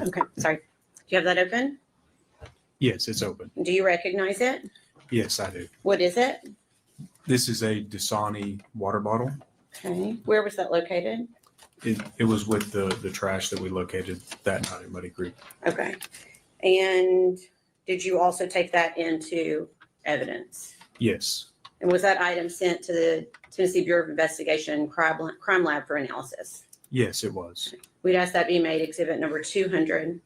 Okay, sorry. Do you have that open? Yes, it's open. Do you recognize it? Yes, I do. What is it? This is a Dasani water bottle. Okay. Where was that located? It was with the trash that we located that night at Muddy Creek. Okay. And did you also take that into evidence? Yes. And was that item sent to the Tennessee Bureau of Investigation crime lab for analysis? Yes, it was. We'd ask that be made exhibit number 200.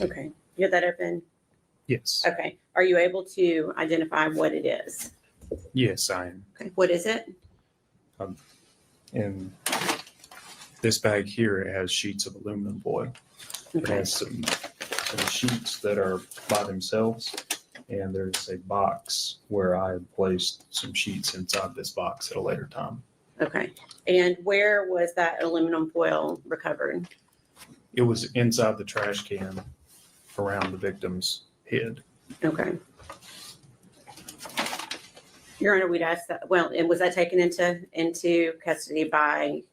Okay. You have that open? Yes. Okay. Are you able to identify what it is? Yes, I am. Okay. What is it? In this bag here, it has sheets of aluminum foil. It Okay. has some sheets that are by themselves, and there's a box where I had placed some sheets inside this box at a later time. Okay. And where was that aluminum foil recovered? It was inside the trash can around the victim's head. Okay. Your Honor, we'd ask that, well, and was that taken into custody by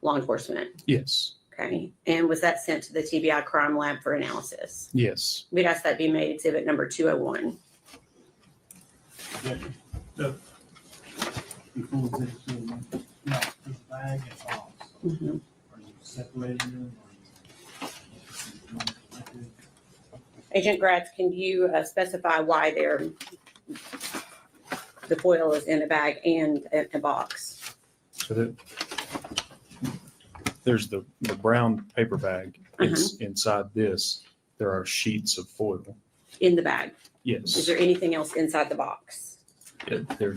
law enforcement? Yes. Okay. And was that sent to the TBI crime lab for analysis? Yes. We'd ask that be made exhibit number 201. So, before we get to now, this bag and box, Mhm. are you separating them? Agent Gratz, can you specify why the foil is in a bag and a box? So there's the brown paper bag. It's inside this. There are sheets of foil. In the bag? Yes. Is there anything else inside the box? There,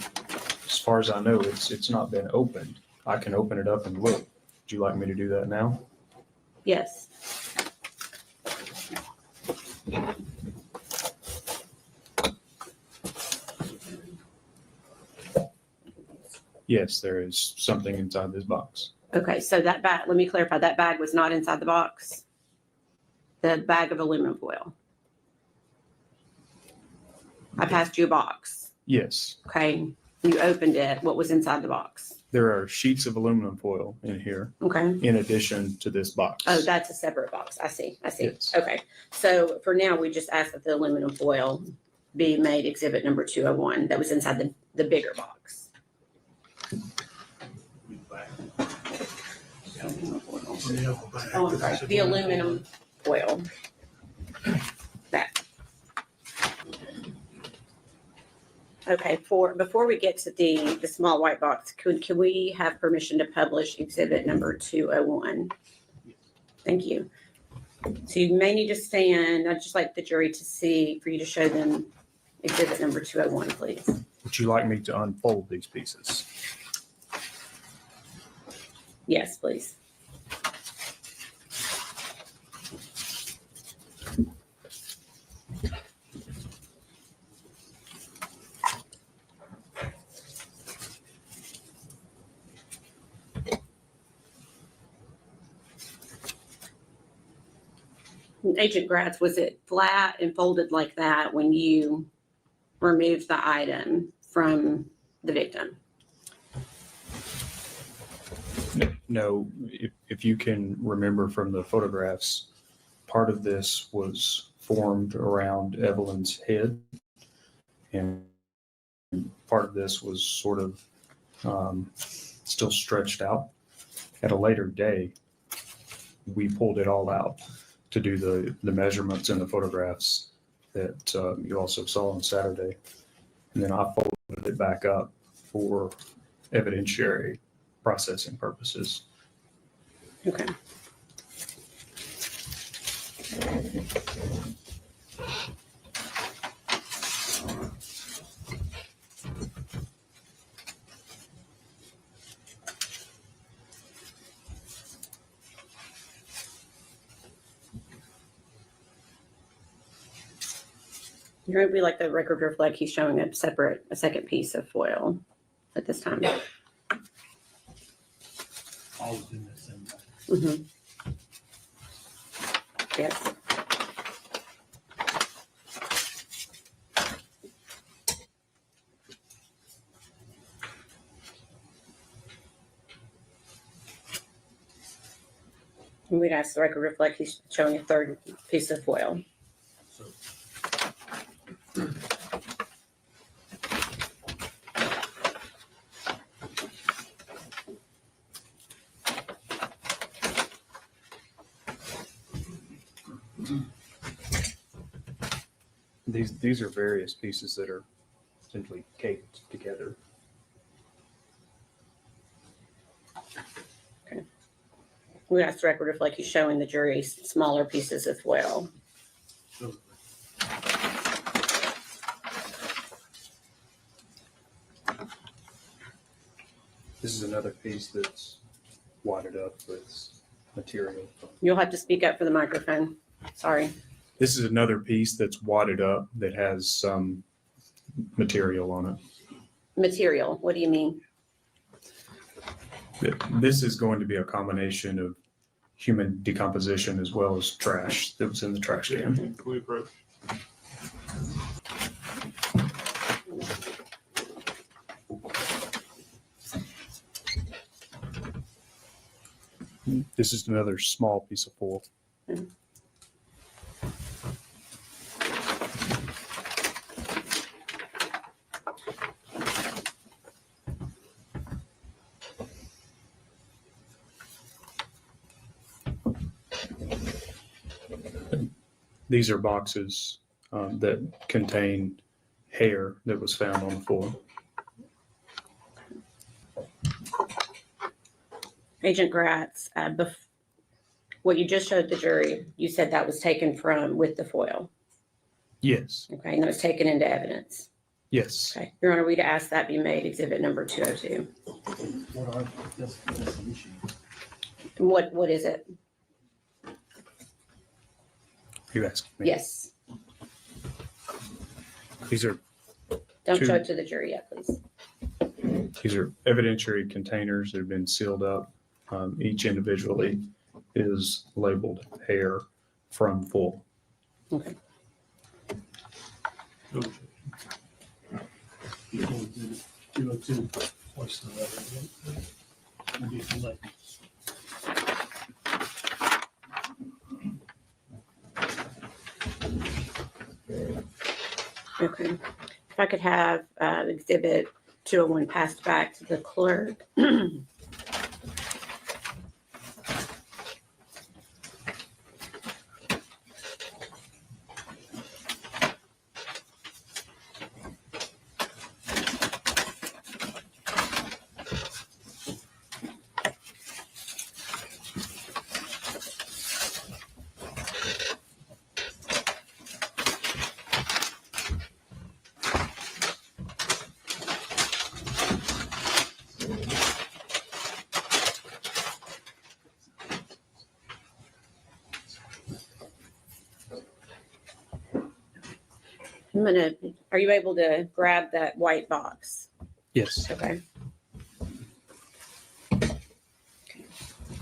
as far as I know, it's not been opened. I can open it up and look. Would you like me to do that now? Yes. Yes, there is something inside this box. Okay, so that bag, let me clarify, that bag was not inside the box? The bag of aluminum foil? I passed you a box. Yes. Okay, you opened it. What was inside the box? There are sheets of aluminum foil in here. Okay. In addition to this box. Oh, that's a separate box. I see. Yes. Okay, so for now, we just ask that the aluminum foil be made exhibit number 201 that was inside the bigger box. Oh, I'm sorry, the aluminum foil. That. Okay, before we get to the small white box, can we have permission to publish exhibit number 201? Thank you. So you may need to stand. I'd just like the jury to see, for you to show them exhibit number 201, please. Would you like me to unfold these pieces? Yes, please. Agent Gratz, was it flat and folded like that when you removed the item from the victim? No, if you can remember from the photographs, part of this was formed around Evelyn's head, and part of this was sort of still stretched out. At a later day, we pulled it all out to do the measurements in the photographs that you also saw on Saturday. And then I folded it back up for evidentiary processing purposes. Okay. You're going to be like the record reflect. He's showing a second piece of foil at this time. All within the same. Mm-hmm. Yes. And we'd ask the record reflect. He's showing a third piece of foil. These are various pieces that are essentially caked together. Okay. We asked the record reflect. He's showing the jury smaller pieces of foil. This is another piece that's wadded up with material. You'll have to speak up for the microphone. Sorry. This is another piece that's wadded up that has some material on it. Material. What do you mean? This is going to be a combination of human decomposition as well as trash that was in the trash can. Can we approach? This is another small piece of foil. Mm-hmm. These are boxes that contain hair that was found on the floor. Agent Gratz, what you just showed the jury, you said that was taken from with the foil. Yes. Okay, and that was taken into evidence. Yes. Okay, Your Honor, we'd ask that be made exhibit number 202. That's the issue. What is it? You asking me? Yes. These are Don't two- show it to the jury yet, please. These are evidentiary containers that have been sealed up. Each individually is labeled hair from full. Okay. What's the letter? Maybe it's like- Okay. If I could have exhibit 201 passed back to the clerk. Are you able to grab that white box? Yes. Okay.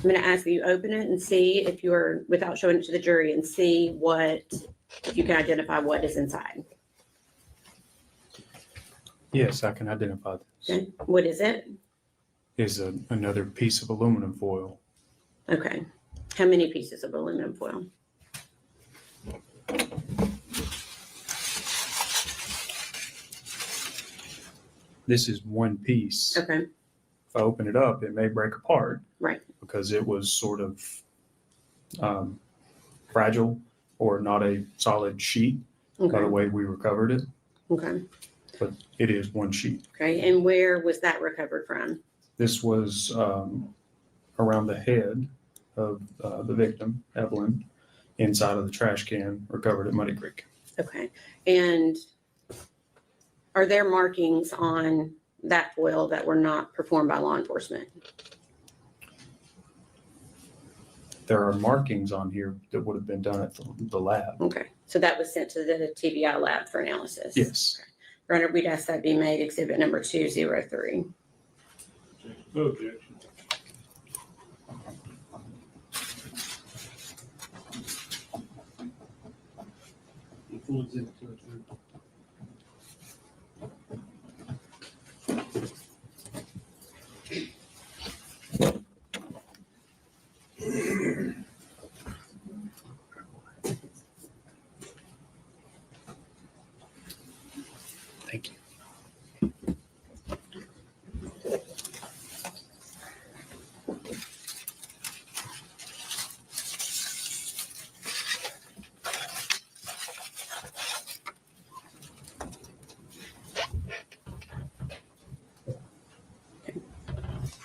I'm going to ask that you open it and see if you're, without showing it to the jury, and see if you can identify what is inside. Yes, I can identify this. Okay. What is it? Is another piece of aluminum foil. Okay. How many pieces of aluminum foil? This is one piece. Okay. If I open it up, it may break apart. Right. Because it was sort of fragile or not a solid sheet by the way we recovered it. Okay. But it is one sheet. Okay. And where was that recovered from? This was around the head of the victim, Evelyn, inside of the trash can recovered at Muddy Creek. Okay. And are there markings on that foil that were not performed by law enforcement? There are markings on here that would have been done at the lab. Okay. So that was sent to the TBI lab for analysis? Yes. Okay. Your Honor, we'd ask that be made exhibit number 203. No objection. Full exhibit 203. Thank you.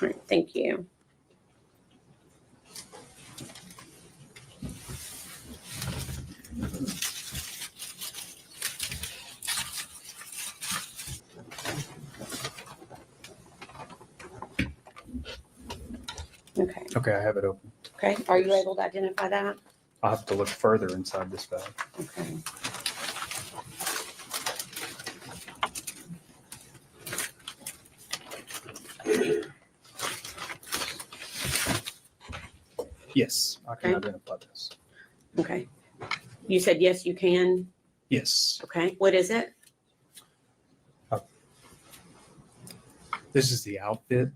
All right. Thank you. Okay. Okay, I have it open. Okay. Are you able to identify that? I'll have to look further inside this bag. Okay. Yes, I can Okay. identify this. Okay. You said yes, you can. Yes. Okay. What is it? This is the outfit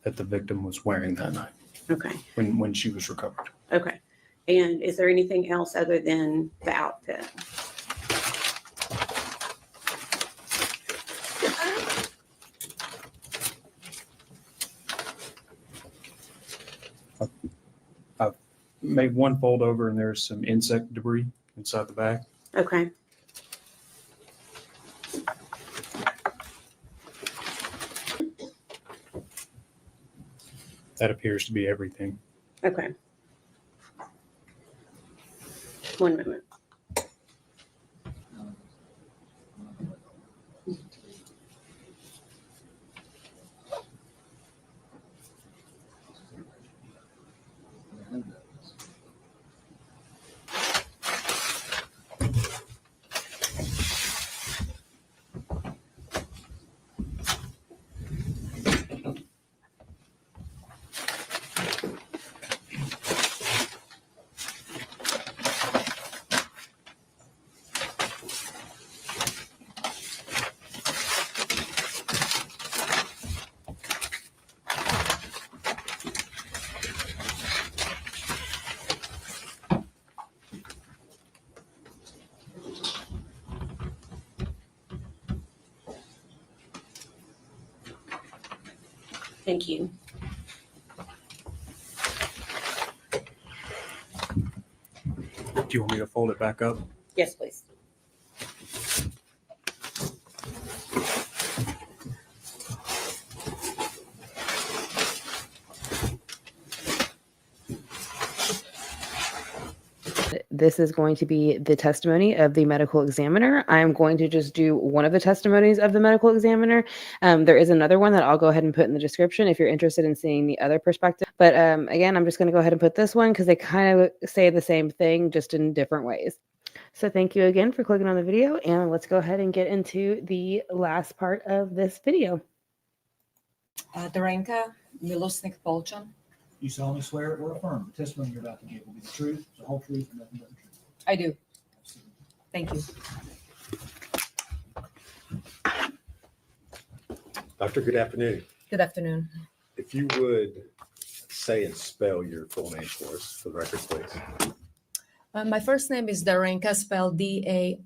that the victim was wearing that night Okay. when she was recovered. Okay. And is there anything else other than the outfit? I've made one fold over and there's some insect debris inside the bag. Okay. That appears to be everything. Okay. One moment. Thank you. Do you want me to fold it back up? Yes, please. This is going to be the testimony of the medical examiner. I'm going to just do one of the testimonies of the medical examiner. There is another one that I'll go ahead and put in the description if you're interested in seeing the other perspective. But again, I'm just going to go ahead and put this one because they kind of say the same thing, just in different ways. So thank you again for clicking on the video, and let's go ahead and get into the last part of this video. Darenka Milosnik Polčan. You solemnly swear or affirm the testimony you're about to give will be the truth, the whole truth, and nothing but the truth. I do. Thank you. Doctor, good afternoon. Good afternoon. If you would say and spell your full name for us, for the record, please. My first name is Darinka, spelled Darinka,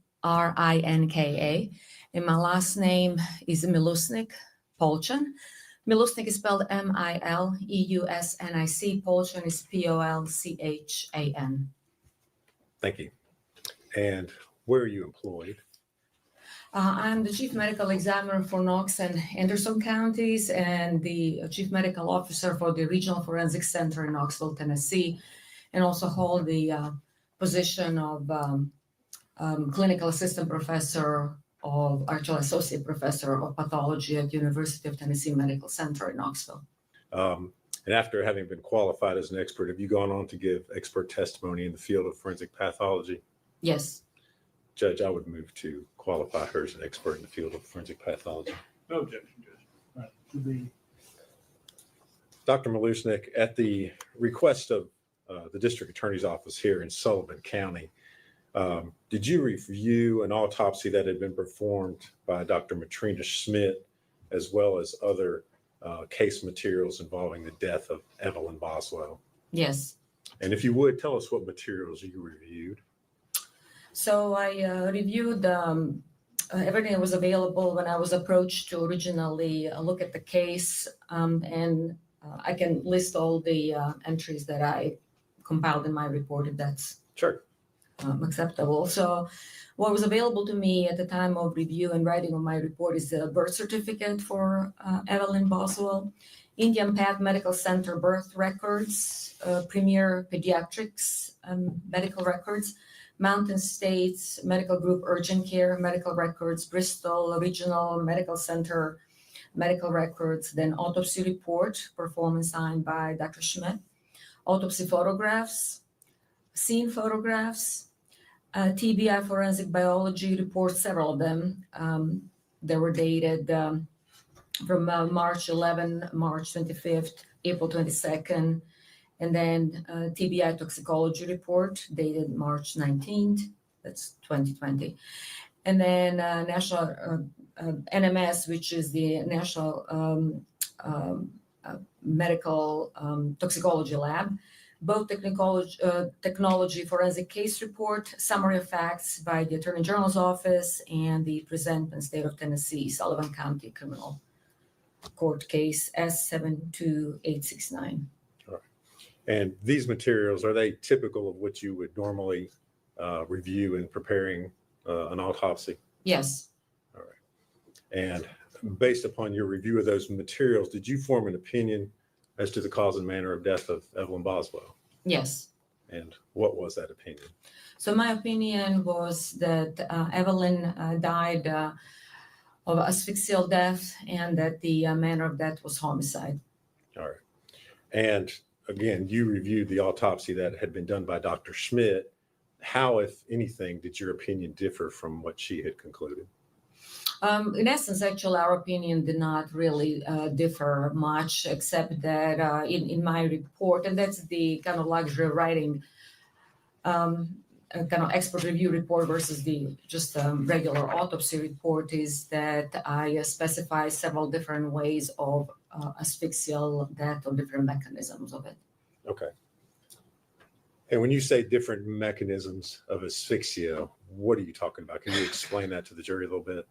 and my last name is Milusnik Polchan. Milusnik is spelled Mileusnic. Polchan is Polchan. Thank you. And where are you employed? I'm the chief medical examiner for Knox and Anderson counties and the chief medical officer for the Regional Forensic Center in Knoxville, Tennessee, and also hold the position of clinical assistant professor actual associate professor of pathology at University of Tennessee Medical Center in Knoxville. And after having been qualified as an expert, have you gone on to give expert testimony in the field of forensic pathology? Yes. Judge, I would move to qualify her as an expert in the field of forensic pathology. No objection, Judge. Right. Should be Dr. Milusnik, at the request of the district attorney's office here in Sullivan County, did you review an autopsy that had been performed by Dr. Matrina Schmidt, as well as other case materials involving the death of Evelyn Boswell? Yes. And if you would, tell us what materials you reviewed. So I reviewed everything that was available when I was approached to originally look at the case, and I can list all the entries that I compiled in my report if that's sure acceptable. So what was available to me at the time of review and writing of my report is the birth certificate for Evelyn Boswell, Indian Path Medical Center birth records, Premier Pediatrics medical records, Mountain States Medical Group Urgent Care medical records, Bristol Regional Medical Center medical records, then autopsy report performed and signed by Dr. Schmidt, autopsy photographs, scene photographs, TBI forensic biology reports, several of them. They were dated from March 11, March 25th, April 22nd, and then TBI toxicology report dated March 19th, that's 2020. And then national NMS, which is the National Medical Toxicology Lab, both technology forensic case report, summary of facts by the Attorney General's office, and the presentment State of Tennessee, Sullivan County Criminal Court case S72869. And these materials, are they typical of what you would normally review in preparing an autopsy? Yes. All right. And based upon your review of those materials, did you form an opinion as to the cause and manner of death of Evelyn Boswell? Yes. And what was that opinion? So my opinion was that Evelyn died of asphyxial death and that the manner of death was homicide. All right. And again, you reviewed the autopsy that had been done by Dr. Schmidt. How, if anything, did your opinion differ from what she had concluded? In essence, actually, our opinion did not really differ much, except that in my report, and that's the kind of luxury of writing a kind of expert review report versus the just regular autopsy report, is that I specify several different ways of asphyxial death or different mechanisms of it. Okay. And when you say different mechanisms of asphyxia, what are you talking about? Can you explain that to the jury a little bit?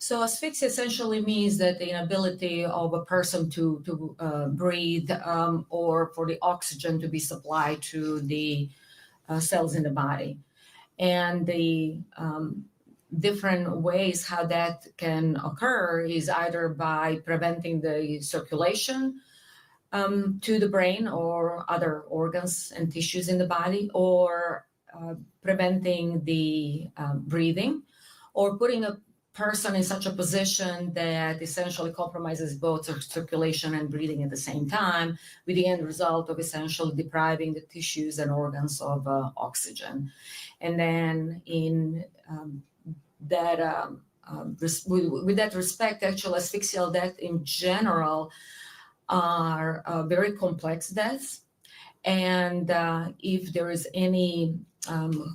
So asphyxia essentially means that the inability of a person to breathe or for the oxygen to be supplied to the cells in the body. And the different ways how that can occur is either by preventing the circulation to the brain or other organs and tissues in the body, or preventing the breathing, or putting a person in such a position that essentially compromises both circulation and breathing at the same time, with the end result of essentially depriving the tissues and organs of oxygen. And then in that, with that respect, actual asphyxial death in general are very complex deaths. And if there is any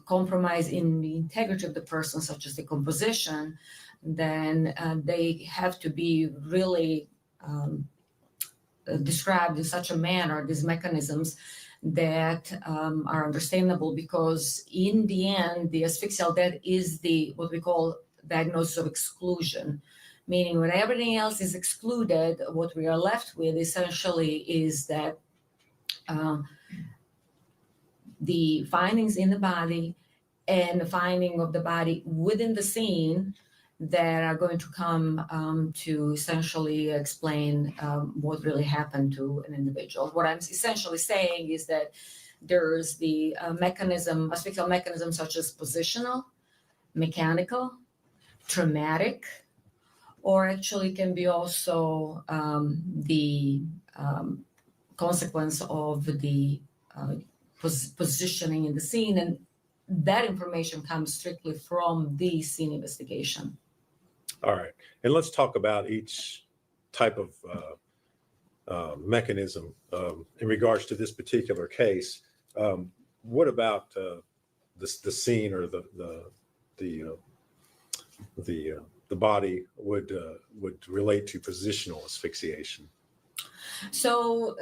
compromise in the integrity of the person, such as decomposition, then they have to be really described in such a manner, these mechanisms, that are understandable, because in the end, the asphyxial death is what we call diagnosis of exclusion, meaning when everything else is excluded, what we are left with essentially is that the findings in the body and the finding of the body within the scene that are going to come to essentially explain what really happened to an individual. What I'm essentially saying is that there's the asphyxial mechanism such as positional, mechanical, traumatic, or actually can be also the consequence of the positioning in the scene. And that information comes strictly from the scene investigation. All right. And let's talk about each type of mechanism in regards to this particular case. What about the scene or the body would relate to positional asphyxiation? So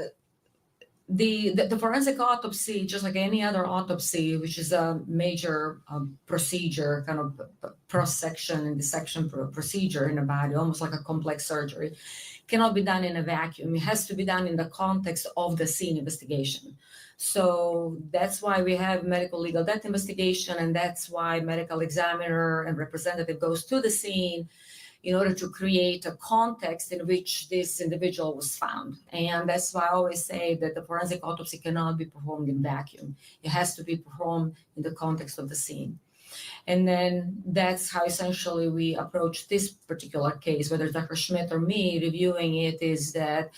the forensic autopsy, just like any other autopsy, which is a major procedure, kind of cross-section and dissection procedure in the body, almost like a complex surgery, cannot be done in a vacuum. It has to be done in the context of the scene investigation. So that's why we have medical legal death investigation, and that's why medical examiner and representative goes to the scene in order to create a context in which this individual was found. And that's why I always say that the forensic autopsy cannot be performed in vacuum. It has to be performed in the context of the scene. And then that's how essentially we approach this particular case, whether it's Dr. Schmidt or me reviewing it, is that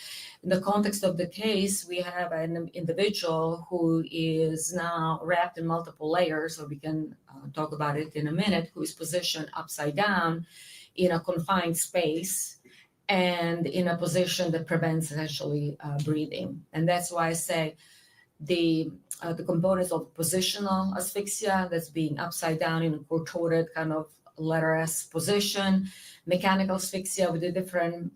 in the context of the case, we have an individual who is now wrapped in multiple layers, so we can talk about it in a minute, who is positioned upside down in a confined space and in a position that prevents essentially breathing. And that's why I say the components of positional asphyxia, that's being upside down in a contorted kind of letter S position, mechanical asphyxia with the different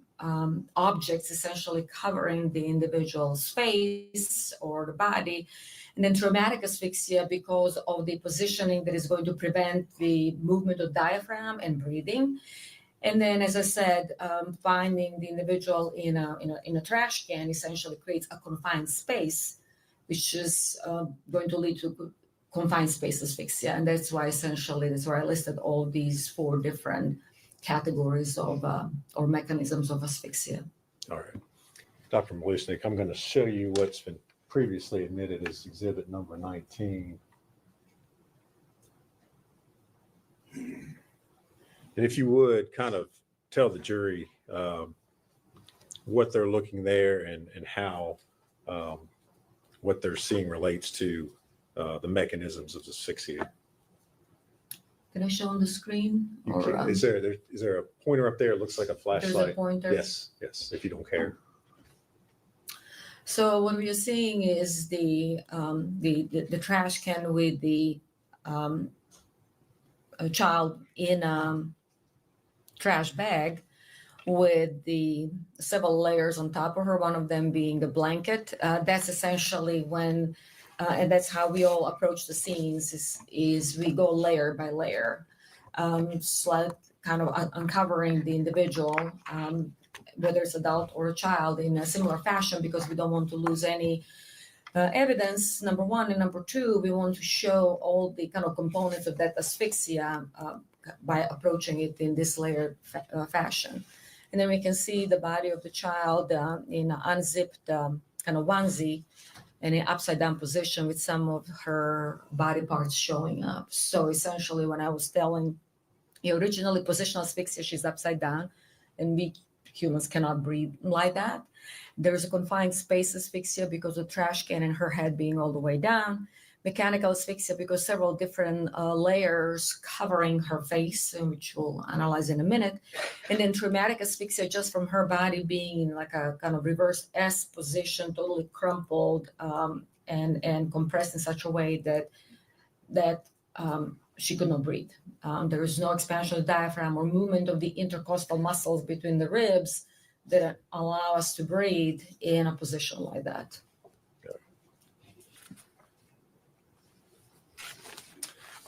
objects essentially covering the individual's face or the body, and then traumatic asphyxia because of the positioning that is going to prevent the movement of diaphragm and breathing. And then, as I said, finding the individual in a trash can essentially creates a confined space, which is going to lead to confined space asphyxia. And that's why essentially, that's where I listed all these 4 different categories of or mechanisms of asphyxia. All right. Dr. Malusnik, I'm going to show you what's been previously admitted as exhibit number 19. And if you would kind of tell the jury what they're looking there and how what they're seeing relates to the mechanisms of asphyxia. Can I show on the screen? Or, is there a pointer up there? It looks like a flashlight. There's a pointer. Yes, if you don't care. So what we are seeing is the trash can with the a child in a trash bag with the several layers on top of her, one of them being the blanket. That's essentially when, and that's how we all approach the scenes, is we go layer by layer, kind of uncovering the individual, whether it's adult or a child, in a similar fashion, because we don't want to lose any evidence, number one. And number two, we want to show all the kind of components of that asphyxia by approaching it in this layered fashion. And then we can see the body of the child in an unzipped kind of onesie in an upside down position with some of her body parts showing up. So essentially, when I was telling you originally positional asphyxia, she's upside down, and we humans cannot breathe like that. There's a confined space asphyxia because of the trash can and her head being all the way down. mechanical asphyxia because several different layers covering her face, which we'll analyze in a minute. And then traumatic asphyxia just from her body being in like a kind of reverse S position, totally crumpled and compressed in such a way that she could not breathe. There is no expansion of the diaphragm or movement of the intercostal muscles between the ribs that allow us to breathe in a position like that.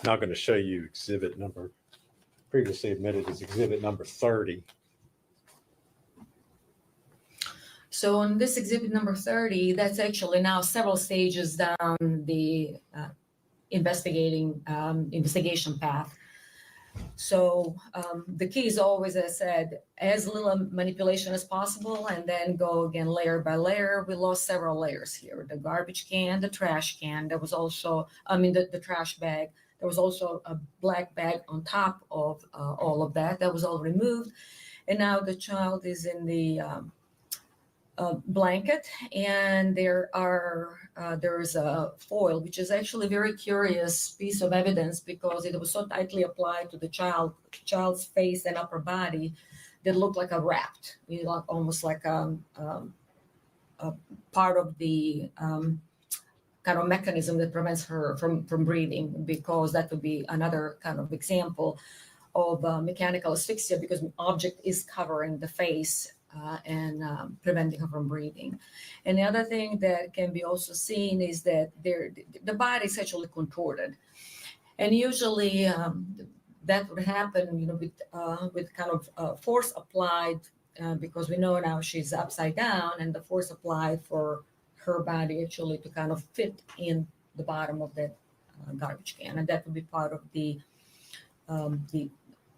Now I'm going to show you exhibit number, previously admitted as exhibit number 30. So on this exhibit number 30, that's actually now several stages down the investigation path. So the key is always, as I said, as little manipulation as possible, and then go again layer by layer. We lost several layers here: the garbage can, the trash can. There was also, the trash bag. There was also a black bag on top of all of that. That was all removed, and now the child is in the blanket, and there is a foil, which is actually a very curious piece of evidence because it was so tightly applied to the child's face and upper body that looked like a wrapped, almost like a part of the kind of mechanism that prevents her from breathing, because that would be another kind of example of mechanical asphyxia because an object is covering the face and preventing her from breathing. And the other thing that can be also seen is that the body is actually contorted. And usually that would happen, with kind of force applied because we know now she's upside down, and the force applied for her body actually to kind of fit in the bottom of that garbage can. And that would be part of the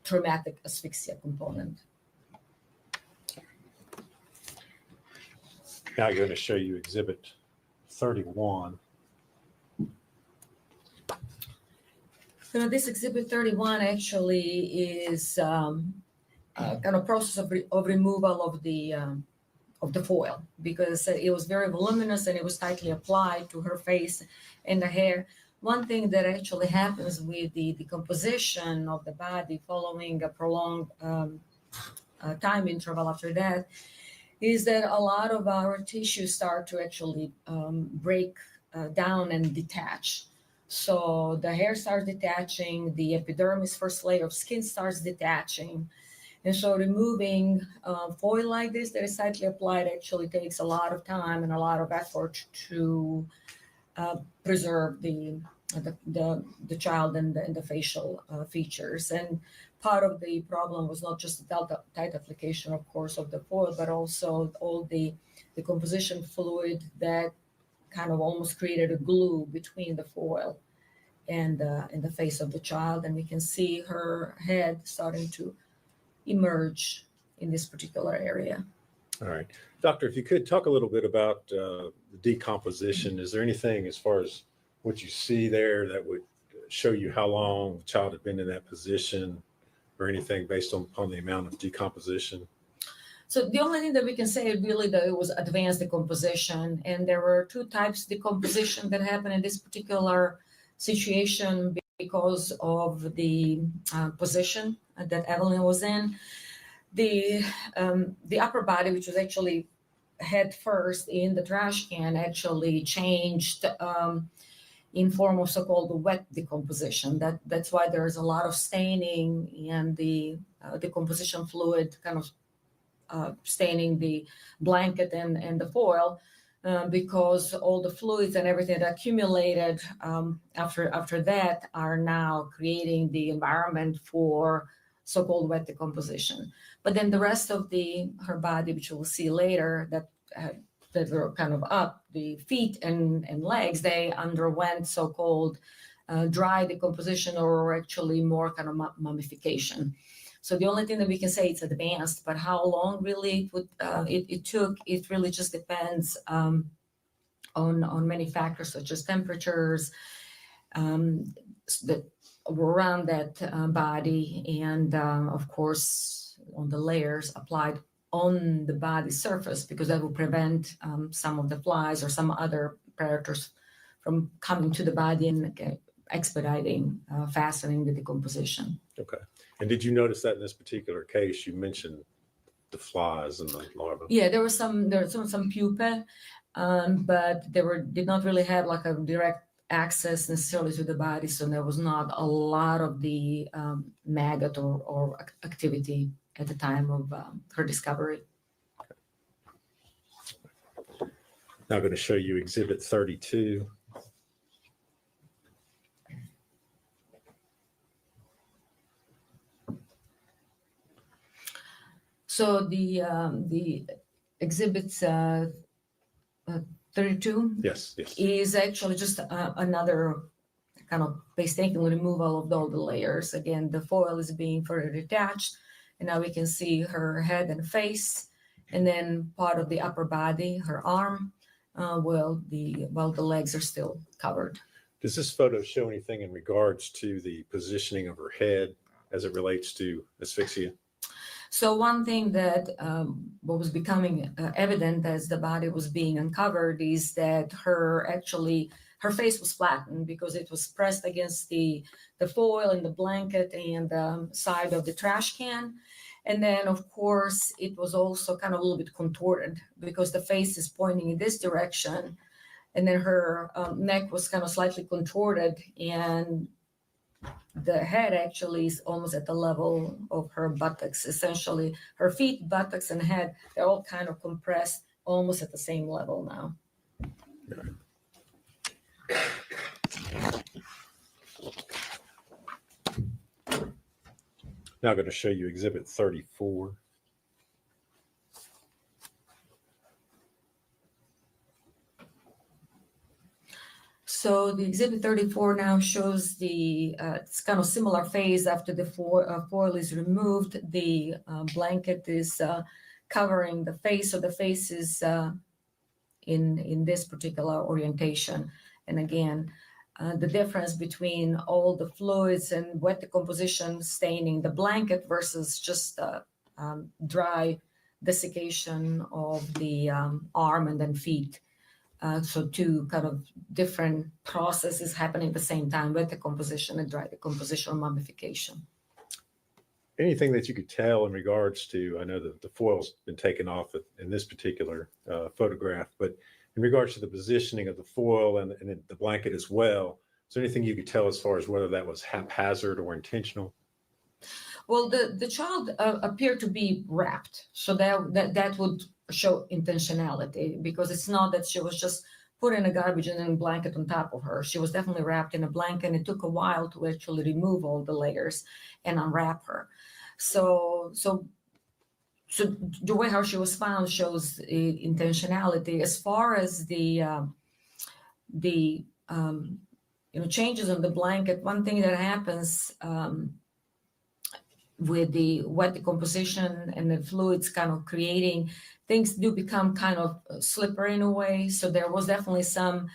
traumatic asphyxia component. Now I'm going to show you exhibit 31. So this exhibit 31 actually is kind of process of removal of the foil, because it was very voluminous and it was tightly applied to her face and the hair. One thing that actually happens with the decomposition of the body following a prolonged time interval after that is that a lot of our tissues start to actually break down and detach. So the hair starts detaching, the epidermis, first layer of skin, starts detaching. And so removing foil like this that is tightly applied actually takes a lot of time and a lot of effort to preserve the child and the facial features. And part of the problem was not just the tight application, of course, of the foil, but also all the composition fluid that kind of almost created a glue between the foil and the face of the child. And we can see her head starting to emerge in this particular area. All right. Doctor, if you could talk a little bit about the decomposition. Is there anything as far as what you see there that would show you how long the child had been in that position, or anything based upon the amount of decomposition? So the only thing that we can say really that it was advanced decomposition, and there were two types of decomposition that happened in this particular situation because of the position that Evelyn was in. The upper body, which was actually head first in the trash can, actually changed in form of so-called wet decomposition. That's why there's a lot of staining and the decomposition fluid kind of staining the blanket and the foil, because all the fluids and everything that accumulated after that are now creating the environment for so-called wet decomposition. But then the rest of her body, which we'll see later, that were kind of up, the feet and legs, they underwent so-called dry decomposition, or actually more kind of mummification. So the only thing that we can say it's advanced, but how long really it took, it really just depends on many factors such as temperatures that were around that body, and of course on the layers applied on the body surface, because that will prevent some of the flies or some other predators from coming to the body and expediting, fastening the decomposition. Okay. And did you notice that in this particular case, you mentioned the flies and the larvae? Yeah, there was some pupae, but did not really have like a direct access necessarily to the body, so there was not a lot of the maggot or activity at the time of her discovery. Now I'm going to show you Exhibit 32. So the exhibits 32 yes. is actually just another kind of painstaking removal of all the layers. Again, the foil is being further detached, and now we can see her head and face, and then part of the upper body, her arm, while the legs are still covered. Does this photo show anything in regards to the positioning of her head as it relates to asphyxia? So one thing that what was becoming evident as the body was being uncovered is that her face was flattened because it was pressed against the foil and the blanket and the side of the trash can. And then, of course, it was also kind of a little bit contorted because the face is pointing in this direction. And then her neck was kind of slightly contorted, and the head actually is almost at the level of her buttocks. Essentially, her feet, buttocks, and head, they're all kind of compressed almost at the same level now. Now I'm going to show you Exhibit 34. So the Exhibit 34 now shows the it's kind of similar phase after the foil is removed. The blanket is covering the face, so the face is in this particular orientation. And again, the difference between all the fluids and wet decomposition staining the blanket versus just dry desiccation of the arm and then feet. So two kind of different processes happening at the same time, wet decomposition and dry decomposition or mummification. Anything that you could tell in regards to, I know that the foil's been taken off in this particular photograph, but in regards to the positioning of the foil and the blanket as well, is there anything you could tell as far as whether that was haphazard or intentional? Well, the child appeared to be wrapped, so that would show intentionality, because it's not that she was just put in a garbage and then a blanket on top of her. She was definitely wrapped in a blanket, and it took a while to actually remove all the layers and unwrap her. So the way how she was found shows intentionality. As far as the changes on the blanket, one thing that happens with the wet decomposition and the fluids kind of creating, things do become kind of slippery in a way. So there was definitely some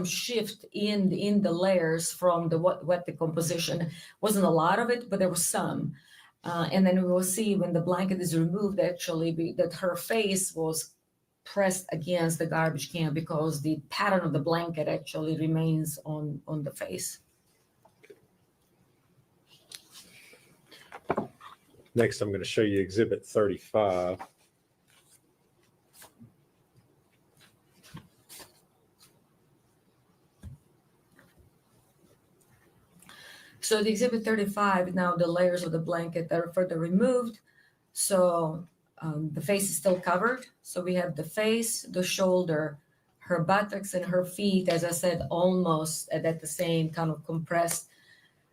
shift in the layers from the wet decomposition. Wasn't a lot of it, but there was some. And then we will see when the blanket is removed, actually, that her face was pressed against the garbage can because the pattern of the blanket actually remains on the face. Next, I'm going to show you Exhibit 35. So the Exhibit 35, now the layers of the blanket are further removed. So the face is still covered. So we have the face, the shoulder, her buttocks, and her feet, as I said, almost at the same kind of compressed,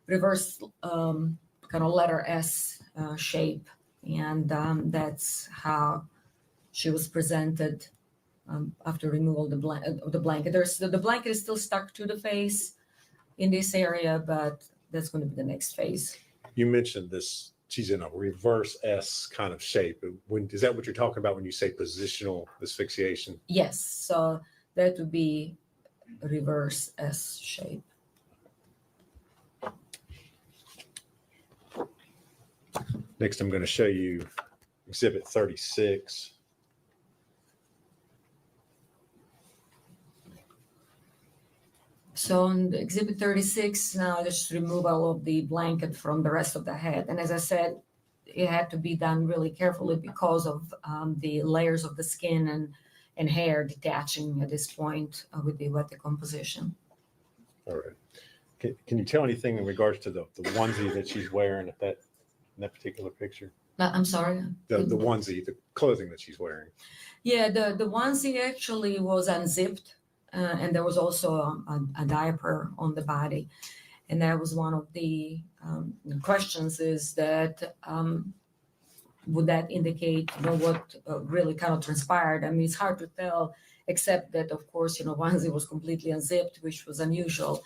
reverse kind of letter S shape. And that's how she was presented after removal of the blanket. The blanket is still stuck to the face in this area, but that's going to be the next phase. You mentioned this, she's in a reverse S kind of shape. Is that what you're talking about when you say positional asphyxiation? Yes, so that would be a reverse S shape. Next, I'm going to show you Exhibit 36. So on Exhibit 36, now just removal of the blanket from the rest of the head. And as I said, it had to be done really carefully because of the layers of the skin and hair detaching at this point with the wet decomposition. All right. Can you tell anything in regards to the onesie that she's wearing in that particular picture? I'm sorry? The onesie, the clothing that she's wearing. Yeah, the onesie actually was unzipped, and there was also a diaper on the body. And that was one of the questions is that would that indicate what really kind of transpired? I mean, it's hard to tell, except that, of course, onesie was completely unzipped, which was unusual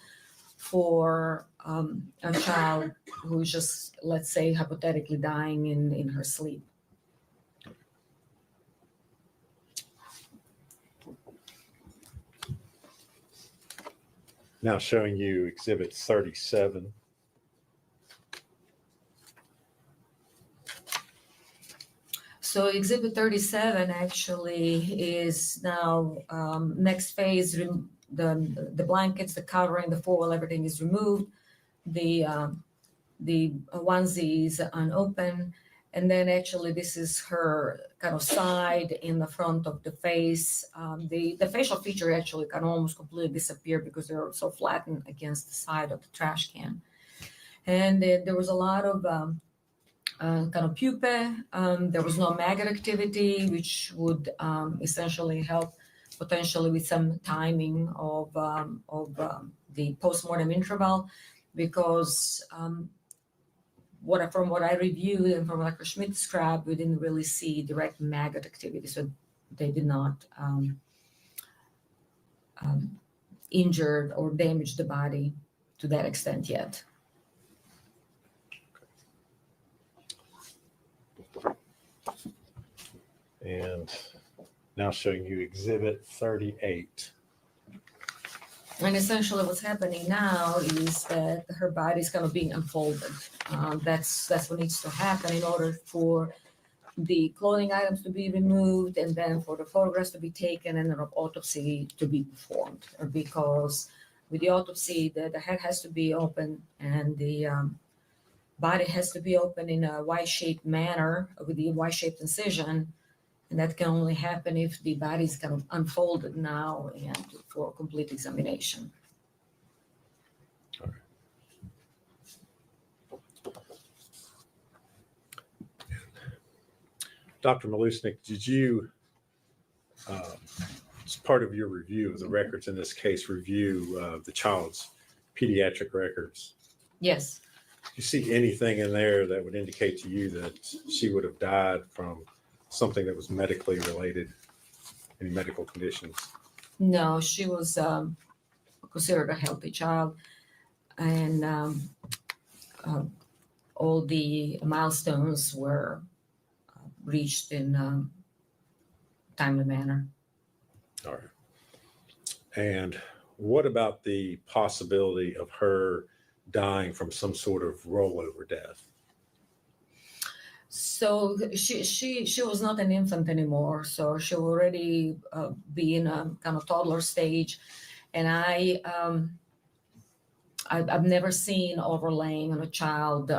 for a child who's just, let's say, hypothetically dying in her sleep. Now showing you Exhibit 37. So Exhibit 37 actually is now next phase. The blankets, the covering, the foil, everything is removed. The onesie is unopened. And then actually this is her kind of side in the front of the face. The facial feature actually can almost completely disappear because they're so flattened against the side of the trash can. And there was a lot of kind of pupae. There was no maggot activity, which would essentially help potentially with some timing of the postmortem interval, because from what I reviewed and from what Dr. Schmidt described, we didn't really see direct maggot activity, so they did not injure or damage the body to that extent yet. And now showing you Exhibit 38. And essentially what's happening now is that her body is kind of being unfolded. That's what needs to happen in order for the clothing items to be removed and then for the photographs to be taken and an autopsy to be performed. Because with the autopsy, the head has to be open and the body has to be open in a Y-shaped manner with the Y-shaped incision. And that can only happen if the body is kind of unfolded now and for complete examination. All right. Dr. Malusnik, did you, as part of your review of the records in this case, review the child's pediatric records? Yes. Do you see anything in there that would indicate to you that she would have died from something that was medically related, any medical conditions? No, she was considered a healthy child, and all the milestones were reached in timely manner. All right. And what about the possibility of her dying from some sort of rollover death? So she was not an infant anymore. So she already be in a kind of toddler stage, and I've never seen overlaying on a child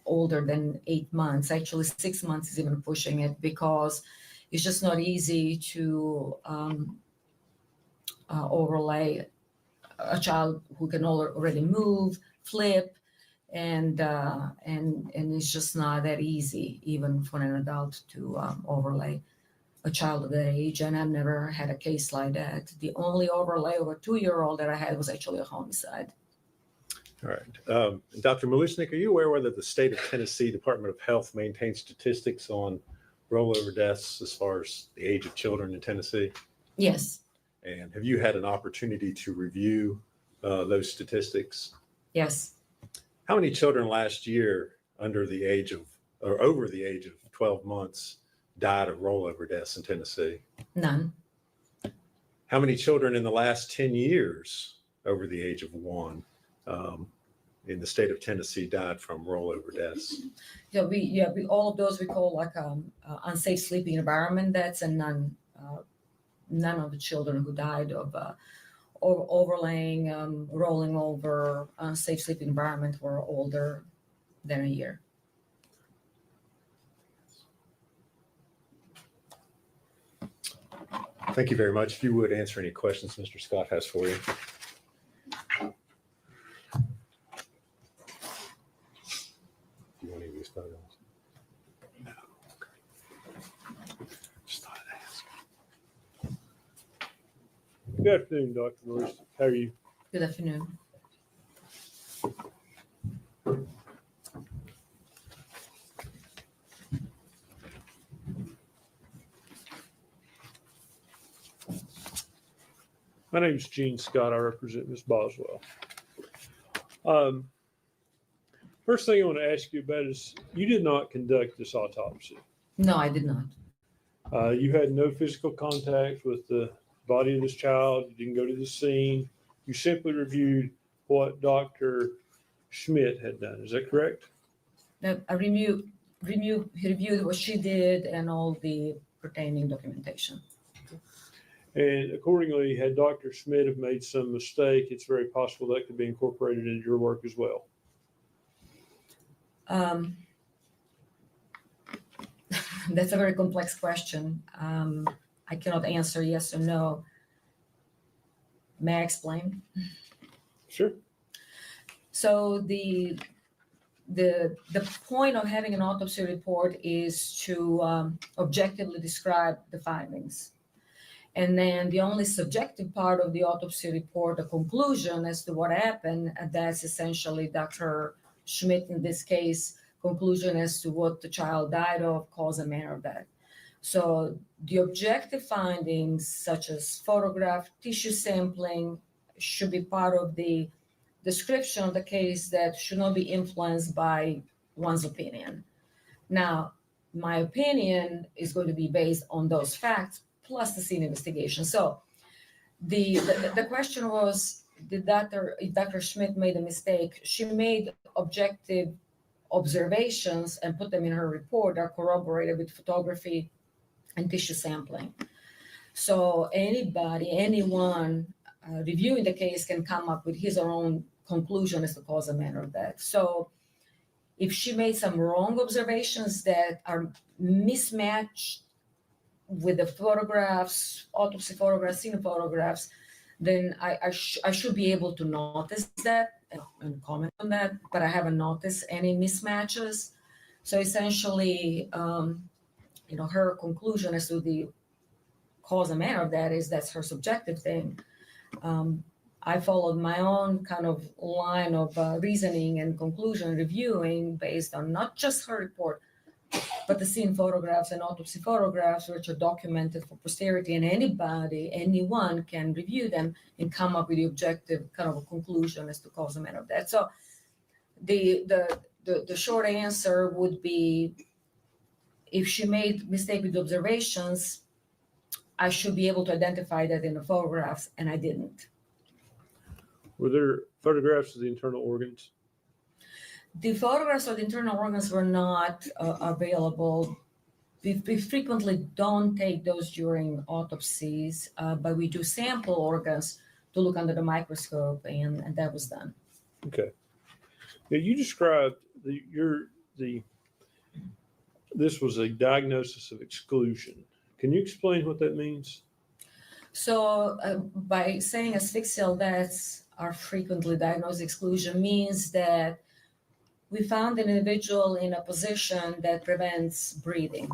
older than 8 months. Actually, 6 months is even pushing it because it's just not easy to overlay a child who can already move, flip. And it's just not that easy, even for an adult, to overlay a child of that age. And I've never had a case like that. The only overlay of a 2-year-old that I had was actually a homicide. All right. Dr. Malusnik, are you aware whether the state of Tennessee Department of Health maintains statistics on rollover deaths as far as the age of children in Tennessee? Yes. And have you had an opportunity to review those statistics? Yes. How many children last year under the age of, or over the age of 12 months died of rollover deaths in Tennessee? None. How many children in the last 10 years over the age of 1 in the state of Tennessee died from rollover deaths? Yeah, we all of those we call like unsafe sleeping environment. That's a none of the children who died of overlaying, rolling over, safe sleep environment were older than a year. Thank you very much. If you would answer any questions Mr. Scott has for you. Do you want any of these photos? No. Okay. Just thought I'd ask. Good afternoon, Dr. Maurice. How are you? Good afternoon. My name is Gene Scott. I represent Ms. Boswell. First thing I want to ask you about is you did not conduct this autopsy. No, I did not. You had no physical contact with the body of this child. You didn't go to the scene. You simply reviewed what Dr. Schmidt had done. Is that correct? I reviewed what she did and all the pertaining documentation. And accordingly, had Dr. Schmidt have made some mistake, it's very possible that could be incorporated into your work as well. That's a very complex question. I cannot answer yes or no. May I explain? Sure. So the point of having an autopsy report is to objectively describe the findings. And then the only subjective part of the autopsy report, the conclusion as to what happened, that's essentially Dr. Schmidt, in this case, conclusion as to what the child died of, cause and manner of death. So the objective findings, such as photograph, tissue sampling, should be part of the description of the case that should not be influenced by one's opinion. Now, my opinion is going to be based on those facts plus the scene investigation. So the question was, if Dr. Schmidt made a mistake? She made objective observations and put them in her report that are corroborated with photography and tissue sampling. So anyone reviewing the case can come up with his or her own conclusion as to cause and manner of death. So if she made some wrong observations that are mismatched with the photographs, autopsy photographs, scene photographs, then I should be able to notice that and comment on that, but I haven't noticed any mismatches. So essentially, her conclusion as to the cause and manner of that that's her subjective thing. I followed my own kind of line of reasoning and conclusion reviewing based on not just her report, but the scene photographs and autopsy photographs, which are documented for posterity, and anyone can review them and come up with the objective kind of a conclusion as to cause and manner of death. So the short answer would be, if she made mistake with the observations, I should be able to identify that in the photographs, and I didn't. Were there photographs of the internal organs? The photographs of the internal organs were not available. We frequently don't take those during autopsies, but we do sample organs to look under the microscope, and that was done. Okay. Now, you described this was a diagnosis of exclusion. Can you explain what that means? So by saying asphyxial deaths are frequently diagnosed exclusion means that we found an individual in a position that prevents breathing,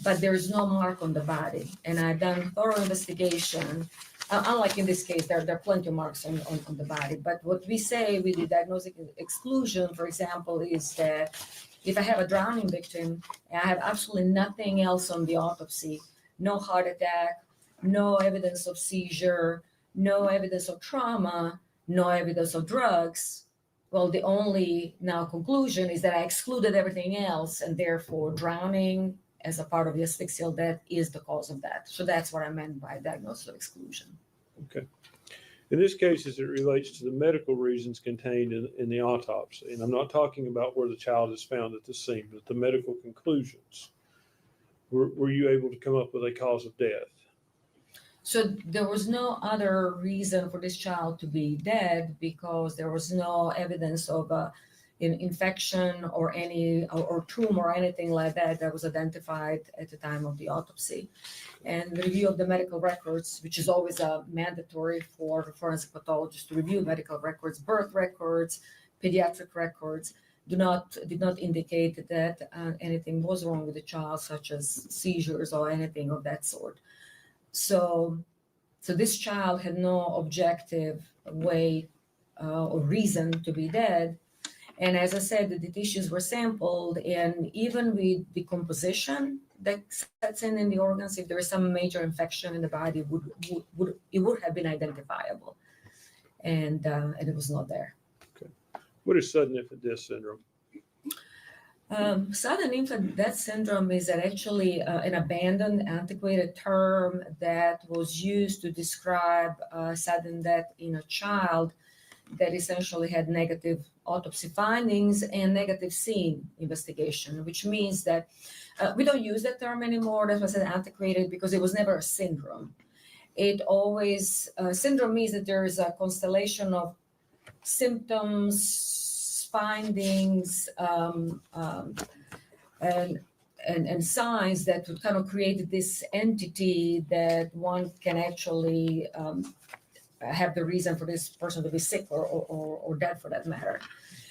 but there is no mark on the body. And I've done thorough investigation. Unlike in this case, there are plenty of marks on the body. But what we say with the diagnostic exclusion, for example, is that if I have a drowning victim and I have absolutely nothing else on the autopsy, no heart attack, no evidence of seizure, no evidence of trauma, no evidence of drugs, well, the only now conclusion is that I excluded everything else, and therefore drowning as a part of the asphyxial death is the cause of that. So that's what I meant by diagnosis of exclusion. Okay. In this case, as it relates to the medical reasons contained in the autopsy, and I'm not talking about where the child is found at the scene, but the medical conclusions, were you able to come up with a cause of death? So there was no other reason for this child to be dead because there was no evidence of infection or any or tumor or anything like that that was identified at the time of the autopsy. And the review of the medical records, which is always mandatory for the forensic pathologist to review medical records, birth records, pediatric records, did not indicate that anything was wrong with the child, such as seizures or anything of that sort. So this child had no objective way or reason to be dead. And as I said, the tissues were sampled, and even with decomposition that sets in the organs, if there is some major infection in the body, it would have been identifiable, and it was not there. What is sudden infant death syndrome? Sudden infant death syndrome is actually an abandoned, antiquated term that was used to describe sudden death in a child that essentially had negative autopsy findings and negative scene investigation, which means that we don't use that term anymore. That was antiquated because it was never a syndrome. It always, syndrome means that there is a constellation of symptoms, findings, and signs that would kind of create this entity that one can actually have the reason for this person to be sick or dead for that matter.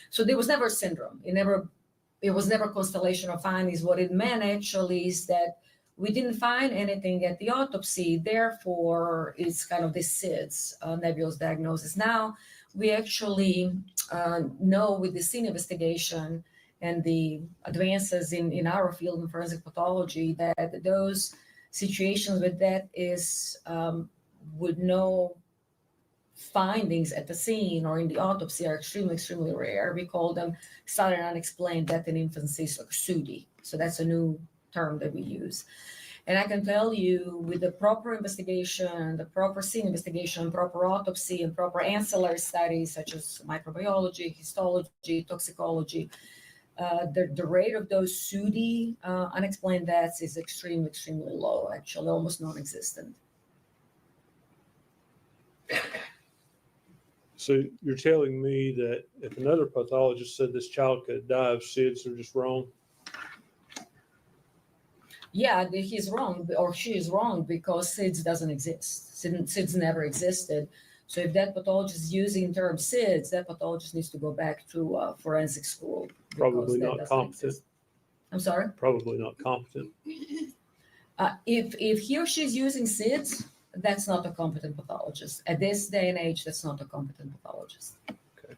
So there was never a syndrome. It was never a constellation of findings. What it meant actually is that we didn't find anything at the autopsy, therefore it's kind of this SIDS, nebulous diagnosis. Now we actually know with the scene investigation and the advances in our field in forensic pathology that those situations where that is with no findings at the scene or in the autopsy are extremely, extremely rare. We call them sudden unexplained death in infancy, so SUDI. So that's a new term that we use. And I can tell you with the proper investigation, the proper scene investigation, proper autopsy, and proper ancillary studies such as microbiology, histology, toxicology, the rate of those SUDI unexplained deaths is extremely, extremely low, actually almost non-existent. So you're telling me that if another pathologist said this child could die of SIDS, they're just wrong? Yeah, he's wrong, or she is wrong, because SIDS doesn't exist. SIDS never existed. So if that pathologist is using the term SIDS, that pathologist needs to go back to forensic school. Probably not competent. Exist. I'm sorry? Probably not competent. If he or she is using SIDS, that's not a competent pathologist. At this day and age, that's not a competent pathologist. Okay.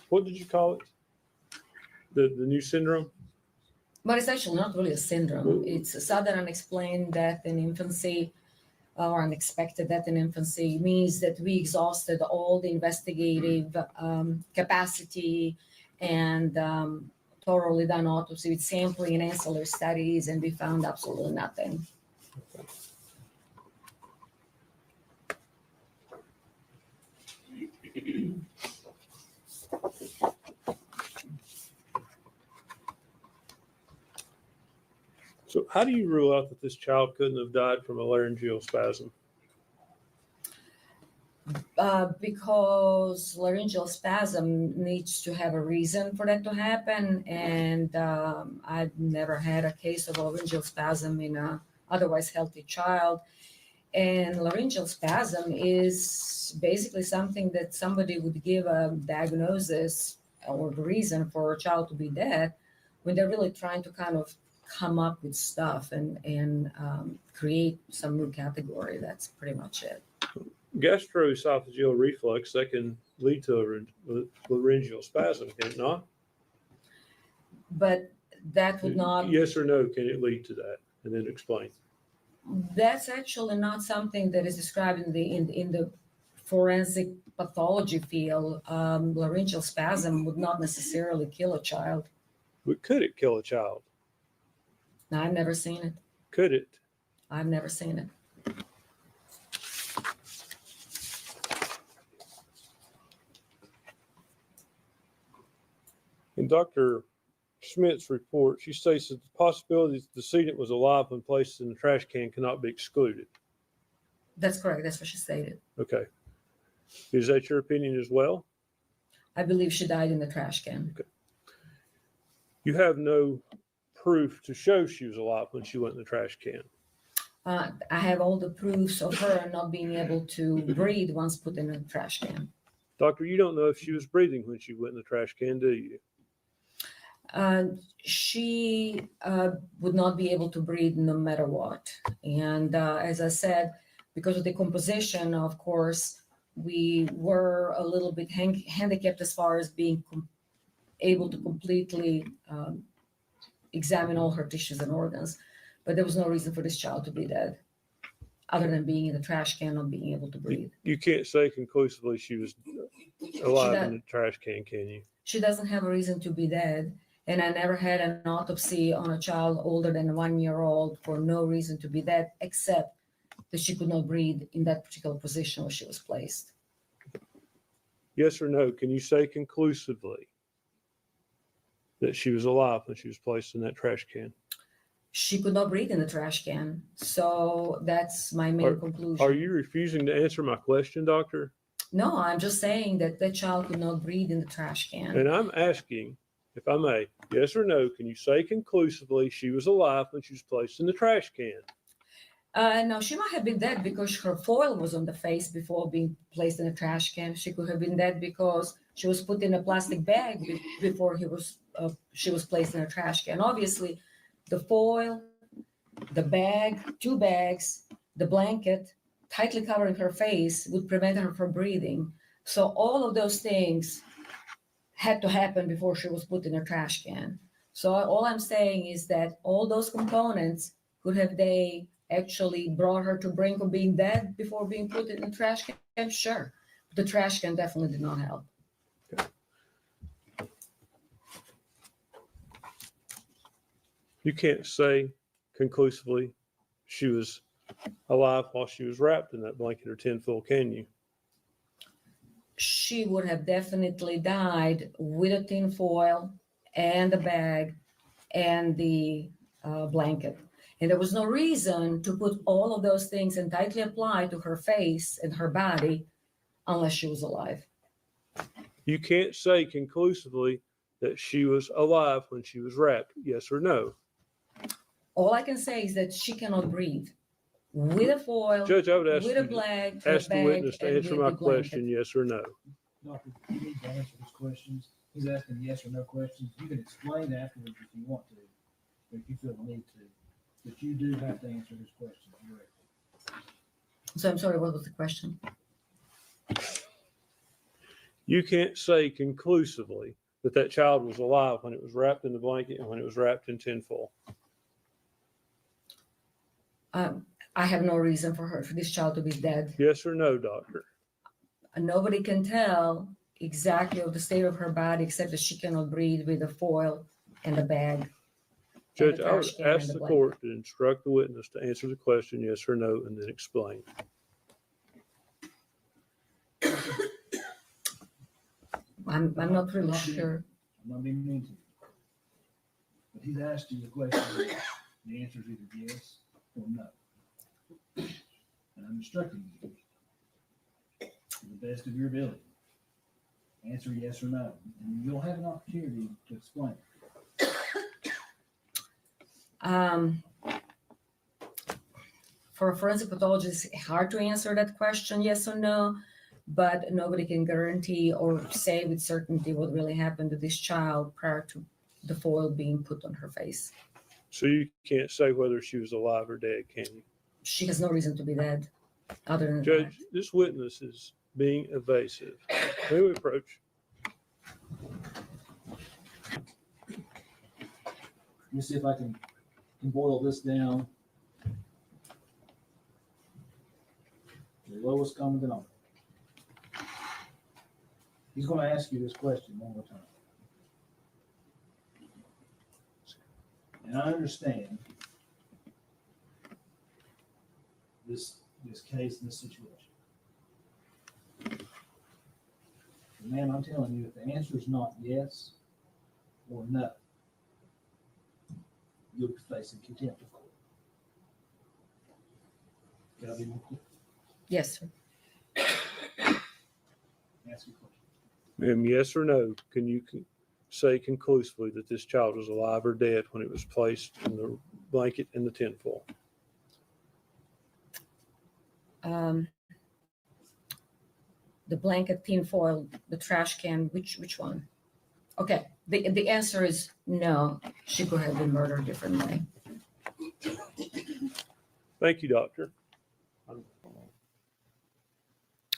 What did you call it? The new syndrome? But it's actually not really a syndrome. It's a sudden unexplained death in infancy or unexpected death in infancy. It means that we exhausted all the investigative capacity and thoroughly done autopsy with sampling and ancillary studies, and we found absolutely nothing. So how do you rule out that this child couldn't have died from a laryngeal spasm? Because laryngeal spasm needs to have a reason for that to happen, and I've never had a case of laryngeal spasm in a otherwise healthy child. And laryngeal spasm is basically something that somebody would give a diagnosis or the reason for a child to be dead when they're really trying to kind of come up with stuff and create some new category. That's pretty much it. Gastroesophageal reflux, that can lead to a laryngeal spasm, can it not? But that would not. Yes or no, can it lead to that? And then explain. That's actually not something that is described in the forensic pathology field. Laryngeal spasm would not necessarily kill a child. But could it kill a child? No, I've never seen it. Could it? I've never seen it. And Dr. Schmidt's report, she states that the possibility the decedent was alive when placed in the trash can cannot be excluded. That's correct. That's what she stated. Okay. Is that your opinion as well? I believe she died in the trash can. Okay. You have no proof to show she was alive when she went in the trash can. I have all the proofs of her not being able to breathe once put in a trash can. Doctor, you don't know if she was breathing when she went in the trash can, do you? She would not be able to breathe no matter what. And as I said, because of the composition, of course, we were a little bit handicapped as far as being able to completely examine all her tissues and organs. But there was no reason for this child to be dead, other than being in the trash can, not being able to breathe. You can't say conclusively she was alive in the trash can you? She doesn't have a reason to be dead. And I never had an autopsy on a child older than 1 year old for no reason to be dead, except that she could not breathe in that particular position where she was placed. Yes or no? Can you say conclusively that she was alive when she was placed in that trash can? She could not breathe in the trash can. So that's my main conclusion. Are you refusing to answer my question, doctor? No, I'm just saying that the child could not breathe in the trash can. And I'm asking, if I may, yes or no, can you say conclusively she was alive when she was placed in the trash can? No, she might have been dead because her foil was on the face before being placed in a trash can. She could have been dead because she was put in a plastic bag before she was placed in a trash can. Obviously, the foil, the bag, 2 bags, the blanket, tightly covering her face would prevent her from breathing. So all of those things had to happen before she was put in a trash can. So all I'm saying is that all those components, could have they actually brought her to brink of being dead before being put in a trash can? Sure. The trash can definitely did not help. You can't say conclusively she was alive while she was wrapped in that blanket or tinfoil, can you? She would have definitely died with a tin foil and the bag and the blanket. And there was no reason to put all of those things and tightly apply to her face and her body unless she was alive. You can't say conclusively that she was alive when she was wrapped, yes or no? All I can say is that she cannot breathe. With a foil, Judge, I would ask with you a bag, to ask the witness to and answer with my the blanket. question, yes or no. Doctor, you need to answer his questions. He's asking yes or no questions. You can explain afterwards if you want to, or if you feel the need to. But you do have to answer his questions directly. So I'm sorry, what was the question? You can't say conclusively that that child was alive when it was wrapped in the blanket and when it was wrapped in tinfoil. I have no reason for this child to be dead. Yes or no, doctor? Nobody can tell exactly of the state of her body except that she cannot breathe with the foil and the bag. Judge, I would ask the court to instruct the witness to answer the question, yes or no, and then explain. I'm not really sure. I'm not being mean to you. But he's asked you the question. The answer is either yes or no. And I'm instructing you to the best of your ability. Answer yes or no. And you'll have an opportunity to explain. For a forensic pathologist, it's hard to answer that question, yes or no, but nobody can guarantee or say with certainty what really happened to this child prior to the foil being put on her face. So you can't say whether she was alive or dead, can you? She has no reason to be dead, other than Judge, this witness is being evasive. May we approach? Let me see if I can boil this down to the lowest common denominator. He's going to ask you this question one more time. And I understand this case and this situation. But ma'am, I'm telling you, if the answer is not yes or no, you'll be facing contempt of court. Can I be more clear? Yes, sir. Ask your question. Ma'am, yes or no, can you say conclusively that this child was alive or dead when it was placed in the blanket in the tinfoil? The blanket, tinfoil, the trash can, which one? Okay, the answer is no. She could have been murdered differently. Thank you, doctor.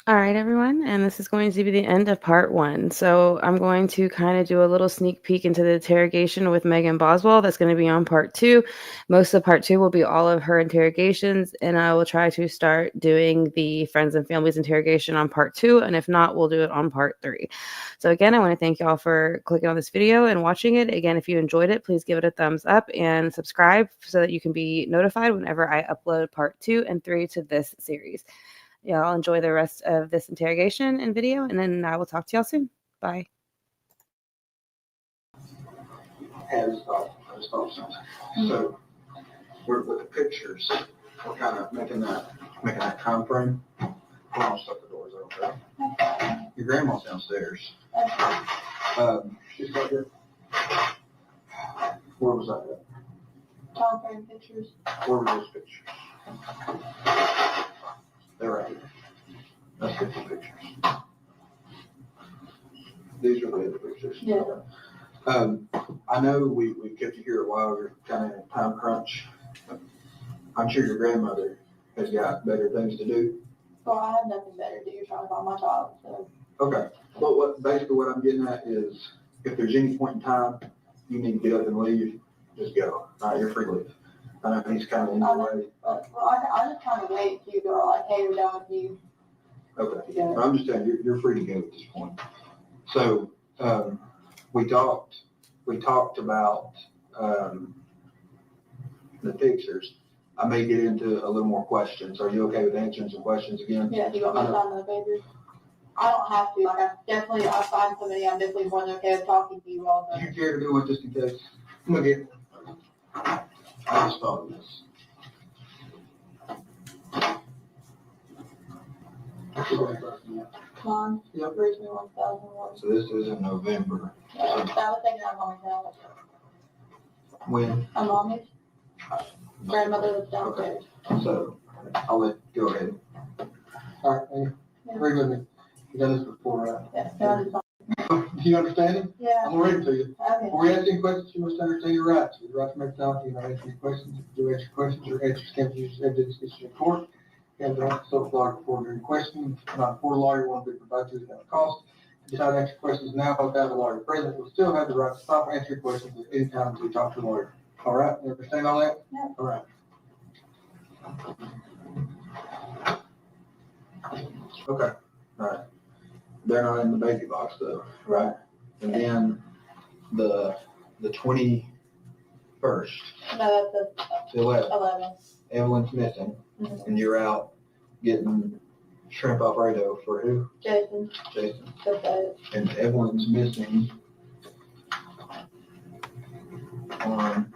All right, everyone, and this is going to be the end of part 1. So I'm going to kind of do a little sneak peek into the interrogation with Megan Boswell. That's going to be on part 2. Most of part 2 will be all of her interrogations, and I will try to start doing the friends and families interrogation on part 2, and if not, we'll do it on part 3. So again, I want to thank y'all for clicking on this video and watching it. Again, if you enjoyed it, please give it a thumbs up and subscribe so that you can be notified whenever I upload part 2 and 3 to this series. Y'all enjoy the rest of this interrogation and video, and then I will talk to y'all soon. Bye. So we're with the pictures. We're kind of making that time frame. Hold on, shut the doors open. Your grandma's downstairs. She's right here. Where was that at? Time frame pictures. Where were those pictures? They're right here. That's 50 pictures. These are the other pictures. Yeah. I know we kept you here a while. You're kind of in a time crunch. I'm sure your grandmother has got better things to do. Well, I have nothing better to do. You're trying to find my child. So. Okay. Well, basically what I'm getting at is if there's any point in time you need to get up and leave, just go. All right, you're free to leave. I know he's kind of in the way. Well, I just kind of wait till you go like, hey, we're done with you. Okay. I'm just telling you, you're free to go at this point. So we talked about the pictures. I may get into a little more questions. Are you okay with answering some questions again? Yeah, do you want me to sign the papers? I don't have to. Like, I find somebody, I'm definitely more than okay with talking to you all. Do you care to do it just in case? I'm gonna get. I just thought of this. Mom, Yep. reach me 1001. So this is in November. I was thinking of mommy's house. When? My mommy's grandmother lives downstairs. So I'll let go ahead. All right, hey, read with me. You done this before, right? Yeah. Do you understand it? Yeah. I'm gonna read it to you. Okay. Before you ask any questions, you must understand your rights. Your right to make time to answer any questions. If you do answer questions, your answers can be used as evidence in court. You have to have a self-lawyer before during questioning. If not for a lawyer, one will be provided to you at a cost. If you decide to answer questions now without a lawyer present, you'll still have the right to stop answering questions at any time until you talk to a lawyer. All right, you understand all that? Yeah. All right. Okay, all right. They're not in the baby box though, right? And then the 21st, No, that's the 11th, 11. Evelyn's missing, and you're out getting shrimp Alfredo for who? Jason. Jason. Okay. And Evelyn's missing on,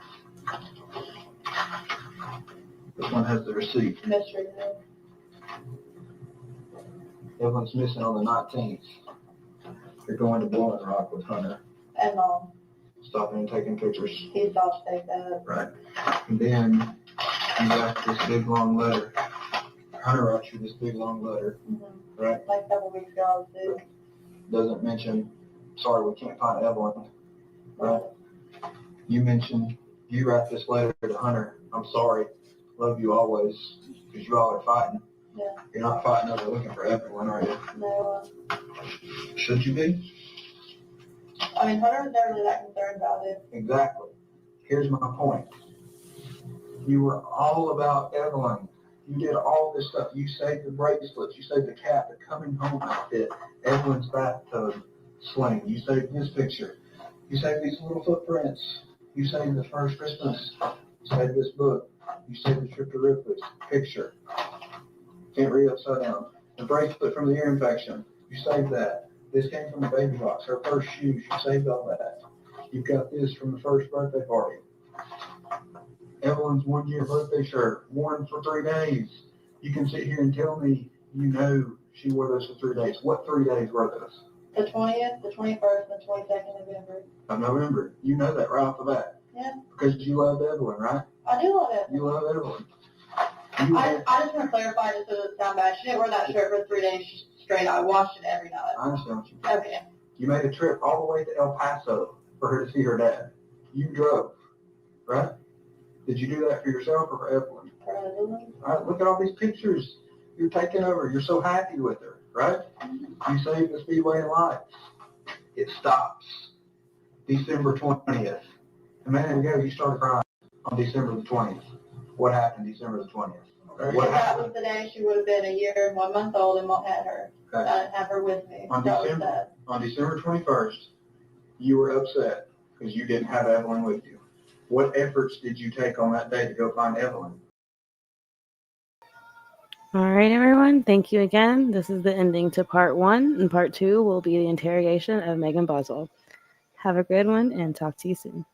this one has the receipt. Mystery. Evelyn's missing on the 19th. You're going to Blowing Rock with Hunter, And Mom. stopping and taking pictures. He's about to take that. Right. And then you got this big long letter. Hunter wrote you this big long letter, right? Like a couple weeks ago, too. Doesn't mention, sorry, we can't find Evelyn, right? You mentioned, you write this letter to Hunter, I'm sorry, love you always, because you all are fighting. Yeah. You're not fighting over looking for Evelyn, are you? No. Should you be? I mean, Hunter's never really that concerned about it. Exactly. Here's my point. You were all about Evelyn. You did all this stuff. You saved the bracelets. You saved the cap, the coming home outfit, Evelyn's bathtub sling. You saved his picture. You saved these little footprints. You saved the first Christmas. You saved this book. You saved the trip to Ripley's picture. Can't read upside down. The bracelet from the ear infection. You saved that. This came from the baby box. Her first shoes. You saved all that. You've got this from the first birthday party. Evelyn's 1 year birthday shirt, worn for 3 days. You can sit here and tell me you know she wore those for 3 days. What 3 days were those? The 20th, the 21st, and the 22nd of November. Of November. You know that right off the bat. Yeah. Because you loved Evelyn, right? I do love it. You love Evelyn. I just want to clarify just so it doesn't sound bad. She didn't wear that shirt for 3 days straight. I washed it every night. I understand what you mean. Okay. You made a trip all the way to El Paso for her to see her dad. You drove, right? Did you do that for yourself or for Evelyn? For Evelyn. All right, look at all these pictures you're taking of her. You're so happy with her, right? You saved the Speedway and life. It stops December 20th. A minute ago, you started crying on December the 20th. What happened December the 20th? Okay. What that was the day she would have been a year and 1 month old and won't had her. Okay. I didn't have her with me. On That was December, sad. on December 21st, you were upset because you didn't have Evelyn with you. What efforts did you take on that day to go find Evelyn? All right, everyone. Thank you again. This is the ending to part 1, and part 2 will be the interrogation of Megan Boswell. Have a good one, and talk to you soon.